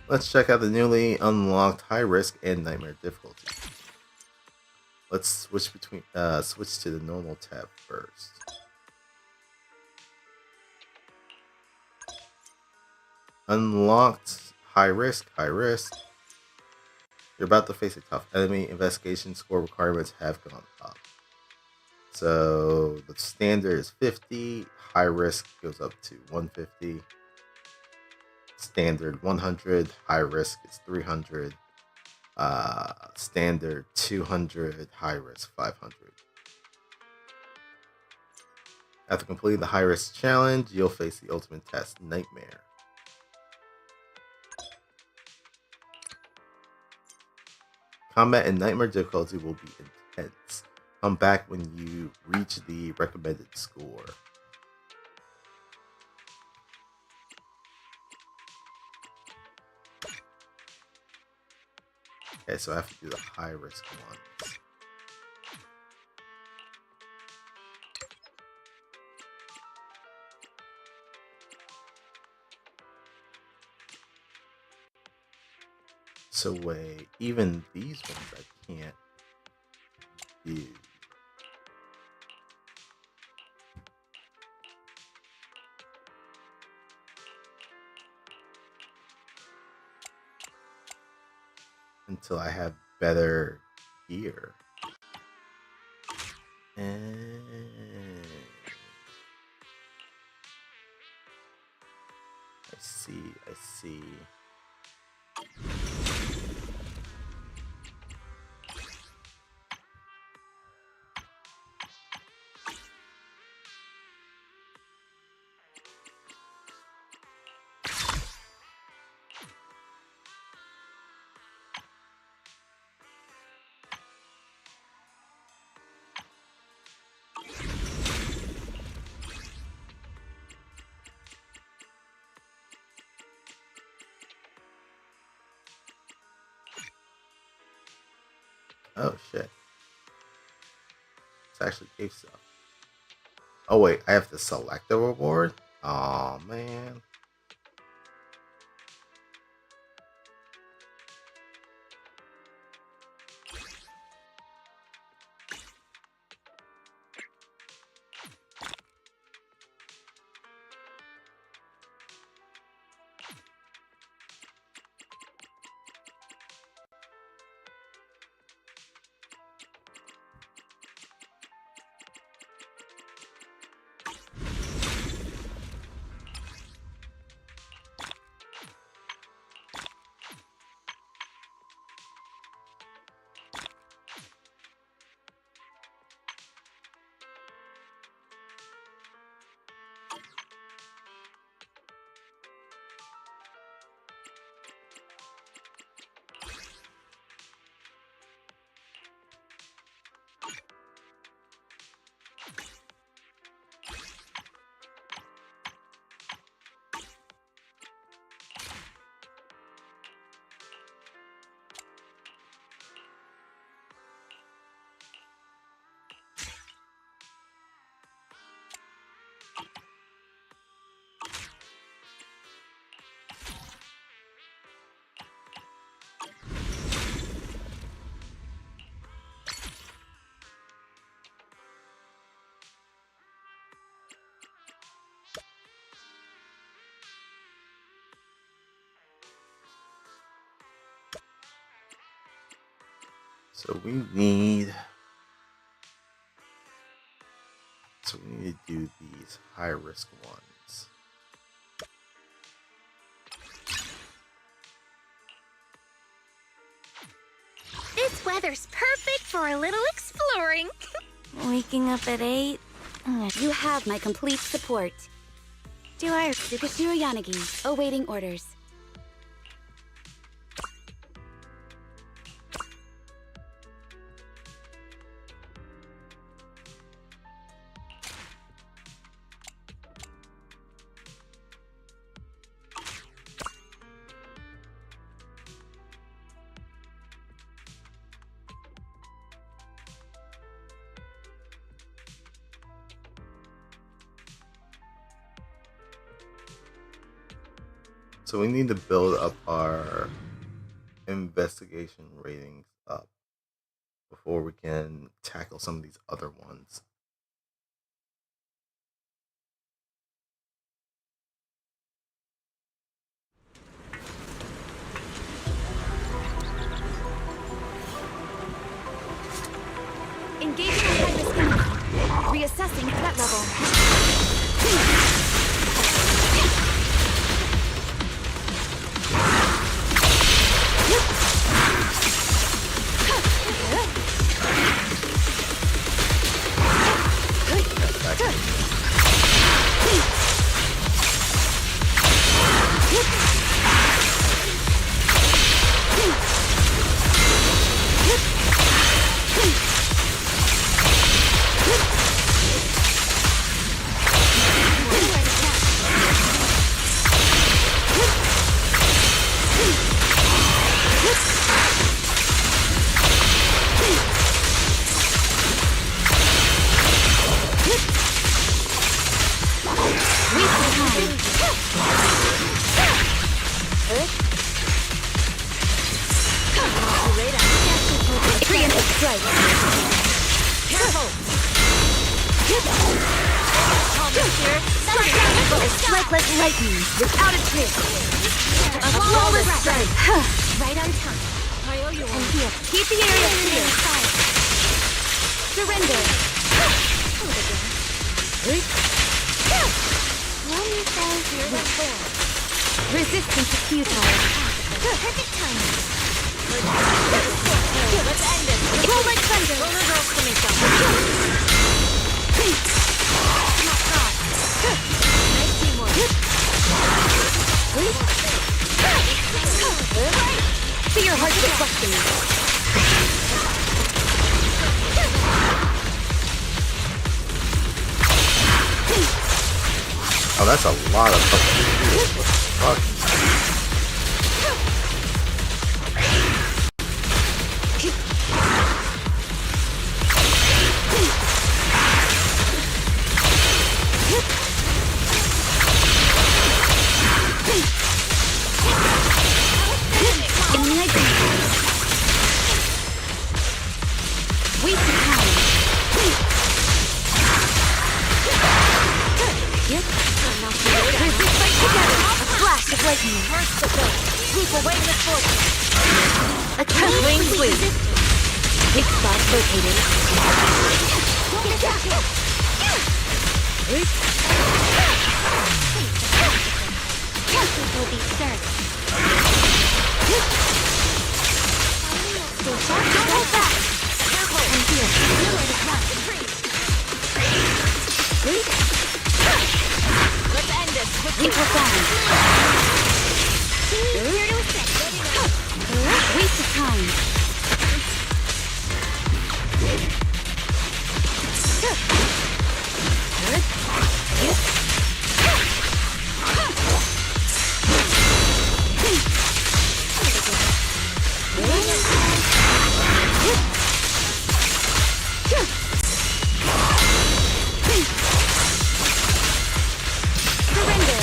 Let's check out the newly unlocked high risk and nightmare difficulty. Let's switch to the normal tab first. Unlocked high risk. You're about to face a tough enemy. Investigation score requirements have gone up. So the standard is 50, high risk goes up to 150. Standard 100, high risk is 300, standard 200, high risk 500. After completing the high risk challenge, you'll face the ultimate test, Nightmare. Combat and nightmare difficulty will be intense. Come back when you reach the recommended score. Okay, so I have to do the high risk ones. So wait, even these ones I can't do. Until I have better gear. And I see. Oh shit. It's actually cave stuff. Oh wait, I have to select the reward? Oh man. So we need to do these high risk ones. This weather's perfect for a little exploring. Waking up at 8. You have my complete support. Do I? Tsukashiro Yanagi, awaiting orders. So we need to build up our investigation ratings up before we can tackle some of these other ones. Engaging a high-risk enemy. Reassessing threat level. strike. Careful! Strike like lightning, without a trace. A flawless strike. Right on time. HoYoverse. And here, keep the area clear. Surrender. Resistance is futile. Perfect timing. Let's end it. Roll like thunder. Roller girl's coming down. Nice teamwork. See your heart reflecting. Oh, that's a lot of fucking. Fuck. A wing sweep. Weak spot located. Will be served. Don't hold back. Careful. I'm here. Let's end this quickly. Equal ground. Here to assist. Waste of time. Surrender.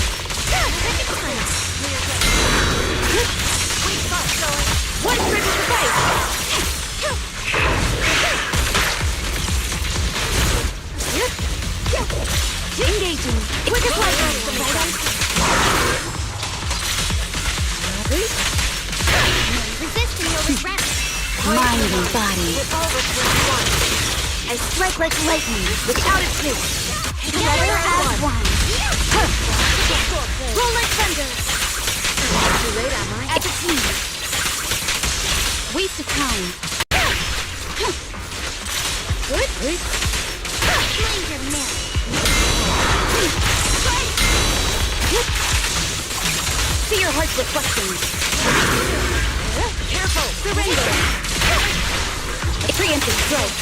One triple strike. Engaging. Quick as lightning. Resisting your regret. Mind and body. I strike like lightning without a trace. Together as one. Roll like thunder. Too late, am I? It's a team. Waste of time. Mind your miss. See your heart reflecting. Careful! Surrender. A preemptive strike.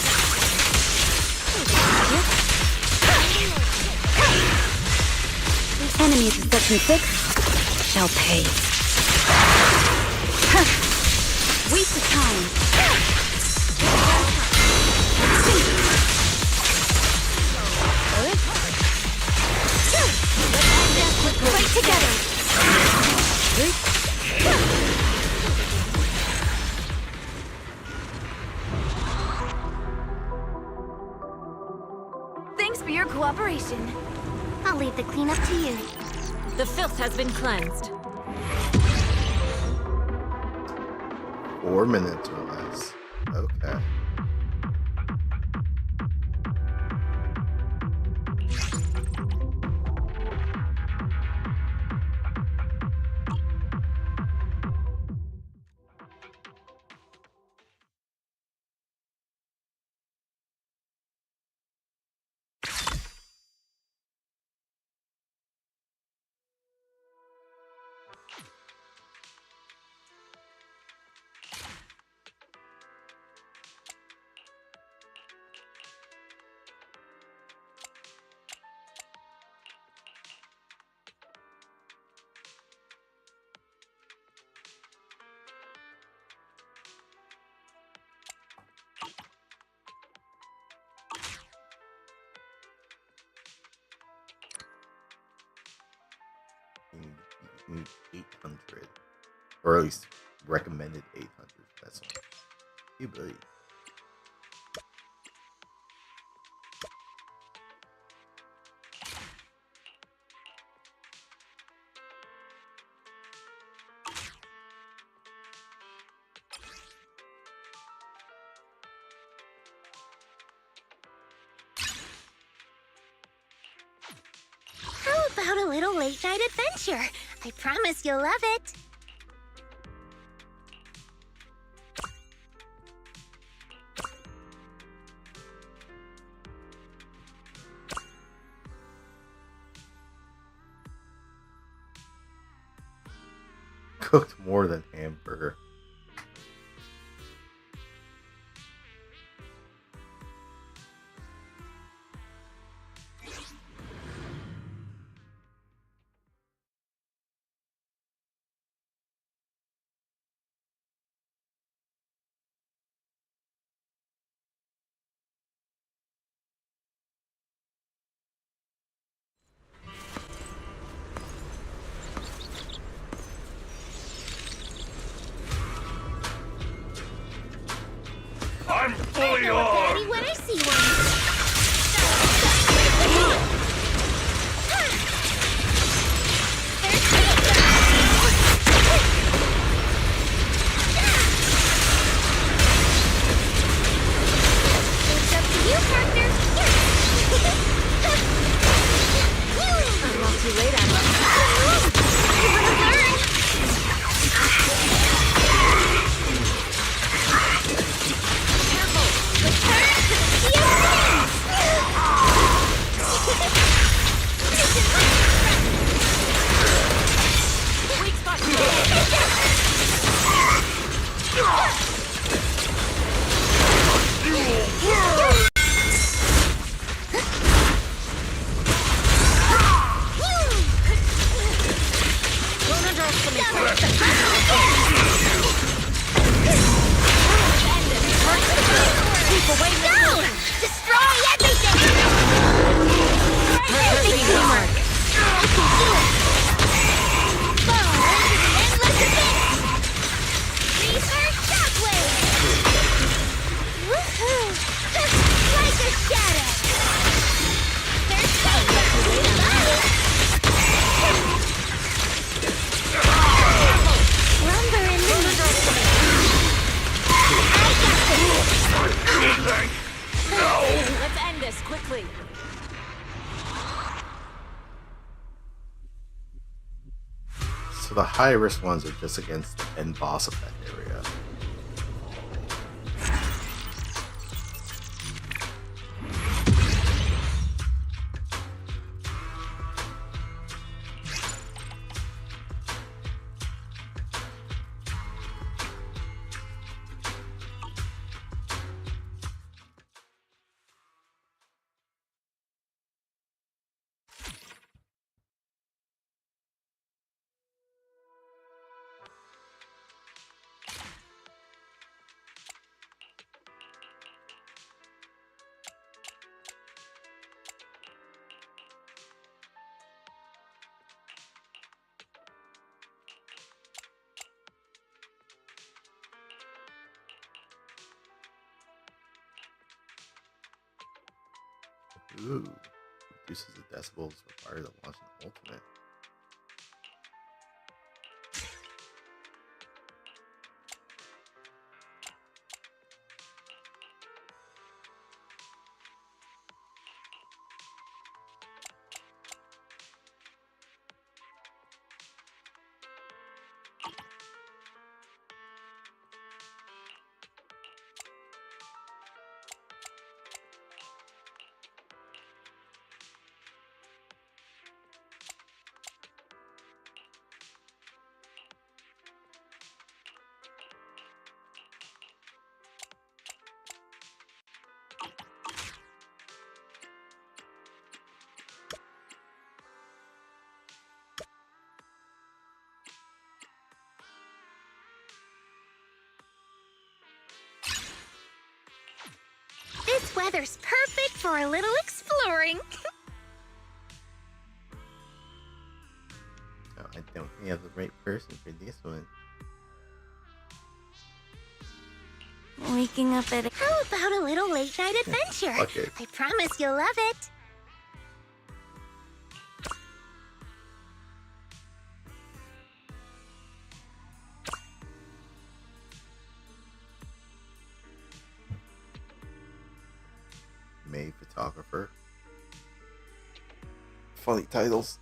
Enemies of Section 6 shall pay. Waste of time. Fight together. Thanks for your cooperation. I'll leave the cleanup to you. The filth has been cleansed. 4 minutes or less. Okay. You need 800, or at least recommended 800. That's all. You believe. about a little late-night adventure? I promise you'll love it. Cooked more than hamburger. I'm fully I know a armed! baddie when I see one. It's up to you, partner. I'm not too late, Emma. Destroy everything! Perfect teamwork! I can do it! Fall into the endless abyss! Reaper shockwave! Woohoo! Just like a shadow! There's paper! Lumber in the Let's end this quickly. So the high risk ones are just against the end boss of that area. Ooh, reduces the decibels required to launch an ultimate. This weather's perfect for a little exploring. No, I don't think I have the right person for this one. Waking up at... How about a little late-night adventure? Fuck it. I promise you'll love it. May photographer. Funny titles.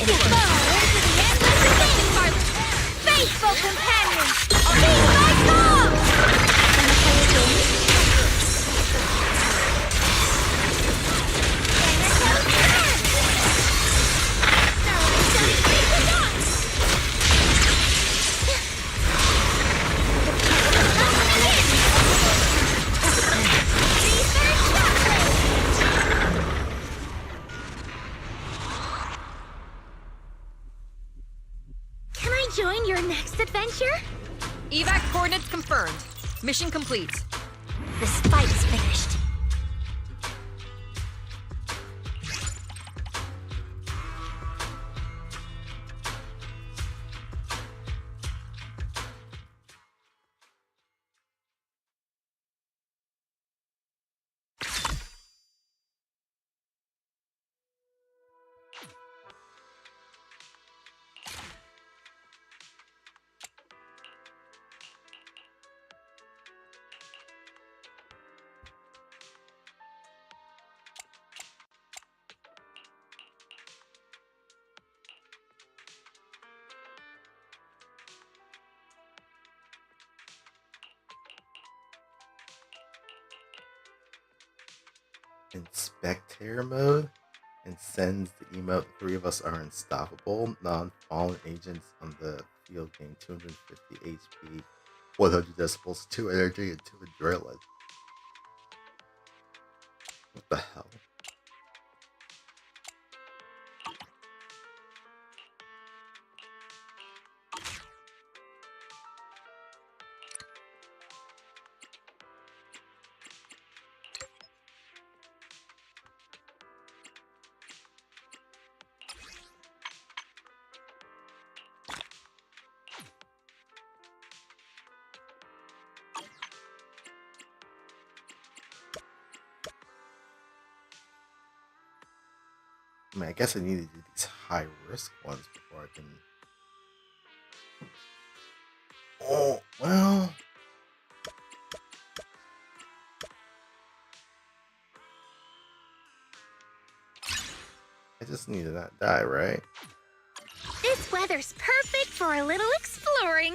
Into the endless faithful companion! Be my call! Can I join your next adventure? Evac coordinates confirmed. Mission complete. This fight is finished. In spectator mode and sends the emote, the three of us are unstoppable. Non-fallen agents on the field gain 250 HP, 100 decibels, 2 energy, and 2 adrenaline. What the hell? I mean, I guess I need to do these high risk ones before I can. Oh, well. I just need to not die, right? This weather's perfect for a little exploring.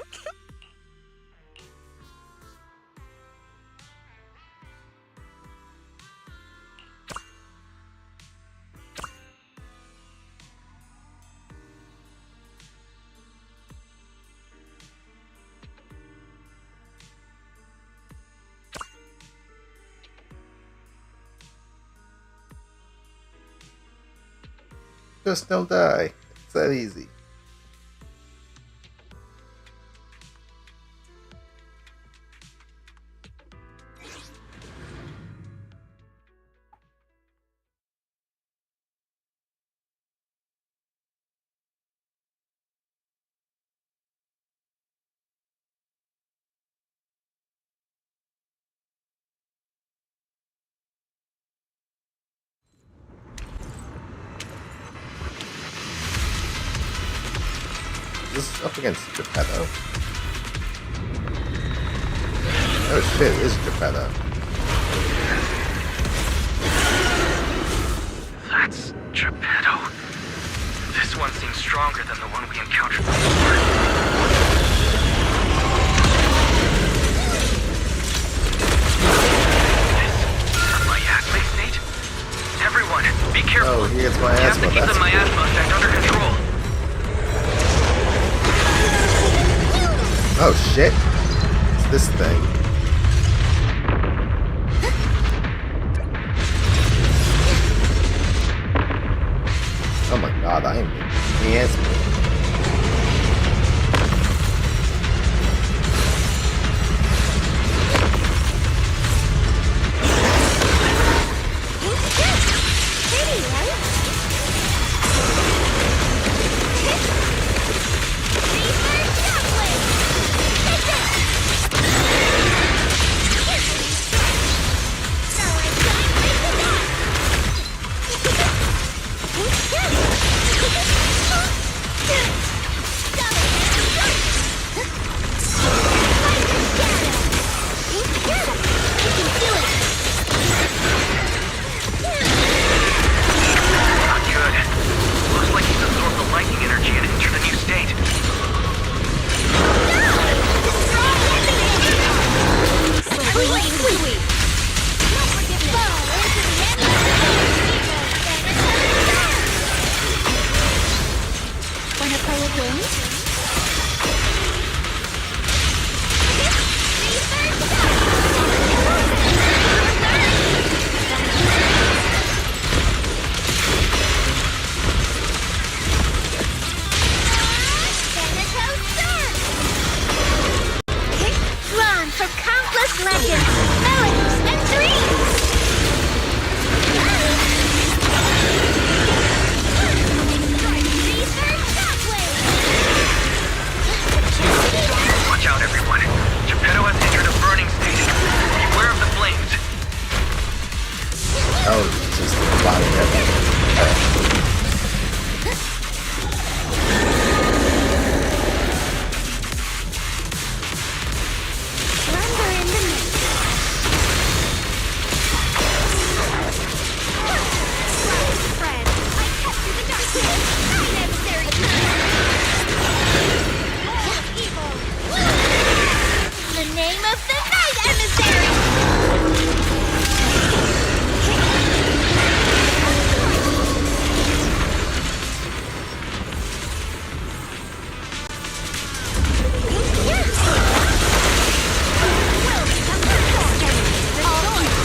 Just don't die. It's that easy. This is up against Geppetto. Oh shit, it is Geppetto. That's Geppetto. This one seems stronger than the one we encountered before. This a miasma state? Everyone, be careful. Oh, he gets We have to miasma. keep the miasma effect under control. Oh shit. It's this thing. Oh my god, I am miasma. just the body heavy. The name of the night, emissary!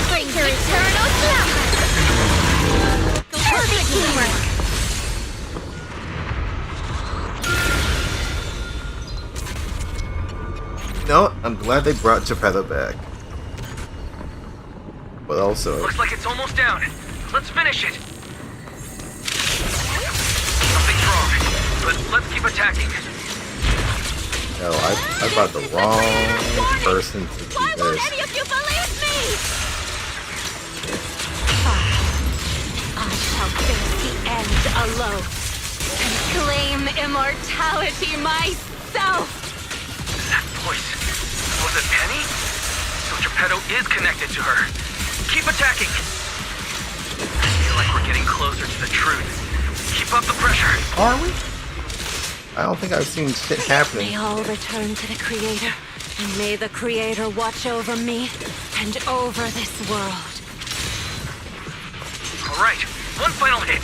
Bring your eternal slumber! Perfect teamwork! You know what? I'm glad they brought Geppetto back. But also... Looks like it's almost down. Let's finish it. Something's wrong, but let's keep attacking. No, I brought the wrong person to do this. Why won't any of you believe me? I shall face the end alone and claim immortality myself. That voice. Was it Penny? So Geppetto is connected to her. Keep attacking. I feel like we're getting closer to the truth. Keep up the pressure. Are we? I don't think I've seen shit happening. May all return to the Creator, and may the Creator watch over me and over this world. All right, one final hit.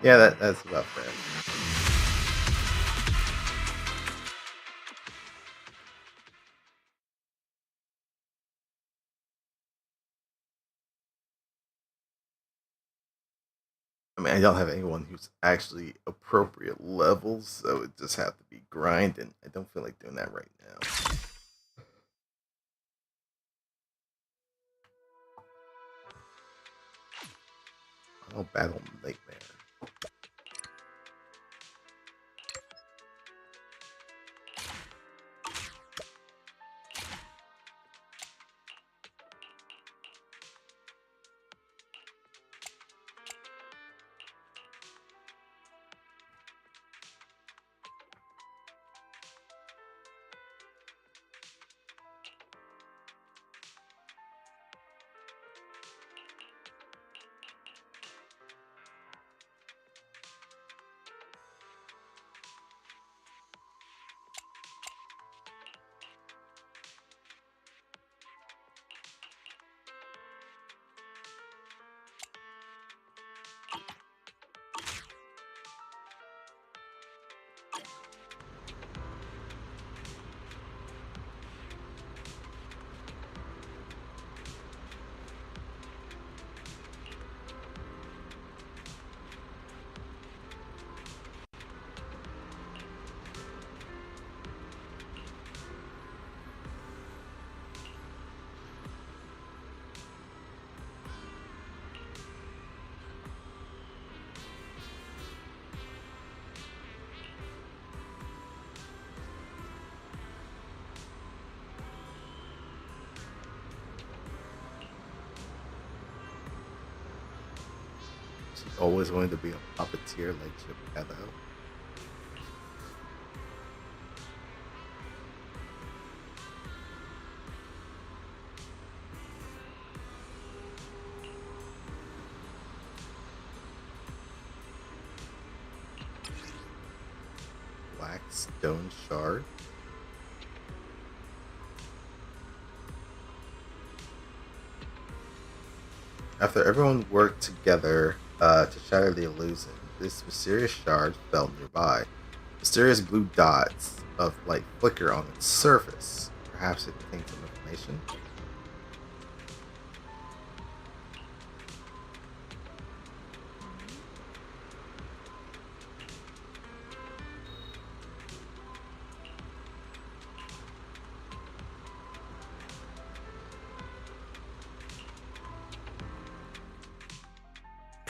Yeah, that's about fair. I mean, I don't have anyone who's actually appropriate levels, so it just have to be grind, and I don't feel like doing that right now. Oh, Battle Nightmare. She's always wanted to be a puppeteer like Geppetto. Black stone shard. After everyone worked together to shatter the illusion, this mysterious shard fell nearby. Mysterious blue dots of light flicker on its surface. Perhaps it contains some information.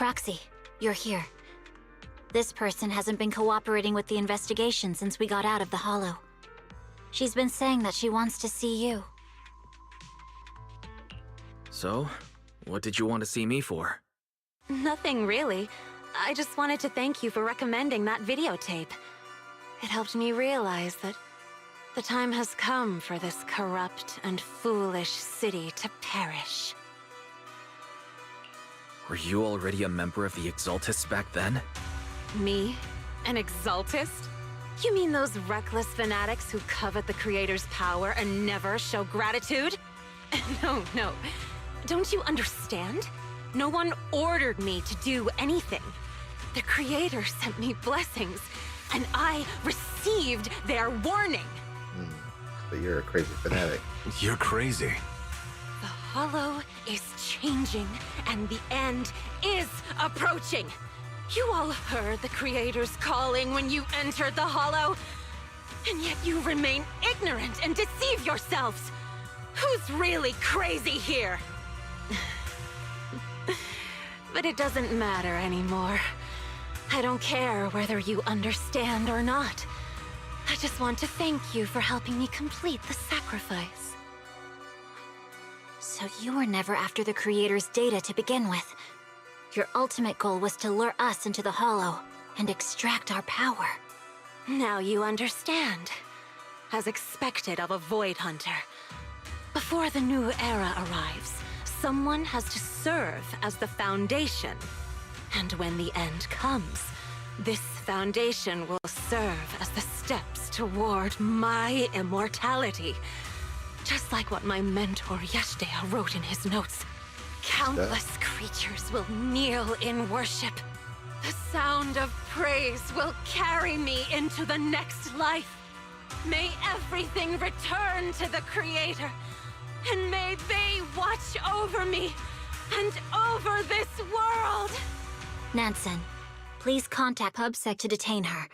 Proxy, you're here. This person hasn't been cooperating with the investigation since we got out of the Hollow. She's been saying that she wants to see you. So, what did you want to see me for? Nothing really. I just wanted to thank you for recommending that videotape. It helped me realize that the time has come for this corrupt and foolish city to perish. Were you already a member of the Exaltists back then? Me? An Exaltist? You mean those reckless fanatics who covet the Creator's power and never show gratitude? No. Don't you understand? No one ordered me to do anything. The Creator sent me blessings, and I received their warning. But you're a crazy fanatic. You're crazy. The Hollow is changing, and the end is approaching. You all heard the Creator's calling when you entered the Hollow, and yet you remain ignorant and deceive yourselves. Who's really crazy here? But it doesn't matter anymore. I don't care whether you understand or not. I just want to thank you for helping me complete the sacrifice. So you were never after the Creator's data to begin with. Your ultimate goal was to lure us into the Hollow and extract our power. Now you understand. As expected of a Void Hunter. Before the new era arrives, someone has to serve as the foundation. And when the end comes, this foundation will serve as the steps toward my immortality. Just like what my mentor Yeshdea wrote in his notes. Countless creatures will kneel in worship. The sound of praise will carry me into the next life. May everything return to the Creator. And may they watch over me and over this world. Nansen, please contact PubSec to detain her.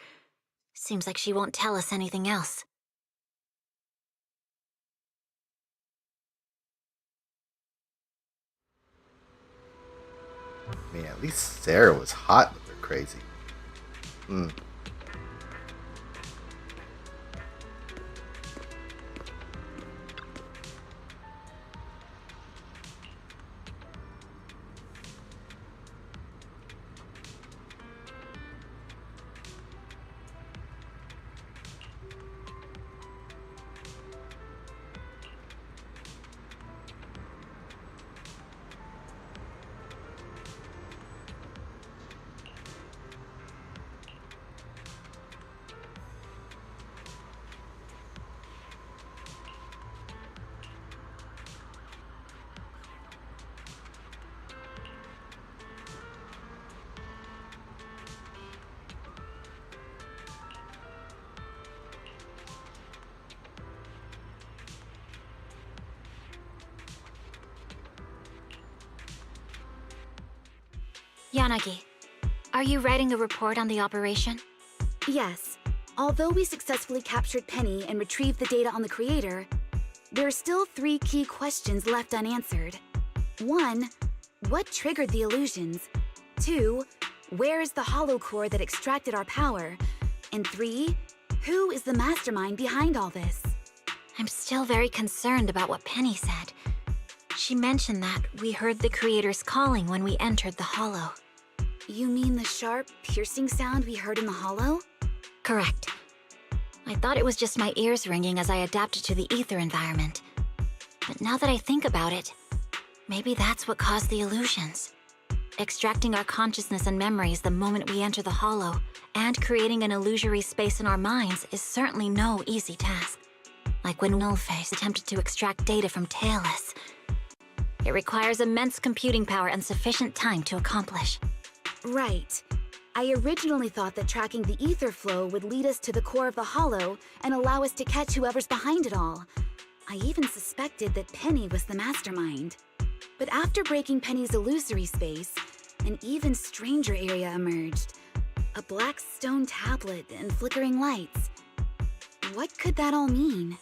Seems like she won't tell us anything else. Man, at least Sarah was hot with her crazy. Yanagi, are you writing a report on the operation? Yes. Although we successfully captured Penny and retrieved the data on the Creator, there are still 3 key questions left unanswered. 1. What triggered the illusions? 2. Where is the hollow core that extracted our power? And 3. Who is the mastermind behind all this? I'm still very concerned about what Penny said. She mentioned that we heard the Creator's calling when we entered the Hollow. You mean the sharp, piercing sound we heard in the Hollow? Correct. I thought it was just my ears ringing as I adapted to the ether environment. But now that I think about it, maybe that's what caused the illusions. Extracting our consciousness and memories the moment we enter the Hollow, and creating an illusory space in our minds is certainly no easy task. Like when Nullface attempted to extract data from Tailless. It requires immense computing power and sufficient time to accomplish. Right. I originally thought that tracking the ether flow would lead us to the core of the Hollow and allow us to catch whoever's behind it all. I even suspected that Penny was the mastermind. But after breaking Penny's illusory space, an even stranger area emerged. A black stone tablet and flickering lights. What could that all mean?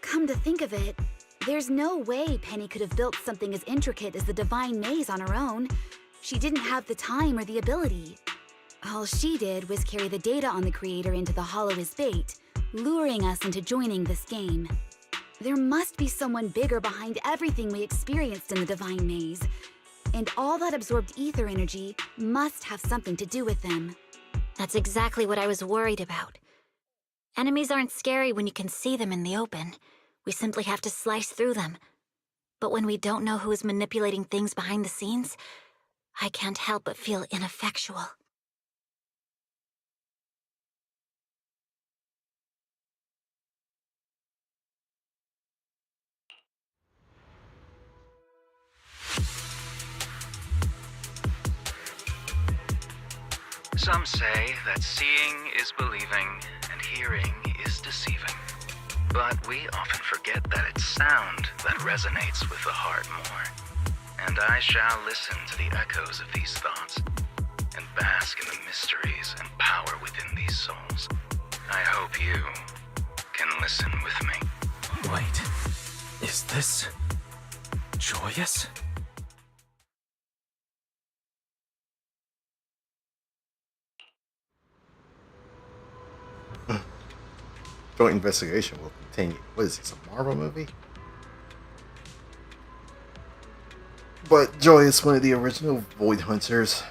Come to think of it, there's no way Penny could have built something as intricate as the Divine Maze on her own. She didn't have the time or the ability. All she did was carry the data on the creator into the Hollow as bait, luring us into joining this game. There must be someone bigger behind everything we experienced in the Divine Maze, and all that absorbed ether energy must have something to do with them. That's exactly what I was worried about. Enemies aren't scary when you can see them in the open. We simply have to slice through them. But when we don't know who is manipulating things behind the scenes, I can't help but feel ineffectual. Some say that seeing is believing and hearing is deceiving. But we often forget that it's sound that resonates with the heart more. And I shall listen to the echoes of these thoughts and bask in the mysteries and power within these souls. I hope you can listen with me. Wait, is this joyous? Joint investigation will continue. What is this, a Marvel movie? But Joy is one of the original Void Hunters.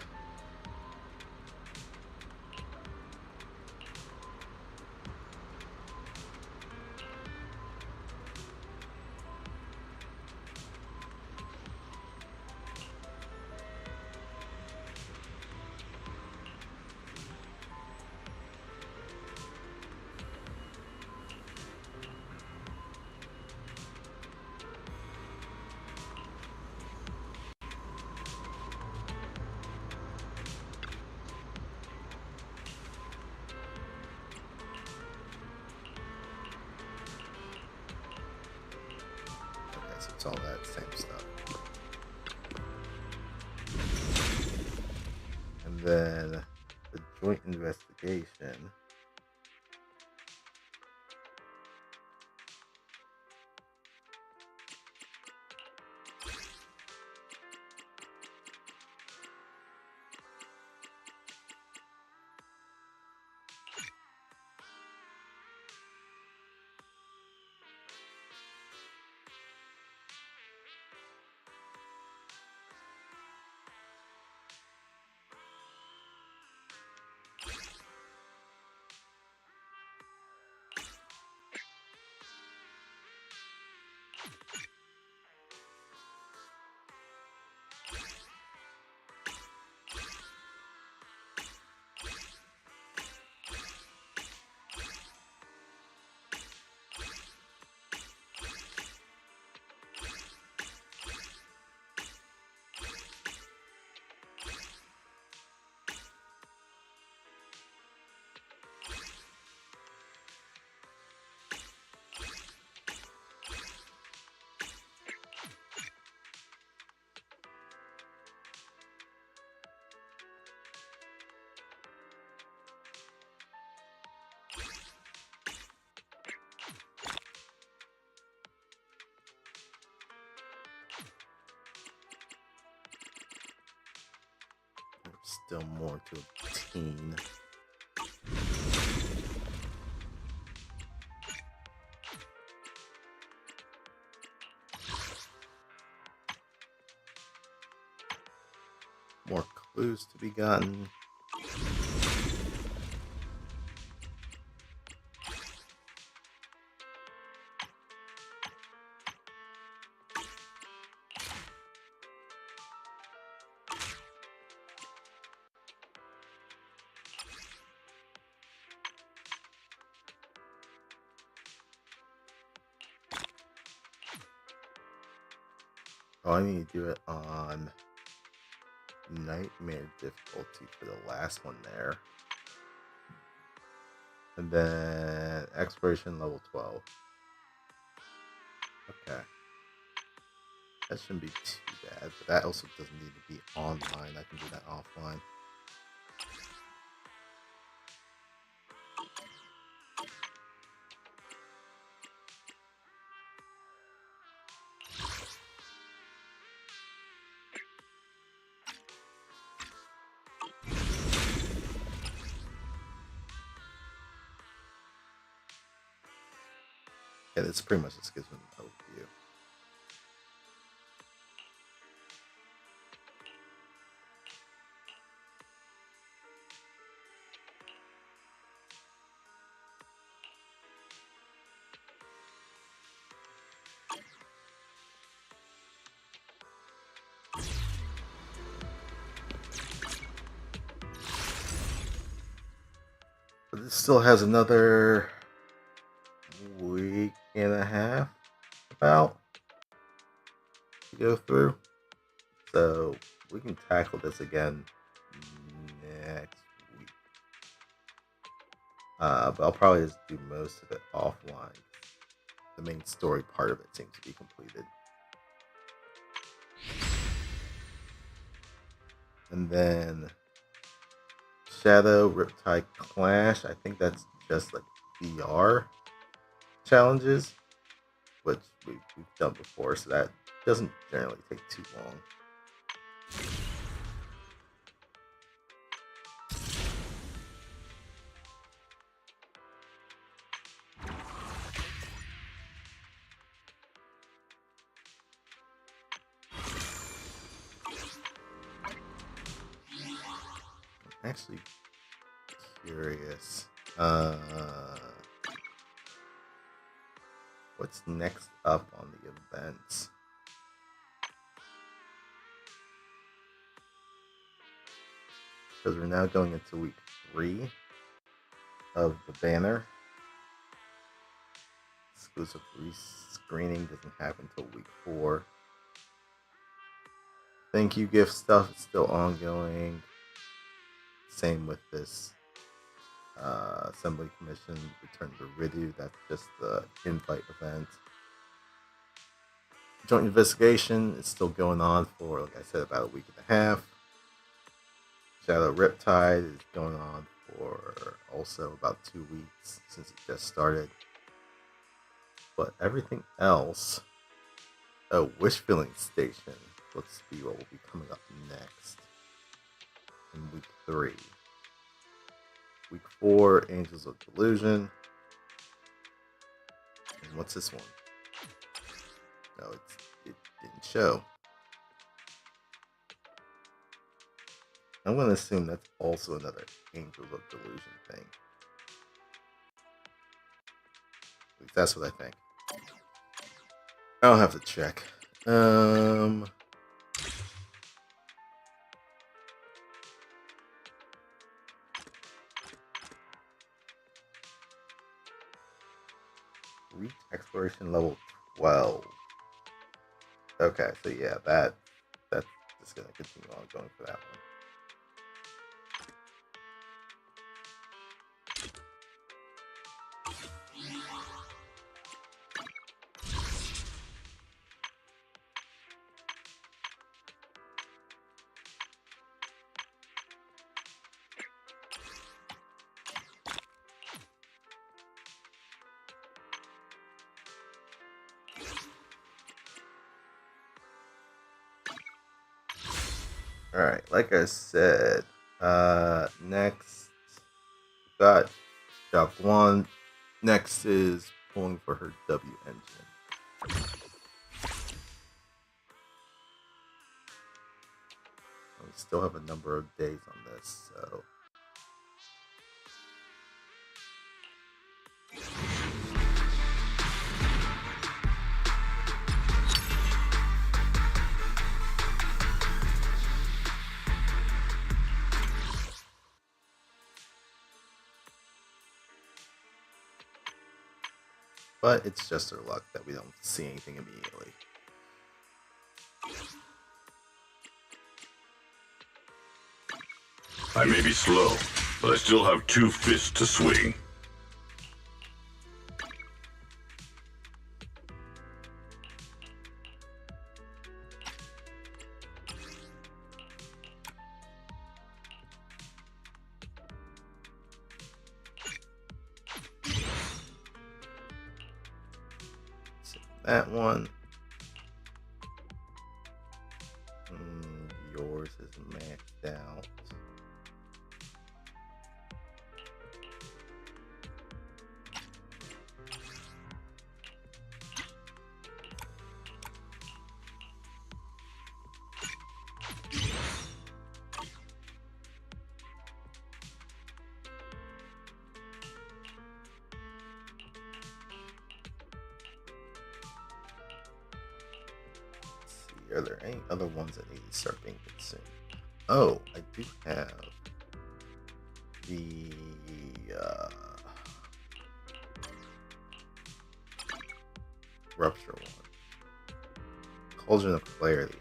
It's all that same stuff. And then the joint investigation. Still more to obtain. More clues to be gotten. Oh, I need to do it on Nightmare difficulty for the last one there. And then Exploration level 12. Okay. That shouldn't be too bad, but that also doesn't need to be online. I can do that offline. Yeah, this pretty much just gives me an overview. But this still has another week and a half about to go through. So we can tackle this again next week. But I'll probably just do most of it offline. The main story part of it seems to be completed. And then Shadow Riptide Clash, I think that's just like VR challenges, which we've done before, so that doesn't generally take too long. I'm actually curious. What's next up on the events? Because we're now going into week 3 of the banner. Exclusive rescreening doesn't happen until week 4. Thank you gift stuff is still ongoing. Same with this Assembly Commission Return to Eridu. That's just the invite event. Joint investigation is still going on for, like I said, about a week and a half. Shadow Riptide is going on for also about 2 weeks since it just started. But everything else, Wish Filling Station looks to be what will be coming up next in week 3. Week 4, Angels of Delusion. And what's this one? No, it didn't show. I'm going to assume that's also another Angels of Delusion thing. At least that's what I think. I'll have to check. Reach exploration level 12. Okay, so yeah, that's just gonna continue on going for that one. Alright, like I said, next we got job 1. Next is pulling for her W engine. We still have a number of days on this, so but it's just our luck that we don't see anything immediately. I may be slow, but I still have 2 fists to swing. That one. Yours is maxed out. Are there any other ones that need to start being consumed? Oh, I do have the Rupture one. Cauldron of Clarity.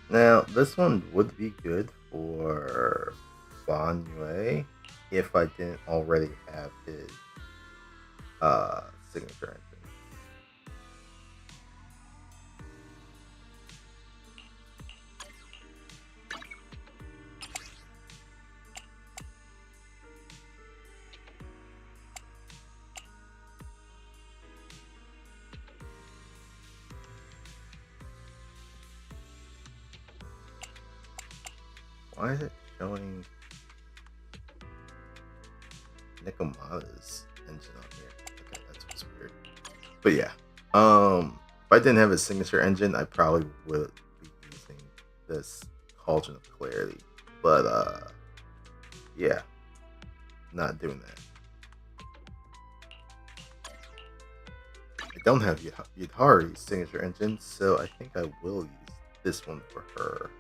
Now, this one would be good for Bon Yue if I didn't already have his signature engine. Why is it showing Nikomata's engine on here? Okay, that's what's weird. But yeah, if I didn't have a signature engine, I probably would be using this Cauldron of Clarity. But yeah, not doing that. I don't have Yudhari's signature engine, so I think I will use this one for her.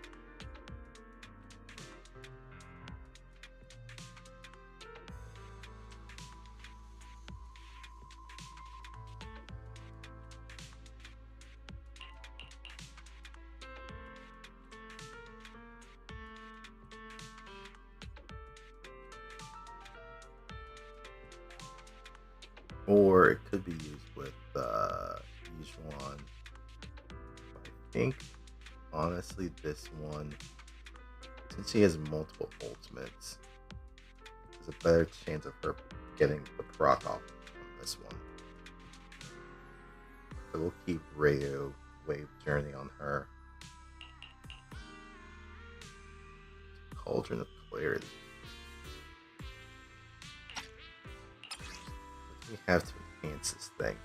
Or it could be used with Yijuan. I think, honestly, this one, since she has multiple ultimates, there's a better chance of her getting the proc off on this one. So we'll keep Radio Wave Journey on her. Cauldron of Clarity. We have to enhance this thing.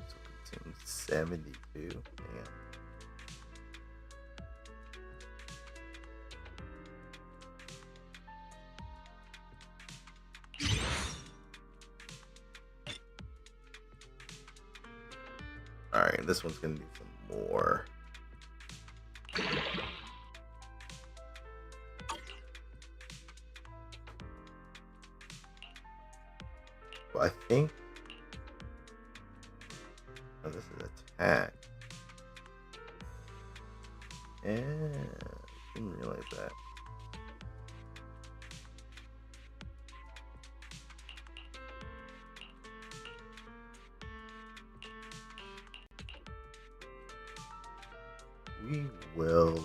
So 72. Damn. Alright, this one's gonna need some more. Well, I think. Oh, this is attack. Yeah, I didn't realize that. We will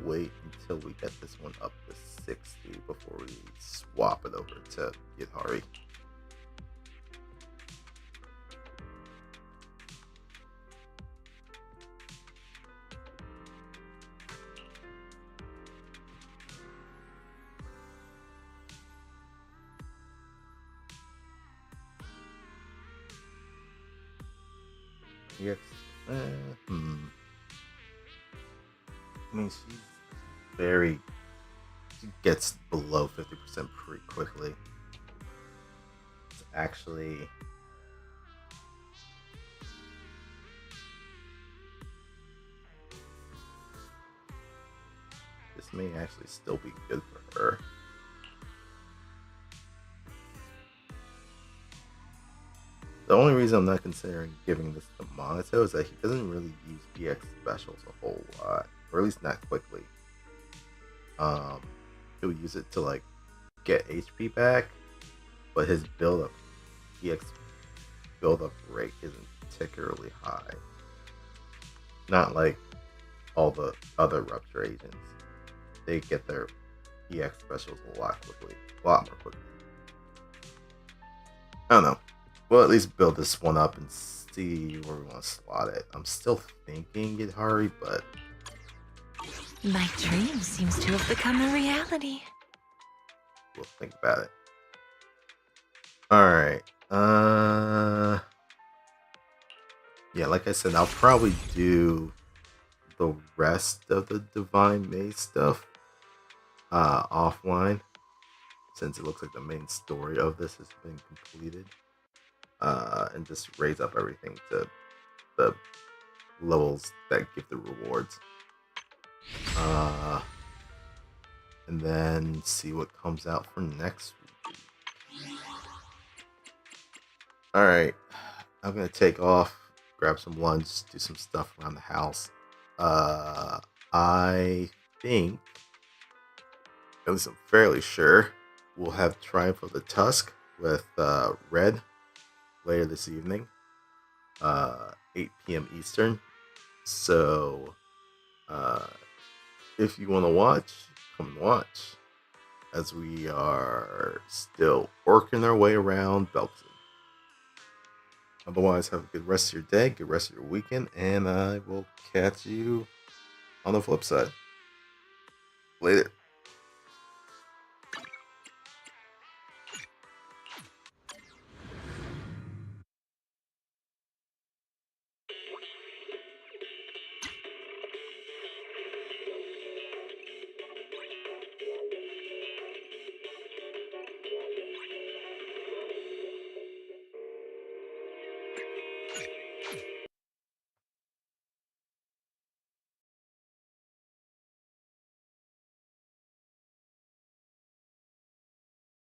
wait until we get this one up to 60 before we swap it over to Yudhari. Yes. I mean, she gets below 50% pretty quickly. It's actually this may actually still be good for her. only reason I'm not considering giving this to Monato is that he doesn't really use EX specials a whole lot, or at least not quickly. He'll use it to like get HP back, but his build-up EX build-up rate isn't particularly high. Not like all the other Rupture agents. They get their EX specials a lot more quickly. I don't know. We'll at least build this one up and see where we want to slot it. I'm still thinking it Hari, but My dream seems to have become a reality. we'll think about it. Alright. Yeah, like I said, I'll probably do the rest of the Divine Maze stuff offline, since it looks like the main story of this has been completed. And just raise up everything to the levels that give the rewards. And then see what comes out for next week. Alright, I'm gonna take off, grab some lunch, do some stuff around the house. I think, at least I'm fairly sure, we'll have Triumph of the Tusk with Red later this evening, 8 p.m. Eastern. So, if you want to watch, come and watch, as we are still working our way around Belkzen. Otherwise, have a good rest of your day, good rest of your weekend, and I will catch you on the flip side. Later.